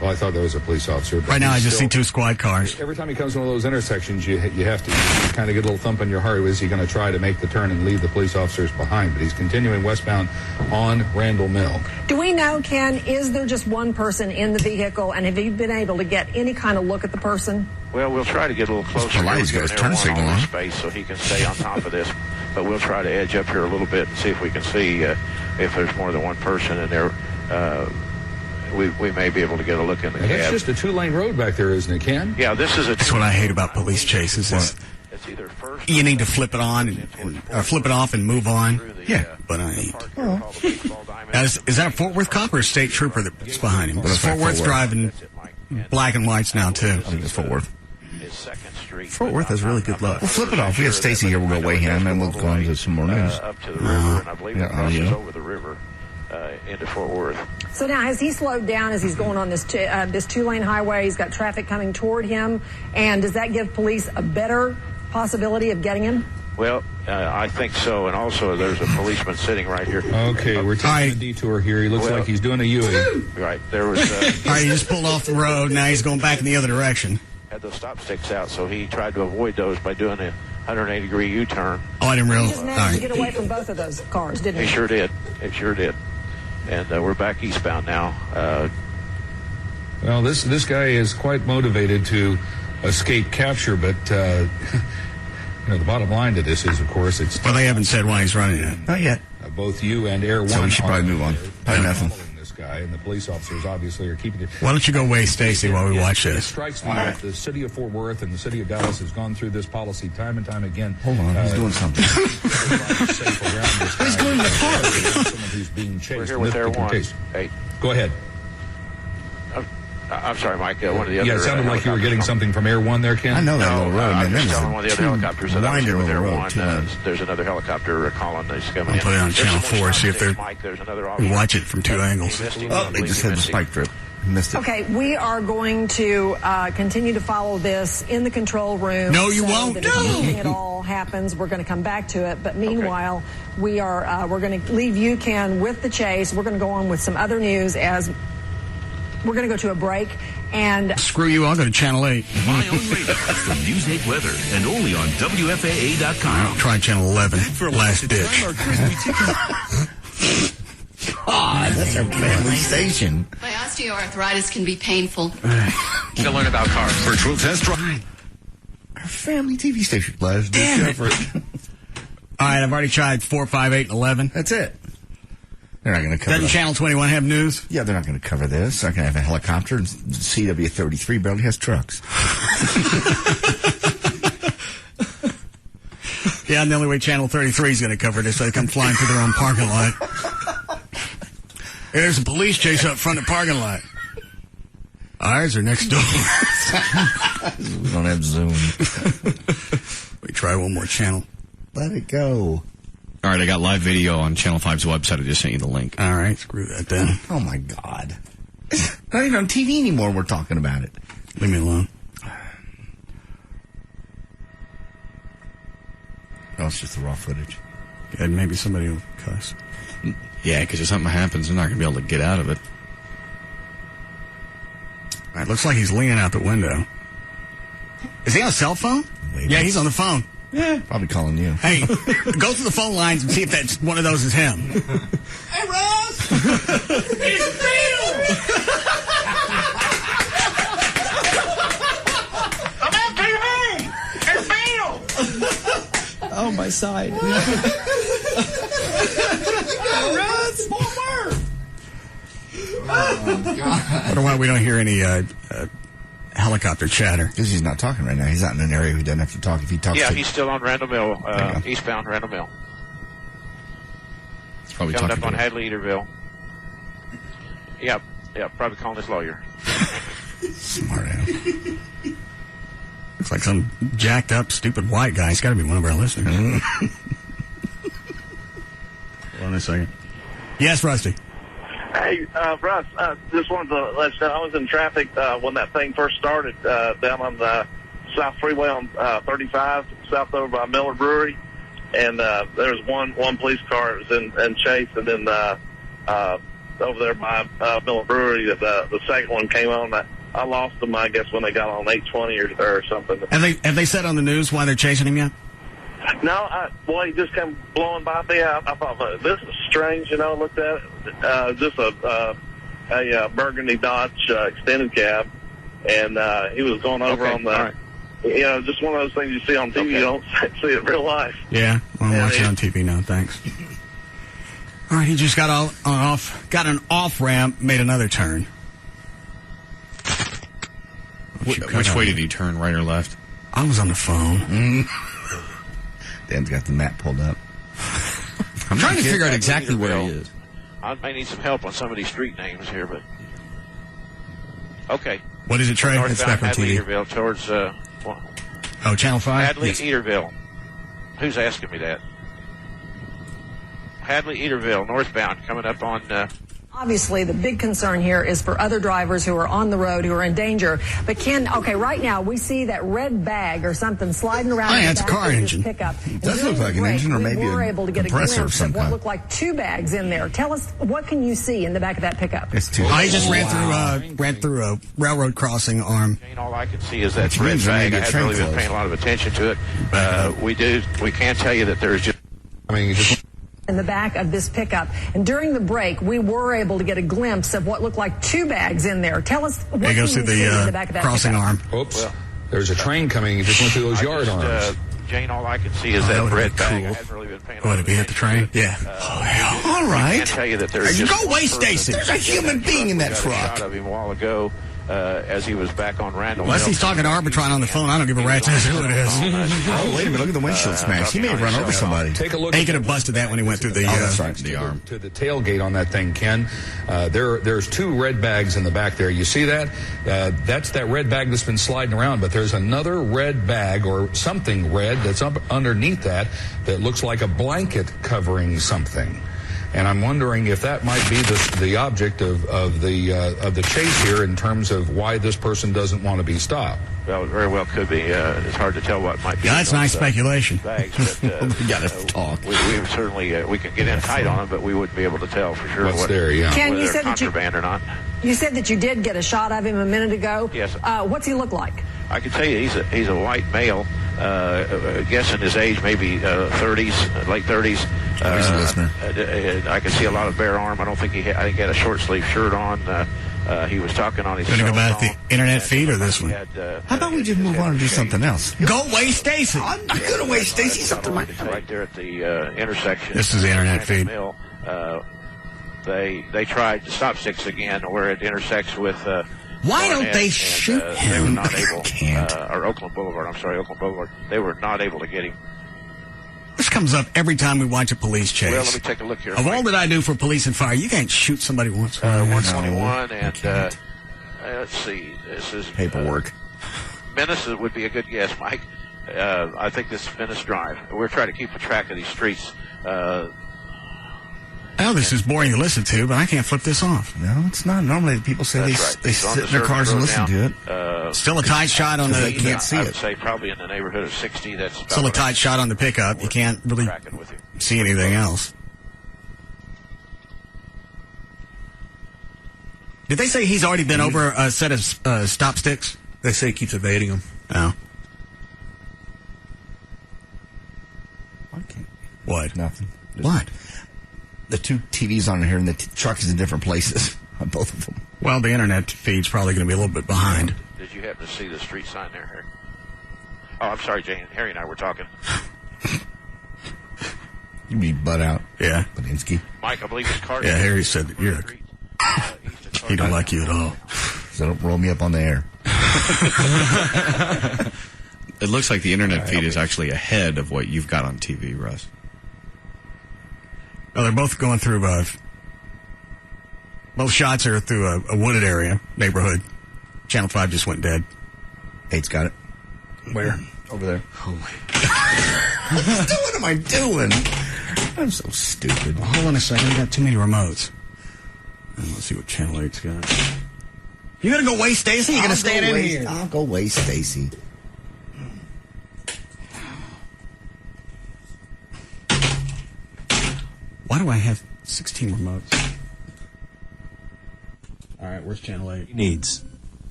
Well, I thought there was a police officer. Right now, I just see two squad cars. Every time he comes to one of those intersections, you have to kind of get a little thump in your heart. Is he going to try to make the turn and leave the police officers behind? But he's continuing westbound on Randall Mill. Do we know, Ken, is there just one person in the vehicle, and have you been able to get any kind of look at the person? Well, we'll try to get a little closer. He's got his turn signal on space so he can stay on top of this. But we'll try to edge up here a little bit and see if we can see if there's more than one person in there. We may be able to get a look in the cab. It's just a two-lane road back there, isn't it, Ken? Yeah, this is a. That's what I hate about police chases. Is it's either first you need to flip it on or flip it off and move on. Yeah, but I ain't. Now, is that a Fort Worth cop or a state trooper that's behind him? Because Fort Worth's driving black and whites now too. I think it's Fort Worth. Fort Worth has really good luck. We'll flip it off. We have Stacy here. We'll go weigh him, and we'll go on to some more news. Up to the river, and I believe it crosses over the river into Fort Worth. So now, has he slowed down as he's going on this two-lane highway? He's got traffic coming toward him, and does that give police a better possibility of getting him? Well, I think so, and also there's a policeman sitting right here. Okay, we're taking a detour here. He looks like he's doing a U-turn. Right, there was. All right, he just pulled off the road. Now he's going back in the other direction. Had those stop sticks out, so he tried to avoid those by doing a 180-degree U-turn. Oh, I didn't realize. He just managed to get away from both of those cars, didn't he? He sure did. It sure did. And we're back eastbound now. Well, this guy is quite motivated to escape capture, but the bottom line to this is, of course, it's. Well, they haven't said why he's running it. Not yet. Both you and Air One. So we should probably move on. Probably nothing. This guy and the police officers obviously are keeping it. Why don't you go weigh Stacy while we watch this? It strikes me that the city of Fort Worth and the city of Dallas has gone through this policy time and time again. Hold on, he's doing something. He's going to the park. Someone who's being chased. We're here with Air One. Hey, go ahead. I'm sorry, Mike. One of the other. Yeah, it sounded like you were getting something from Air One there, Ken. I know that little road. I'm just telling one of the other helicopters that I'm here with Air One. Road, there's another helicopter calling that's coming in. I'll put it on Channel 4, see if they're. Watch it from two angles. Oh, they just had the spike trip. Missed it. Okay, we are going to continue to follow this in the control room. No, you won't. That if anything at all happens, we're going to come back to it. But meanwhile, we're going to leave you, Ken, with the chase. We're going to go on with some other news as we're going to go to a break. And screw you, I'll go to Channel 8. My own radio for News 8 weather and only on WFAA.com. I'll try Channel 11. Last ditch. God, that's our family station. My osteoarthritis can be painful. To learn about cars. Virtual test drive. Our family TV station. Last ditch effort. All right, I've already tried 4, 5, 8, and 11. That's it. They're not going to cover Doesn't Channel 21 have news? Yeah, they're not going to cover this. They're going to have a helicopter. And CW33 barely has trucks. Yeah, and the only way Channel 33 is going to cover this, so they come flying through their own parking lot. There's a police chase up front of the parking lot. Ours are next door. We don't have Zoom. We try one more channel. Let it go. All right, I got live video on Channel 5's website. I just sent you the link. All right, screw that then. Oh, my God. Not even on TV anymore we're talking about it. Leave me alone. No, it's just the raw footage. Yeah, maybe somebody will cuss. Yeah, because if something happens, they're not going to be able to get out of it. All right, looks like he's leaning out the window. Is he on a cell phone? Maybe. Yeah, he's on the phone. Yeah. Probably calling you. Hey, go through the phone lines and see if that's one of those is him. Hey, Russ! It's Phil! I'm at TV! It's Phil! Oh, my side. Russ! Forward! Oh, God. I wonder why we don't hear any helicopter chatter. Because he's not talking right now. He's not in an area he doesn't have to talk. If he talks Yeah, he's still on Randall Mill, eastbound Randall Mill. He's probably Coming talking up on to Hadley Eaterville. Yeah, probably calling his lawyer. Smart ass. Looks like some jacked up, stupid white guy. He's got to be one of our listeners. Hold on a second. Yes, Rusty. Hey, Russ, just wanted to let you know I was in traffic when that thing first started down on the South Freeway on 35, south over by Miller Brewery. And there was one police car that was in chase, and then over there by Miller Brewery, the second one came on. I lost them, I guess, when they got on 820 or something. Have they said on the news why they're chasing him yet? No, he just came blowing by me. I thought, well, this is strange, looked at it. Just a burgundy Dodge extended cab, and he was going over on the, just one of those things you see on TV. You don't see it in real life. Yeah, I'm watching on TV now, thanks. All right, he just got an off ramp, made another turn. Which way did he turn, right or left? I was on the phone. Dan's got the map pulled up. I'm trying to figure out exactly where he is. I may need some help on some of these street names here, but okay. What is it, Trey? Northbound It's back on Hadley, TV. Eaterville towards Channel 5? Hadley, Yes. Eaterville. Who's asking me that? Hadley, Eaterville, northbound, coming up on. Obviously, the big concern here is for other drivers who are on the road who are in danger. But Ken, right now we see that red bag or something sliding around. It's a car engine. Pickup. It does look like an engine, or maybe we were able to get a compressor glimpse of some of what kind. looked like 2 bags in there. Tell us, what can you see in the back of that pickup? It's too. He just ran through a railroad crossing arm. All I can see is that Which red means they bag. may I get haven't really train been paying a lot of attention to it. We can tell you that there's just. In the back of this pickup. And during the break, we were able to get a glimpse of what looked like 2 bags in there. Tell us what It goes can through you see in the the back of that crossing pickup? arm. Oops. There's a train coming. It just went through those yard arms. Jane, all I can see is that red bag. I haven't really been paying a lot What, of did he hit the train? Yeah. All right. I can tell you that there's just Go away, Stacy. There's a human being in that got a truck. shot of him a while ago as he was back on Randall. Unless he's talking to Arbitron on the phone, I don't give a rat's ass who it is. Oh, wait a minute. Look at the windshield smash. He may have run over somebody. Take a look. He could have busted that when he went through the arm. To the tailgate on that thing, Ken. There's 2 red bags in the back there. You see that? That's that red bag that's been sliding around, but there's another red bag or something red that's up underneath that looks like a blanket covering something. And I'm wondering if that might be the object of the chase here in terms of why this person doesn't want to be stopped. Well, it very well could be. It's hard to tell what might be. Yeah, that's nice speculation. Bags, but, we got to talk. We certainly we can get in tight on them, but we wouldn't be able to tell for sure what's there. Yeah, Ken, whether you they're said contraband or not. You said that you did get a shot of him a minute ago. Yes. What's he look like? I can tell you he's a white male, guessing his age, maybe 30s, late 30s. He's a listener. I can see a lot of bare arm. I think he had a short sleeve shirt on. He was talking on his Going to go back to the internet feed or this one? How about we just move on and do something else? Go away, Stacy. I'm not going to waste Stacy's up to my right there at the intersection. This is the internet feed. Mill, they tried the stop sticks again, where it intersects with. Why don't they shoot him? They were not able. Or Oakland Boulevard. I'm sorry, Oakland Boulevard. They were not able to get him. This comes up every time we watch a police chase. Well, let me take a look here. Of all that I do for police and fire, you can't shoot somebody once. 121 and let's see. This is paperwork. Venice would be a good guess, Mike. I think this is Venice Drive. We're trying to keep a track of these streets. Oh, this is boring to listen to, but I can't flip this off. No, it's not. Normally, people say they sit in their cars and listen to it. Still a tight shot on the. They can't see I it. would say probably in the neighborhood of 60. That's Still a tight shot on the pickup. You can't really see anything else. Did they say he's already been over a set of stop sticks? They say he keeps evading them. Oh. What? Nothing. What? The two TVs on here and the truck is in different places on both of them. Well, the internet feed's probably going to be a little bit behind. Did you happen to see the street sign there, Harry? Oh, I'm sorry, Jane. Harry and I were talking. You mean butt out? Yeah. Badinsky. Mike, I believe his car. Yeah, Harry said that you're. He don't like you at all. So don't roll me up on the air. It looks like the internet feed is actually ahead of what you've got on TV, Russ. Well, they're both going through. Both shots are through a wooded area, neighborhood. Channel 5 just went dead. 8's got it. Where? Over there. Holy. What am I doing? I'm so stupid. Well, hold on a second. I got too many remotes. Let's see what Channel 8's got. You gonna go away, Stacy? You gonna stand in here? I'll go away, Stacy. Why do I have 16 remotes? All right, where's Channel 8? Needs.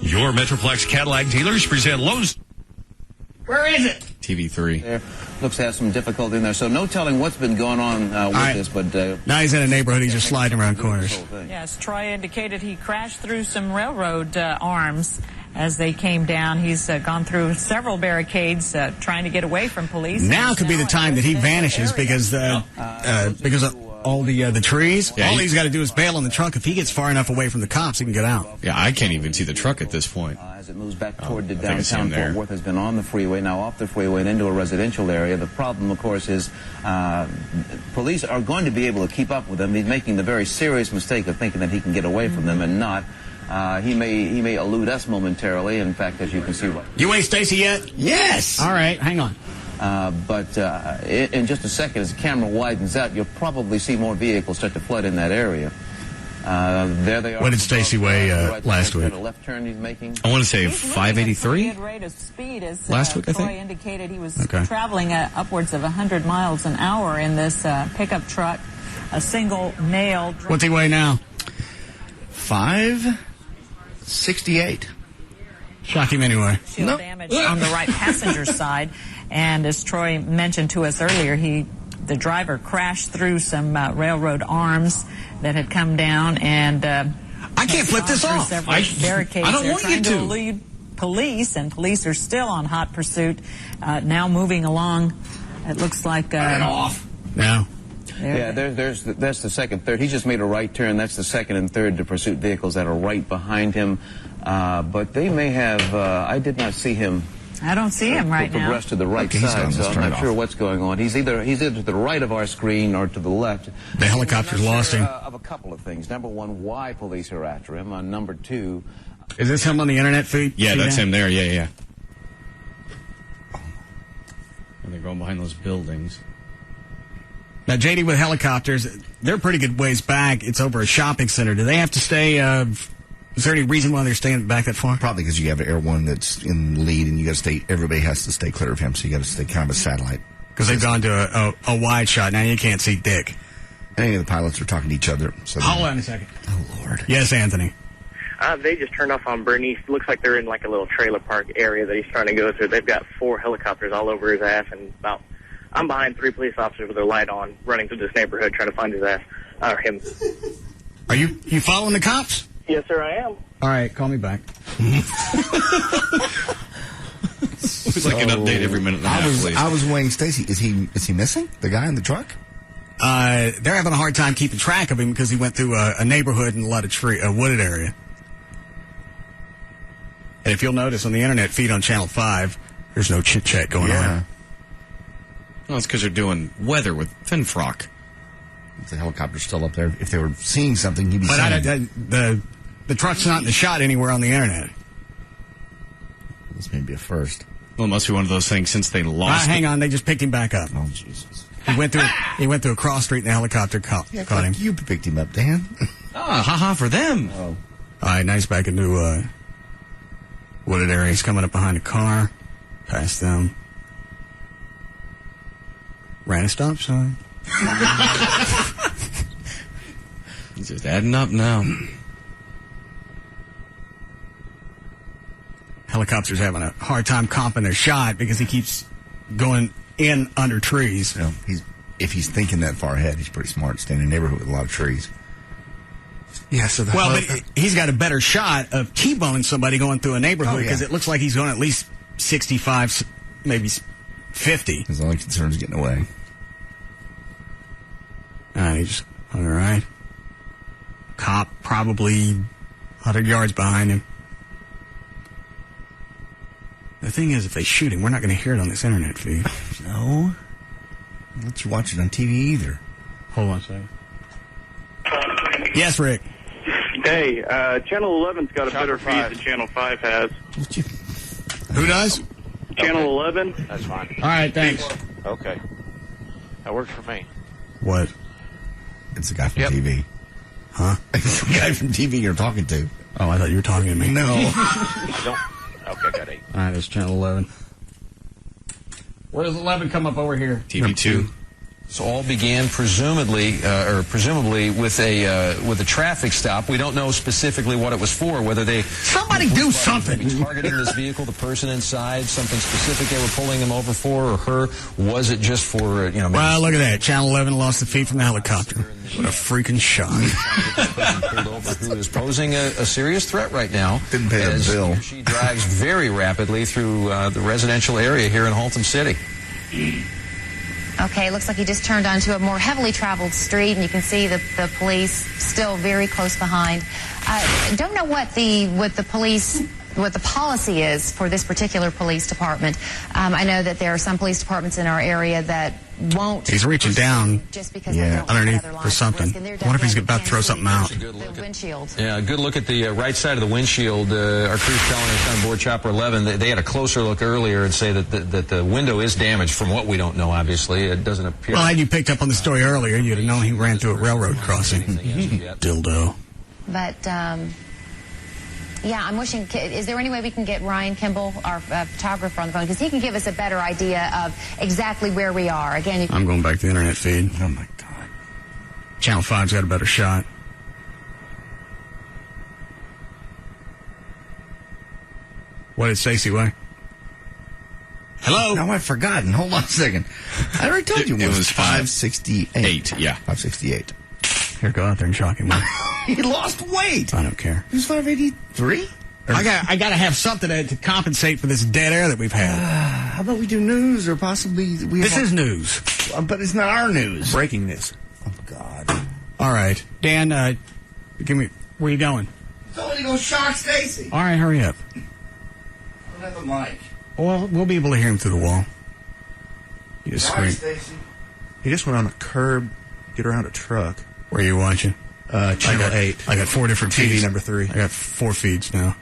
Your Metroplex Cadillac dealers present Lowe's. Where is it? TV3. There looks to have some difficulty in there, so no telling what's been going on with this. But now he's in a neighborhood. He's just sliding around corners. Yes, Troy indicated he crashed through some railroad arms as they came down. He's gone through several barricades trying to get away from police. Now could be the time that he vanishes because of all the trees. Yeah, all he's got to do is bail on the truck. If he gets far enough away from the cops, he can get out. Yeah, I can't even see the truck at this point. As it moves back toward the downtown, Fort Worth has been on the freeway, now off the freeway and into a residential area. The problem, of course, is police are going to be able to keep up with him. He's making the very serious mistake of thinking that he can get away from them and not. He may elude us momentarily. In fact, as you can see. You ain't Stacy yet? Yes. All right, hang on. But in just a second, as the camera widens out, you'll probably see more vehicles start to flood in that area. There they are. What did Stacy weigh last week? Left turn he's making. I want to say 583. Last week, I think. Troy indicated he was traveling at upwards of 100 miles an hour in this pickup truck. A single male. What's he weigh now? 568. Shock him anyway. Shield damage on the right passenger side. And as Troy mentioned to us earlier, the driver crashed through some railroad arms that had come down, and I can't flip this off. Barricades. I don't want you to. Elude police, and police are still on hot pursuit. Now moving along, it looks like off now. Yeah, that's the second, third. He just made a right turn. That's the second and third to pursuit vehicles that are right behind him. But they may have. I did not see him. I don't see him right now. Progress to the right side, so I'm not sure what's going on. He's either to the right of our screen or to the left. The helicopter's lost him. Of a couple of things. Number one, why police are after him. Number two, is this him on the internet feed? Yeah, that's him there. Yeah. And they're going behind those buildings. Now, JD, with helicopters, they're pretty good ways back. It's over a shopping center. Do they have to stay? Is there any reason why they're staying back that far? Probably because you have Air One that's in the lead, and you got to stay. Everybody has to stay clear of him, so you got to stay kind of a satellite. Because they've gone to a wide shot. Now you can't see Dick. Any of the pilots are talking to each other. So hold on a second. Oh, Lord. Yes, Anthony. They just turned off on Bernice. Looks like they're in like a little trailer park area that he's trying to go through. They've got 4 helicopters all over his ass, and I'm behind 3 police officers with their light on, running through this neighborhood trying to find his ass, or him. Are you following the cops? Yes, sir, I am. All right, call me back. It's like an update every minute and a half. I was weighing Stacy. Is he missing? The guy in the truck? They're having a hard time keeping track of him because he went through a neighborhood in a wooded area. And if you'll notice on the internet feed on Channel 5, there's no chit-chat going on. Well, it's because they're doing weather with Finfrock. If the helicopter's still up there, if they were seeing something, he'd be saying... But the truck's not in the shot anywhere on the internet. This may be a first. Well, it must be one of those things since they lost. Hang on, they just picked him back up. Oh, Jesus. He went through a cross street and the helicopter caught him. You picked him up, Dan. Ha for them. Oh. All right, now he's back into wooded area. He's coming up behind a car, past them. Ran a stop sign. He's just adding up now. Helicopter's having a hard time comping their shot because he keeps going in under trees. You know, if he's thinking that far ahead, he's pretty smart. Staying in a neighborhood with a lot of trees. Yeah, so but he's got a better shot of T-boning somebody going through a neighborhood because it looks like he's going at least 65, maybe 50. His only concern is getting away. He's all right. Cop probably 100 yards behind him. The thing is, if they shoot him, we're not going to hear it on this internet feed. No. Let's watch it on TV either. Hold on a second. Yes, Rick. Hey, Channel 11's got a better feed than Channel 5 has. Who does? Channel 11. That's fine. All right, thanks. Okay. That works for me. What? It's the guy from TV. Huh? It's the guy from TV you're talking to. Oh, I thought you were talking to me. No. I don't. Okay, got 8. All right, it's Channel 11. Where does 11 come up over here? TV2. So all began presumably with a traffic stop. We don't know specifically what it was for. Whether somebody do something. Targeting this vehicle, the person inside, something specific they were pulling him over for, or her. Was it just for maybe well, look at that. Channel 11 lost the feed from the helicopter. What a freaking shock! Pulled over, who is posing a serious threat right now. Didn't pay the bill. She drives very rapidly through the residential area here in Haltom City. Okay, looks like he just turned onto a more heavily traveled street, and you can see the police still very close behind. Don't know what the policy is for this particular police department. I know that there are some police departments in our area that won't. He's reaching down just because they don't underneath have for something. I wonder if he's about to throw something out. The windshield. Yeah, a good look at the right side of the windshield. Our crew's telling us on board Chopper 11 they had a closer look earlier and say that the window is damaged. From what we don't know, obviously, it doesn't appear. Well, had you picked up on the story earlier, you'd have known he ran through a railroad crossing. Dildo. But yeah, I'm wishing. Is there any way we can get Ryan Kimball, our photographer, on the phone, because he can give us a better idea of exactly where we are? Again, I'm going back to the internet feed. Oh my God. Channel 5's got a better shot. What did Stacey weigh? Hello? Now I've forgotten. Hold on a second. I already told you it was 568. Yeah. 568. Here, go out there and shock him. He lost weight. I don't care. He's 583. I got to have something to compensate for this dead air that we've had. How about we do news or possibly this is news, but it's not our news. Breaking news. Oh God! All right, Dan. Give me. Where you going? Somebody go shock Stacy. All right, hurry up. I don't have a mic. Well, we'll be able to hear him through the wall. You just scream. Stacy. He just went on a curb, get around a truck. Where are you watching? Channel 8. I got 4 different TV feeds. number 3. I got 4 feeds now.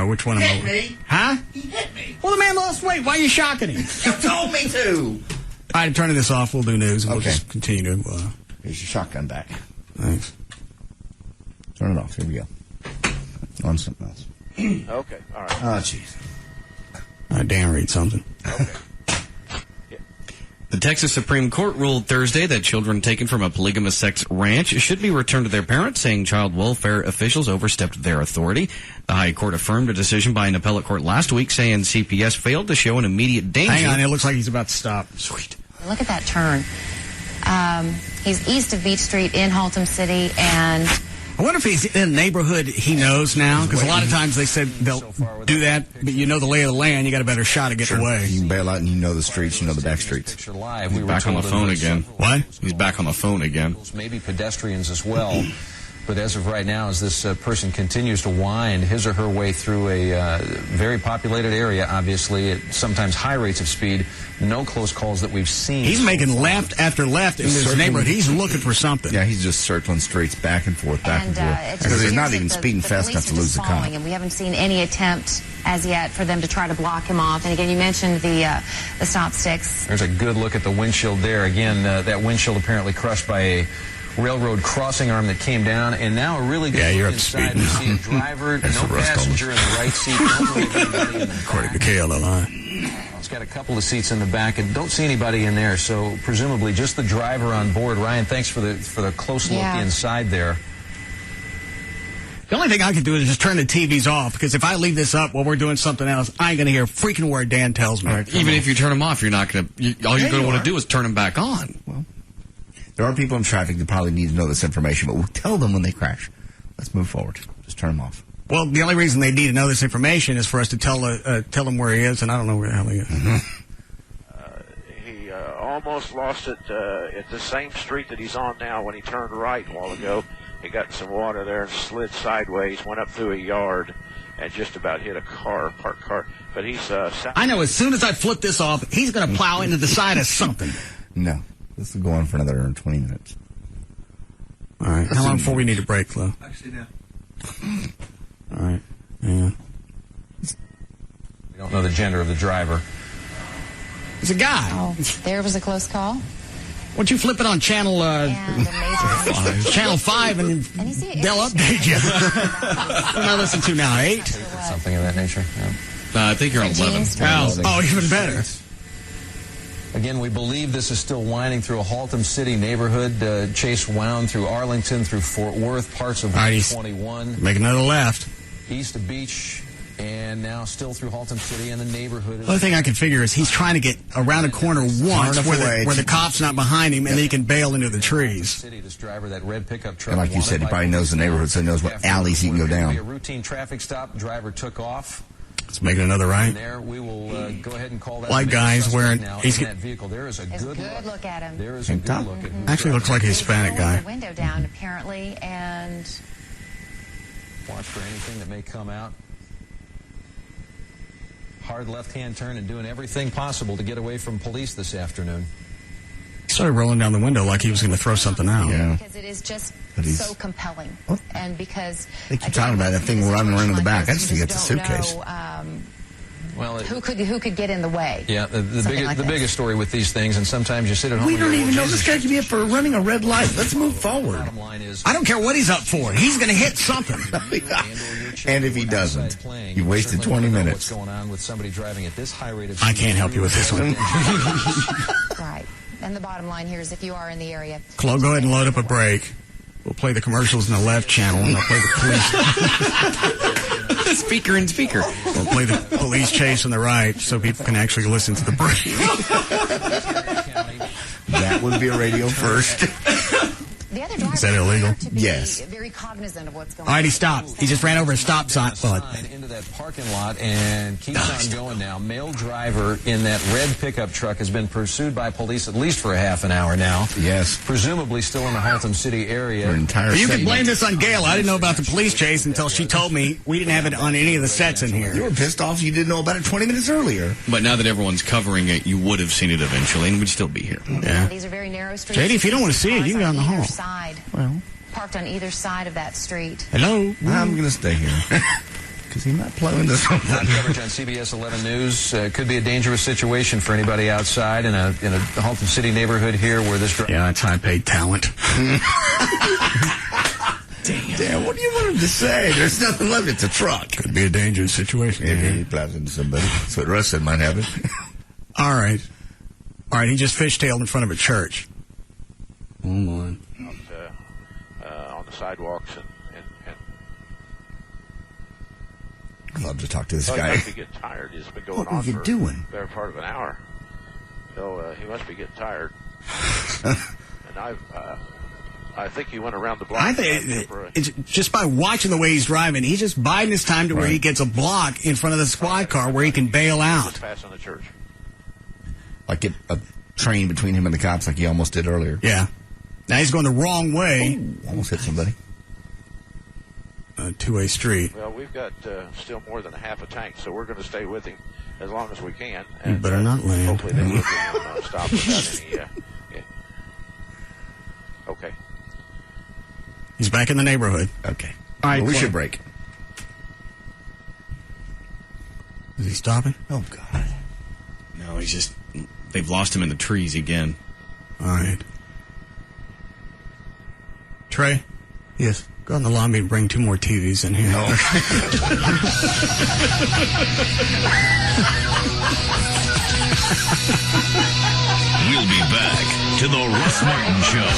sorry, which one am I? He hit me. Huh? He hit me. Well, the man lost weight. Why are you shocking him? You told me to. All right, I'm turning this off. We'll do news, and we'll Okay. just continue to... Here's your shotgun back. Thanks. Turn it off. Here we go. On something else. Okay, all right. Oh, jeez. Dan, read something. The Texas Supreme Court ruled Thursday that children taken from a polygamous sex ranch should be returned to their parents, saying child welfare officials overstepped their authority. The High Court affirmed a decision by an appellate court last week, saying CPS failed to show an immediate danger. Hang on, it looks like he's about to stop. Sweet. Look at that turn. He's east of Beach Street in Haltom City, and I wonder if he's in a neighborhood he knows now, because a lot of times they said they'll do that, but you know the lay of the land, you got a better shot to get away. You can bail out and you know the streets, you know the back streets. He's back on the phone again. What? He's back on the phone again. Maybe pedestrians as well. But as of right now, as this person continues to wind his or her way through a very populated area, obviously, at sometimes high rates of speed, no close calls that we've seen. He's making left after left in this neighborhood. He's looking for something. Yeah, he's just circling streets back and forth, back and forth. it Because he's just not appears even that speeding the fast enough police to are lose just the cop. following him. We haven't seen any attempt as yet for them to try to block him off. And again, you mentioned the stop sticks. There's a good look at the windshield there. Again, that windshield apparently crushed by a railroad crossing arm that came down, and now a really good look inside. We see a driver, no passenger in the right seat. According to KLLI. It's got a couple of seats in the back, and don't see anybody in there. So presumably just the driver on board. Ryan, thanks for the close look inside there. The only thing I can do is just turn the TVs off, because if I leave this up while we're doing something else, I ain't going to hear a freaking word Dan tells me. Right, even if you turn them off, you're not going to. All you're going to want to do is turn them back on. Well, there are people in traffic that probably need to know this information, but we'll tell them when they crash. Let's move forward. Just turn them off. Well, the only reason they need to know this information is for us to tell them where he is, and I don't know where the hell he is. He almost lost it at the same street that he's on now when he turned right a while ago. He got in some water there and slid sideways, went up through a yard, and just about hit a parked car. But he's... I know, as soon as I flip this off, he's going to plow into the side of something. No. This will go on for another 20 minutes. All right. How long before we need a break, Flo? Actually, no. All right. Yeah. We don't know the gender of the driver. It's a guy. Oh, there was a close call. Why don't you flip it on channel 5 and they'll update you. What am I listening to now, 8? Something of that nature. I think you're on 11. Oh, even better. Again, we believe this is still winding through a Haltom City neighborhood. Chase wound through Arlington, through Fort Worth, parts of 21. Make another left. East of Beach, and now still through Haltom City and the neighborhood. The only thing I can figure is he's trying to get around a corner once where the cop's not behind him, and then he can bail into the trees. This driver, that red pickup truck, And like you said, he probably knows the neighborhood, so he knows what alleys he can go down. A routine traffic stop. Driver took off. Let's make it another right. There, we will go ahead and call that. Like guys wearing. He's that vehicle. There is a good look at him. There is a good look at him. Actually, looks like a Hispanic guy. The window down apparently, and watch for anything that may come out. Hard left-hand turn and doing everything possible to get away from police this afternoon. He started rolling down the window like he was going to throw something out. Yeah. because it is just so compelling, and because They keep talking about that thing running around in the back. I just think it's a suitcase. Well, who could get in the way? Yeah, the biggest story with these things, and sometimes you sit at home. We don't even know this guy could be up for running a red light. Let's move forward. I don't care what he's up for. He's going to hit something. And if he doesn't, you wasted 20 minutes. What's going on with somebody driving at this high rate of I can't help you with this one. Right. And the bottom line here is if you are in the area. Chloe, go ahead and load up a break. We'll play the commercials in the left channel, and I'll play the police. Speaker and speaker. We'll play the police chase on the right so people can actually listen to the break. That would be a radio first. The other driver Is that illegal? Yes. Very cognizant of what's going All right, he stopped. He just ran over a stop sign. Into that parking lot and keeps on going now. Male driver in that red pickup truck has been pursued by police at least for a half an hour now. Yes. Presumably still in the Haltom City area. For an entire You can segment. blame this on Gail. I didn't know about the police chase until she told me we didn't have it on any of the sets in here. You were pissed off you didn't know about it 20 minutes earlier. But now that everyone's covering it, you would have seen it eventually, and we'd still be here. Yeah. These are very narrow streets. JD, if you don't want to see it, you can go in the hall. Side, well, parked on either side of that street. Hello? I'm going to stay here. Is he not plowing this one? Coverage on CBS 11 News. Could be a dangerous situation for anybody outside in a Halton City neighborhood here where this... Yeah, it's high-paid talent. Damn, what do you want him to say? There's nothing left. It's a truck. Could be a dangerous situation. If he plows into somebody. That's what Russ said might happen. All right, he just fishtailed in front of a church. Oh, my. On the sidewalks and I'd love to talk to this He guy. must be getting tired. He's been going What on were you for doing? a better part of an hour. So he must be getting tired. And I think he went around the block. I think it's just by watching the way he's driving, he's just biding his time to where he gets a block in front of the squad car where he can bail out. Passing the church. Like get a train between him and the cops like he almost did earlier. Yeah. Now he's going the wrong way. Oh, almost hit somebody. A two-way street. Well, we've got still more than a half a tank, so we're going to stay with him as long as we can. You And, better not land. Hopefully they will get him stopped without any... Okay. He's back in the neighborhood. Okay. All right, well, we should break. Is he stopping? Oh, God. No, he's just... They've lost him in the trees again. All right. Trey? Yes. Go in the lobby and bring 2 more TVs in here. We'll be back to the Russ Martin Show.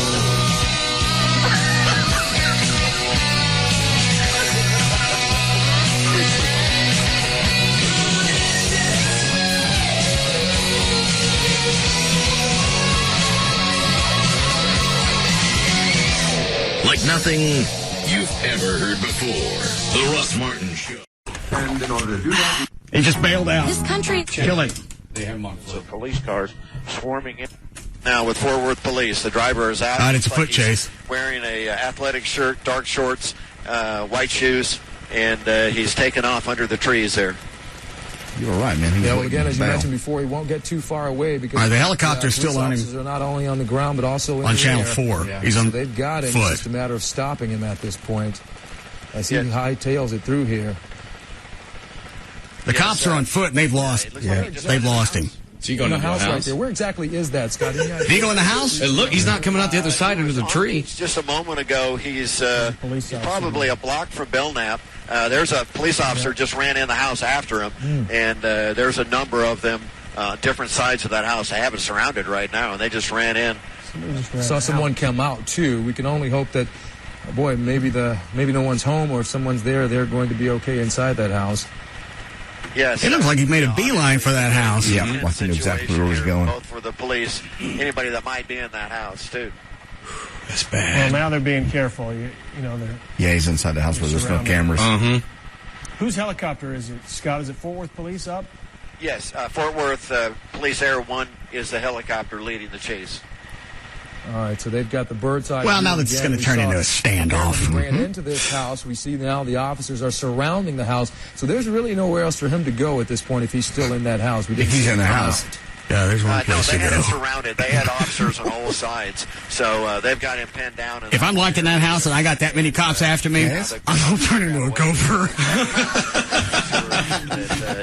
Like nothing you've ever heard before. The Russ Martin Show. And in order to do that... He just bailed out. This country... Kill it. They have him on foot. So police cars swarming in. Now with Fort Worth Police, the driver is out. All right, it's a foot chase. Wearing a athletic shirt, dark shorts, white shoes, and he's taken off under the trees there. You were right, man. Yeah, well, again, as you mentioned before, he won't get too far away because the helicopter's still on him. Are not only on the ground but also in on the Channel air. 4. Yeah. He's on so they've got him. foot. It's just a matter of stopping him at this point as he hightails it through here. The cops are on foot and they've lost. They've lost him. So you going in the to house right there? Where exactly is that, Scott? Did he go in the house? Look, he's not coming out the other side into the tree. Just a moment ago, he's probably a block from Belknap. There's a police officer just ran in the house after him, and there's a number of them different sides of that house. They have it surrounded right now, and they just ran in. Saw someone come out too. We can only hope that, boy, maybe no one's home, or if someone's there, they're going to be okay inside that house. Yes. It looks like he made a beeline for that house. Yeah, watching exactly where he's going. Both for the police, anybody that might be in that house too. That's bad. Well, now they're being careful. You know, they're... Yeah, he's inside the house where there's no cameras. Whose helicopter is it, Scott? Is it Fort Worth Police up? Yes, Fort Worth Police Air 1 is the helicopter leading the chase. All right, so they've got the bird's eye. Well, now that's going to turn into a standoff. He ran into this house. We see now the officers are surrounding the house. So there's really nowhere else for him to go at this point if he's still in that house. If he's in the house. Yeah, there's one place they to had go. him surrounded. They had officers on all sides, so they've got him pinned down. If I'm locked in that house and I got that many cops after me, I'm going to turn into a gopher.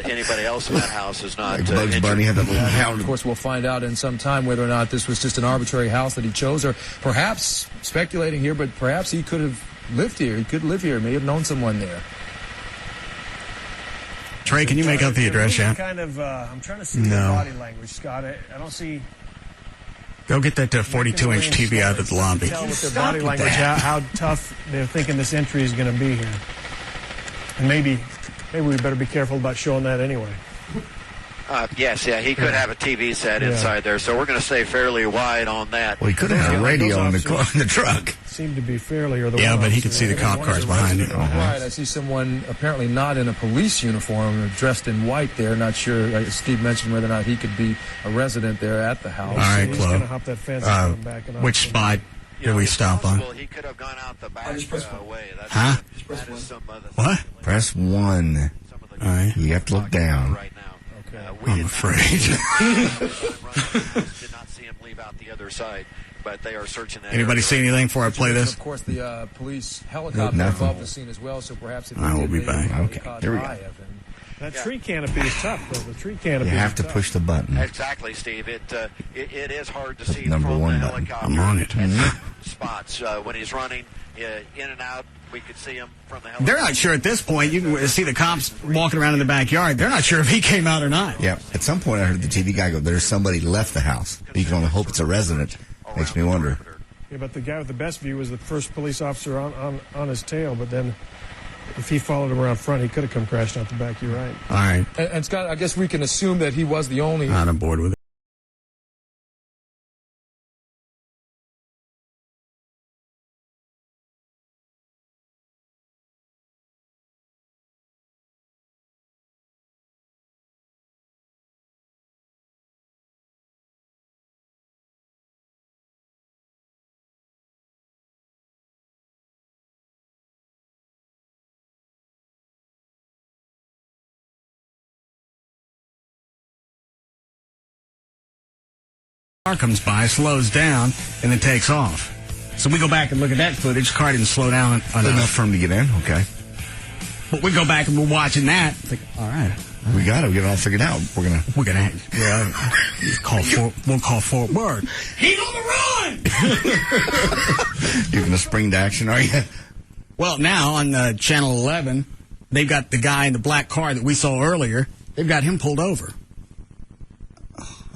Anybody else in that house is not like Bugs Bunny had that little hound. Of course, we'll find out in some time whether or not this was just an arbitrary house that he chose, or perhaps, speculating here, but perhaps he could have lived here. He could live here. May have known someone there. Trey, can you make out the address yet? Kind of, I'm trying to see the body language, Scott. I don't see... Go get that 42-inch TV out of the lobby. Tell with their body language how tough they're thinking this entry is going to be here. And maybe we better be careful about showing that anyway. Yes, he could have a TV set inside there, so we're going to stay fairly wide on that. Well, he could have had a radio in the truck. Seemed to be fairly, or the but he could see the cop cars behind him. Right, I see someone apparently not in a police uniform, dressed in white there. Not sure, Steve mentioned whether or not he could be a resident there at the house. All right, He's Chloe. going to hop that fence and come back and which spot did we stop on? He could have gone out the back way. Huh? What? Press 1. All right. You have to look down. I'm afraid. Did not see him leave out the other side. but they are searching that Anybody area. see anything before I play this? Of course, the police helicopter Nothing. above the scene as well, so perhaps if I will be they back. Okay, caught here we the go. eye of him. That tree canopy is tough, though. The tree canopy. You have to is tough. push the button. Exactly, Steve. It is hard to see number from one the button. helicopter. I'm on it. At certain spots when he's running in and out, we could see him from the helicopter. They're not sure at this point. You can see the cops walking around in the backyard. They're not sure if he came out or not. Yeah. At some point, I heard the TV guy go, "There's somebody left the house." You can only hope it's a resident. Makes me wonder. Yeah, but the guy with the best view was the first police officer on his tail. But then, if he followed him around front, he could have come crashing out the back. You're right. All right. And Scott, I guess we can assume that he was the only. Not on board with it. Car comes by, slows down, and then takes off. So we go back and look at that footage. Car didn't slow down Enough for him to get in. Okay. But we go back and we're watching that. Think, all right, We got it. We got it all figured out. We're gonna we'll call Fort Worth. He's on the run. You're gonna spring to action, are you? Well, now on Channel 11, they've got the guy in the black car that we saw earlier. They've got him pulled over.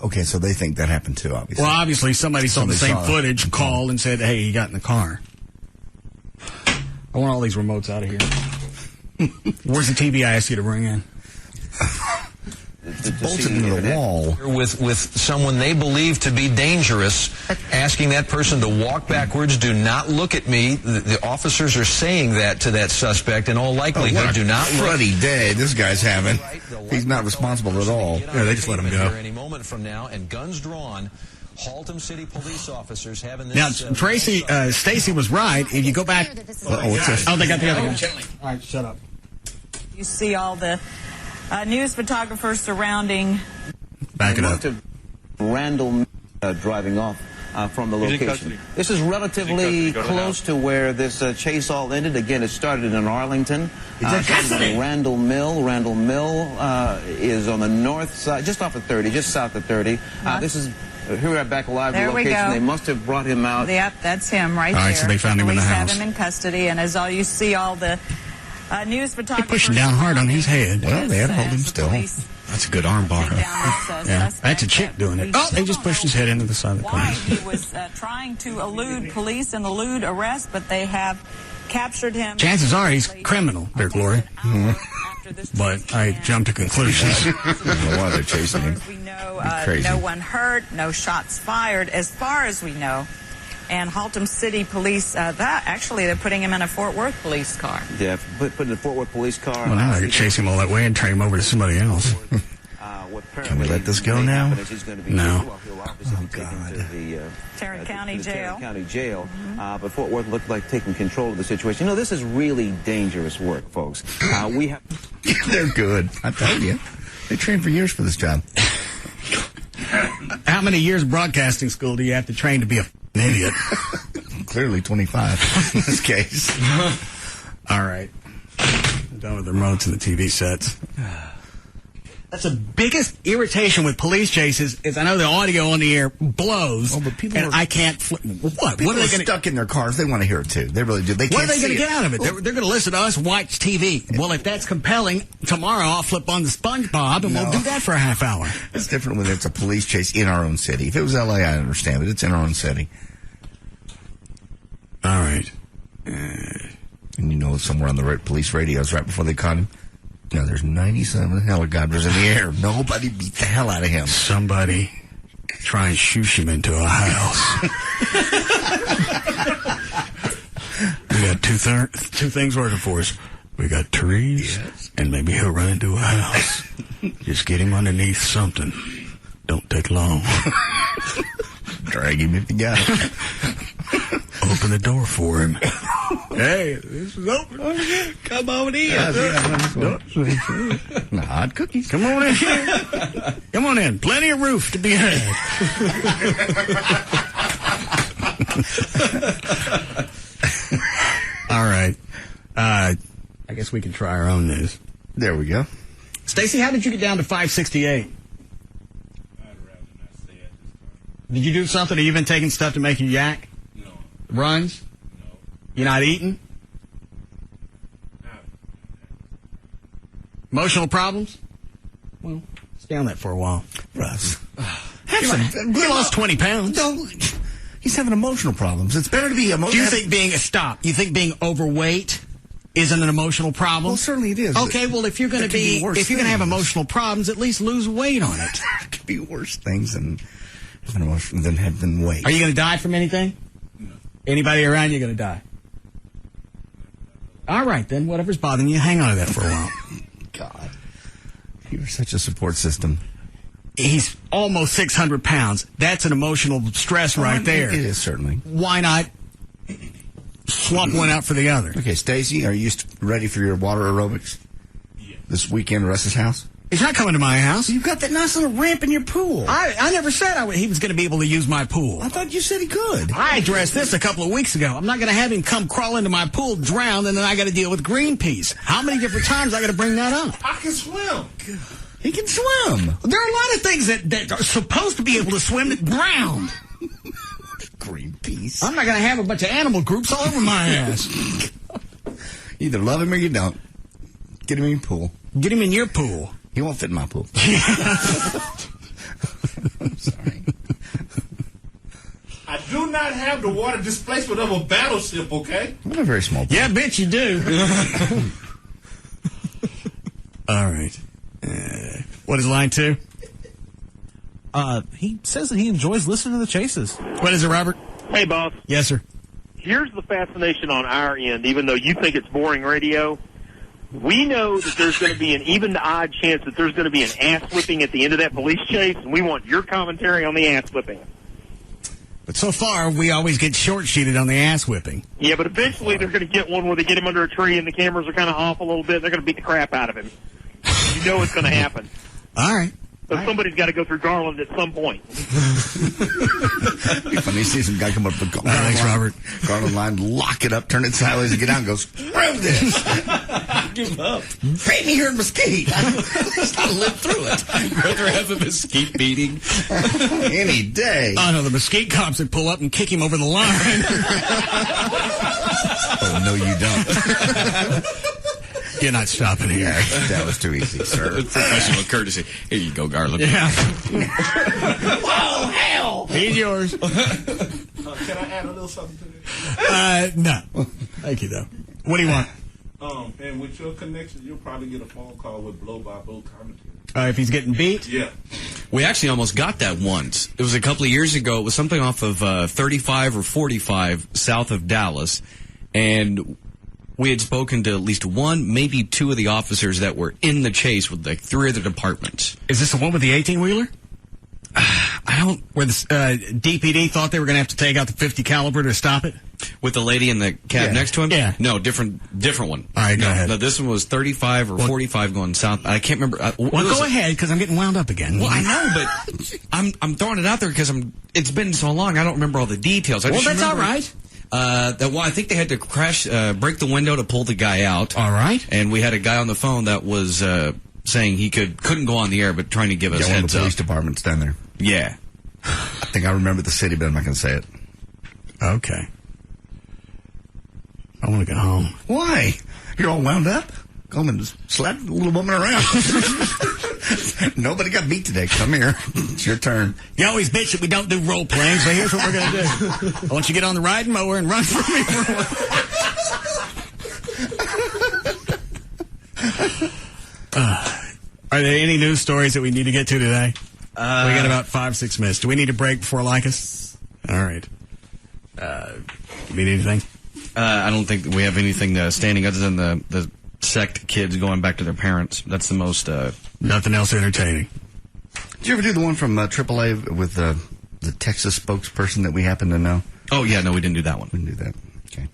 Okay, so they think that happened too, obviously. Well, obviously somebody saw the same footage, called, and said, "Hey, he got in the car." I want all these remotes out of here. Where's the TV I asked you to bring in? Bolted into the wall. With someone they believe to be dangerous, asking that person to walk backwards, do not look at me. The officers are saying that to that suspect in all likelihood. Do not look. Cruddy day this guy's having. He's not responsible at all. Yeah, they just let him go. Any moment from now, and guns drawn. Haltom City police officers having this. Now, Tracy, Stacy was right. If you go back, what's this? Oh, they got the other guy. All right, shut up. You see all the news photographers surrounding. Back it up. Randall driving off from the location. This is relatively close to where this chase all ended. Again, it started in Arlington. Randall Mill. Randall Mill is on the north side, just off of 30, just south of 30. This is. Here we are back alive. There the location. we go. They must have brought him out. Yep, that's him right there. All right, so they found him in the Police house. have him in custody, and as all you see, all the news They're photographers pushing down hard on his head. Well, they had to hold him still. That's a good arm bar. Yeah, that's a chick doing it. Oh, they just pushed his head into the side of the car. Why he was trying to elude police and elude arrest, but they have captured him. Chances are he's criminal, dear Glory. But I jumped to conclusions. I don't know why they're chasing him. We know Crazy. no one hurt, no shots fired, as far as we know. And Haltom City Police, actually, they're putting him in a Fort Worth police car. Yeah, put in the Fort Worth police car. Well, now I could chase him all that way and turn him over to somebody else. Can we let this go now? No. Oh, God. Tarrant County Jail. Tarrant County Jail. But Fort Worth looked like taking control of the situation. You know, this is really dangerous work, folks. We have. They're good. I tell you. They trained for years for this job. How many years broadcasting school do you have to train to be an idiot? Clearly 25 in this case. All right. I'm done with the remotes and the TV sets. That's the biggest irritation with police chases is I know the audio on the air blows, but people and I can't flip. What? People What are they going stuck in their cars. They want to hear it too. They really do. They What can't are they going to see get out of it? They're going to listen to us watch TV. Well, if that's compelling, tomorrow I'll flip on the SpongeBob and we'll do that for a half hour. It's different when it's a police chase in our own city. If it was LA, I understand, but it's in our own city. All right. And you know, somewhere on the police radios right before they caught him. No, there's 97 helicopters in the air. Nobody beat the hell out of him. Somebody try and shoosh him into a house. We got two things working for us. We got trees, and maybe he'll run into a house. Just get him underneath something. Don't take long. Drag him if you got it. Open the door for him. Hey, this is open. Come on in. Hot cookies. Come on in. Come on in. Plenty of roof to be had. All right. I guess we can try our own news. There we go. Stacy, how did you get down to 568? Did you do something? Have you been taking stuff to make you yak? No. Runs? No. You're not eating? Emotional problems? Well, stay on that for a while. Russ. You lost 20 pounds. No, he's having emotional problems. It's better to be emotional. Do you think you think being overweight isn't an emotional problem? Well, certainly it is. Okay, well, if you're going to have emotional problems, at least lose weight on it. There could be worse things than having weight. Are you going to die from anything? No. Anybody around you going to die? All right, then. Whatever's bothering you, hang on to that for a while. God. You're such a support system. He's almost 600 pounds. That's an emotional stress right there. It is, certainly. Why not swap one out for the other? Okay, Stacy, are you ready for your water aerobics? Yeah. This weekend at Russ's house? He's not coming to my house. You've got that nice little ramp in your pool. I never said he was going to be able to use my pool. I thought you said he could. I addressed this a couple of weeks ago. I'm not going to have him come crawl into my pool, drown, and then I got to deal with Greenpeace. How many different times I got to bring that up? I can swim. He can swim. There are a lot of things that are supposed to be able to swim that drown. Greenpeace. I'm not going to have a bunch of animal groups all over my ass. Either love him or you don't. Get him in your pool. Get him in your pool. He won't fit in my pool. I'm sorry. I do not have the water displacement of a battleship, okay? I'm a very small pool. Yeah, bitch, you do. All right. What is line 2? He says that he enjoys listening to the chases. What is it, Robert? Hey, boss. Yes, sir. Here's the fascination on our end, even though you think it's boring radio. We know that there's going to be an even to odd chance that there's going to be an ass whipping at the end of that police chase, and we want your commentary on the ass whipping. But so far, we always get short-sheeted on the ass whipping. Yeah, but eventually they're going to get one where they get him under a tree and the cameras are kind of off a little bit. They're going to beat the crap out of him. You know it's going to happen. All right. So somebody's got to go through Garland at some point. It'd be funny to see some guy come up the Garland thanks, line, Robert. Garland line, lock it up, turn it sideways, and get out and go, screw this. Give up. Pay me here in Mesquite. I live through it. I'd rather have a mesquite beating. Any day. Oh, no, the Mesquite cops would pull up and kick him over the line. Oh, no, you don't. You're not stopping here. That was too easy, sir. Professional courtesy. Here you go, Garland. Yeah. Whoa, hell! He's yours. Can I add a little something to this? No. Thank you, though. What do you want? And with your connection, you'll probably get a phone call with blow-by-blow commentary. If he's getting beat? Yeah. We actually almost got that once. It was a couple of years ago. It was something off of 35 or 45 south of Dallas. And we had spoken to at least one, maybe two of the officers that were in the chase with like 3 other departments. Is this the one with the 18-wheeler? I don't. Where the DPD thought they were going to have to take out the 50 caliber to stop it? With the lady in the cab next to him? Yeah. No, different one. All right, go ahead. No, this one was 35 or 45 going south. I can't remember. Go ahead, because I'm getting wound up again. Well, I know, but I'm throwing it out there because it's been so long, I don't remember all the details. Well, that's all right. I think they had to break the window to pull the guy out. All right. And we had a guy on the phone that was saying he couldn't go on the air, but trying to give us one of heads the police up. departments down there. Yeah. I think I remember the city, but I'm not going to say it. Okay. I want to go home. Why? You're all wound up? Come and just slap the little woman around. Nobody got beat today. Come here. It's your turn. You always bitch that we don't do role playing, so here's what we're going to do. I want you to get on the riding mower and run for me for a while. Are there any news stories that we need to get to today? We got about 5-6 minutes. Do we need a break before like us? All right. You need anything? I don't think we have anything standing other than the sect kids going back to their parents. That's the most... Nothing else entertaining. Did you ever do the one from AAA with the Texas spokesperson that we happen to know? Oh, yeah, no, we didn't do that one. We didn't do that. Okay.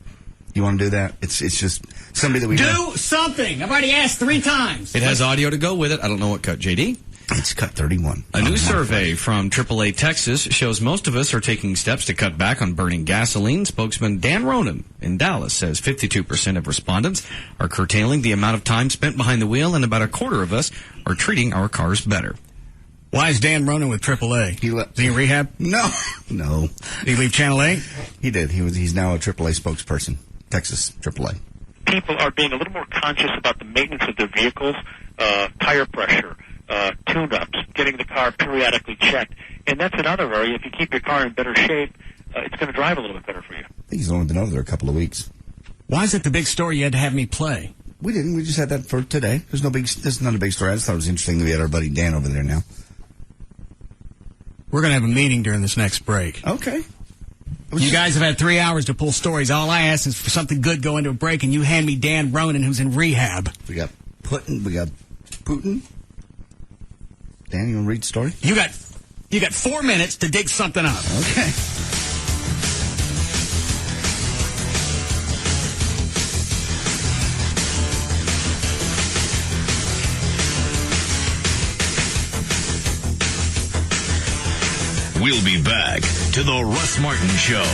You want to do that? It's just somebody that we do know. something. I've already asked 3 times. It has audio to go with it. I don't know what cut. JD? It's cut 31. A new survey from AAA Texas shows most of us are taking steps to cut back on burning gasoline. Spokesman Dan Ronan in Dallas says 52% of respondents are curtailing the amount of time spent behind the wheel, and about a quarter of us are treating our cars better. Why is Dan Ronan with AAA? Is he in rehab? No. Did he leave Channel 8? He did. He's now a AAA spokesperson. Texas AAA. People are being a little more conscious about the maintenance of their vehicles, tire pressure, tune-ups, getting the car periodically checked. And that's another area. If you keep your car in better shape, it's going to drive a little bit better for you. I think he's only been over there a couple of weeks. Why is it the big story you had to have me play? We didn't. We just had that for today. There's not a big story. I just thought it was interesting that we had our buddy Dan over there now. We're going to have a meeting during this next break. Okay. You guys have had 3 hours to pull stories. All I ask is for something good go into a break, and you hand me Dan Ronan, who's in rehab. We got Putin. Dan, you want to read the story? You got 4 minutes to dig something up. Okay. We'll be back to the Russ Martin Show.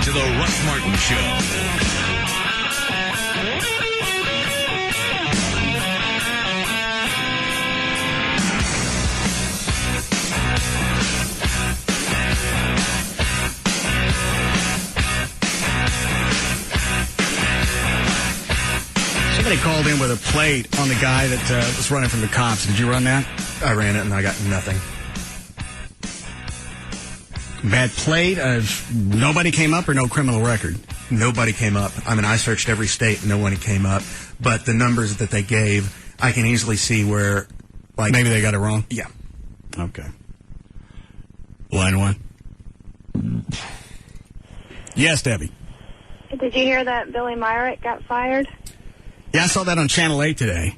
To the Russ Martin Show. Somebody called in with a plate on the guy that was running from the cops. Did you run that? I ran it and I got nothing. Bad plate? Nobody came up or no criminal record? Nobody came up. I mean, I searched every state and no one came up. But the numbers that they gave, I can easily see where, like... Maybe they got it wrong? Yeah. Okay. Line one. Yes, Debbie. Did you hear that Billy Myrick got fired? Yeah, I saw that on Channel 8 today.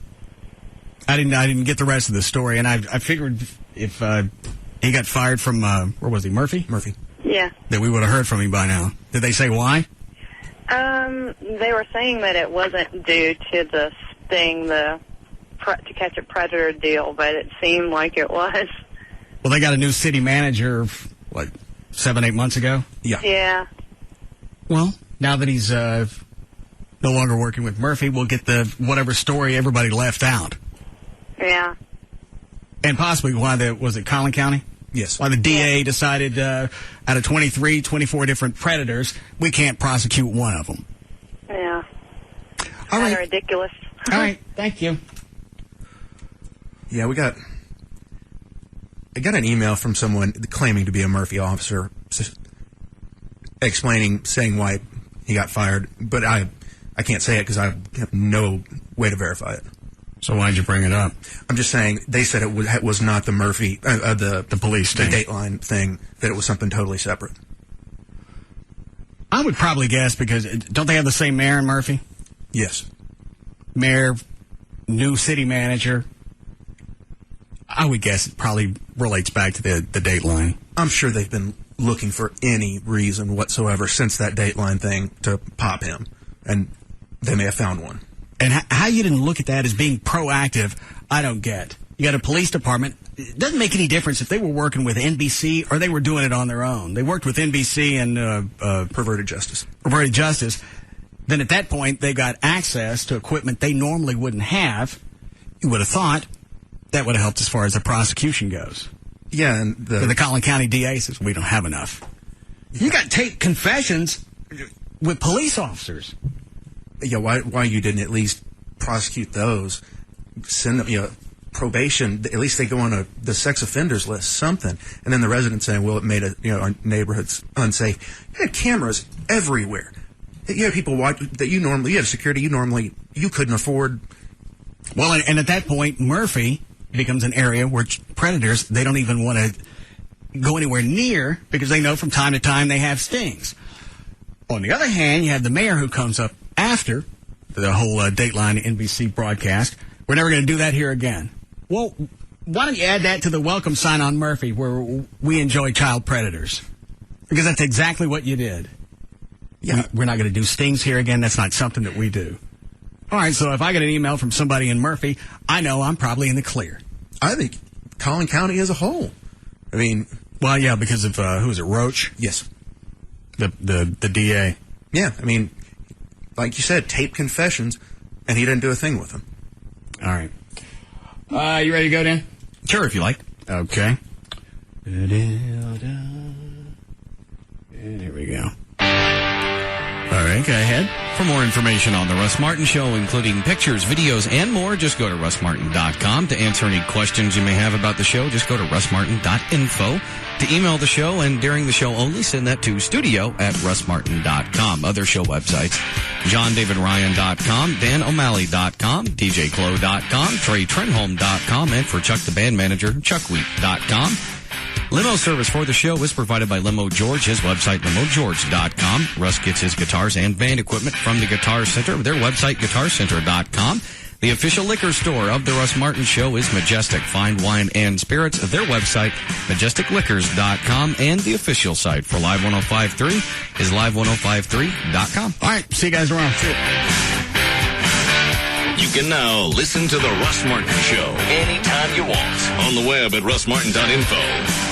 I didn't get the rest of the story, and I figured if... he got fired from, where was he, Murphy? Murphy. Yeah. That we would have heard from him by now. Did they say why? They were saying that it wasn't due to the sting, to catch a predator deal, but it seemed like it was. Well, they got a new city manager, 7-8 months ago? Yeah. Yeah. Well, now that he's no longer working with Murphy, we'll get the whatever story everybody left out. Yeah. And possibly why was it Collin County? Yes. Why the DA decided out of 24 different predators, we can't prosecute one of them. Yeah. All right. Ridiculous. All right. Thank you. Yeah, I got an email from someone claiming to be a Murphy officer saying why he got fired, but I can't say it because I have no way to verify it. So why'd you bring it up? I'm just saying they said it was not the Murphy, the police the thing. Dateline thing, that it was something totally separate. I would probably guess because don't they have the same mayor in Murphy? Yes. Mayor, new city manager. I would guess it probably relates back to the Dateline. I'm sure they've been looking for any reason whatsoever since that Dateline thing to pop him, and they may have found one. And how you didn't look at that as being proactive, I don't get. You got a police department. It doesn't make any difference if they were working with NBC or they were doing it on their own. They worked with NBC and Perverted Justice. Perverted Justice. Then at that point, they got access to equipment they normally wouldn't have. You would have thought that would have helped as far as the prosecution goes. Yeah, and the Collin County DA says, we don't have enough. You got taped confessions with police officers. Yeah, why you didn't at least prosecute those? Send them, probation. At least they go on the sex offenders list, something. And then the residents saying, well, it made our neighborhoods unsafe. You had cameras everywhere. You have people watch that you have security you couldn't afford. Well, and at that point, Murphy becomes an area where predators, they don't even want to go anywhere near because they know from time to time they have stings. On the other hand, you have the mayor who comes up after the whole Dateline NBC broadcast. We're never going to do that here again. Well, why don't you add that to the welcome sign on Murphy where we enjoy child predators? Because that's exactly what you did. Yeah. We're not going to do stings here again. That's not something that we do. All right, so if I get an email from somebody in Murphy, I know I'm probably in the clear. I think Collin County as a whole. I mean... Well, yeah, because of, who is it, Roach? Yes. The DA. Yeah, I mean, like you said, taped confessions, and he didn't do a thing with them. All right. You ready to go, Dan? Sure, if you like. Okay. Here we go. All right, go ahead. For more information on The Russ Martin Show, including pictures, videos, and more, just go to russmartin.com. To answer any questions you may have about the show, just go to russmartin.info. To email the show, and during the show only, send that to studio@russmartin.com. Other show websites, johndavidryan.com, danomalley.com, djclo.com, treytrenholm.com, and for Chuck the Band Manager, chuckwheat.com. Limo service for the show is provided by Limo George, his website, limogeorge.com. Russ gets his guitars and band equipment from the Guitar Center, their website, guitarcenter.com. The official liquor store of The Russ Martin Show is Majestic Fine Wine and Spirits, their website, majesticliquors.com, and the official site for Live 105.3 is live1053.com. All right, see you guys around. You can now listen to The Russ Martin Show anytime you want on the web at russmartin.info.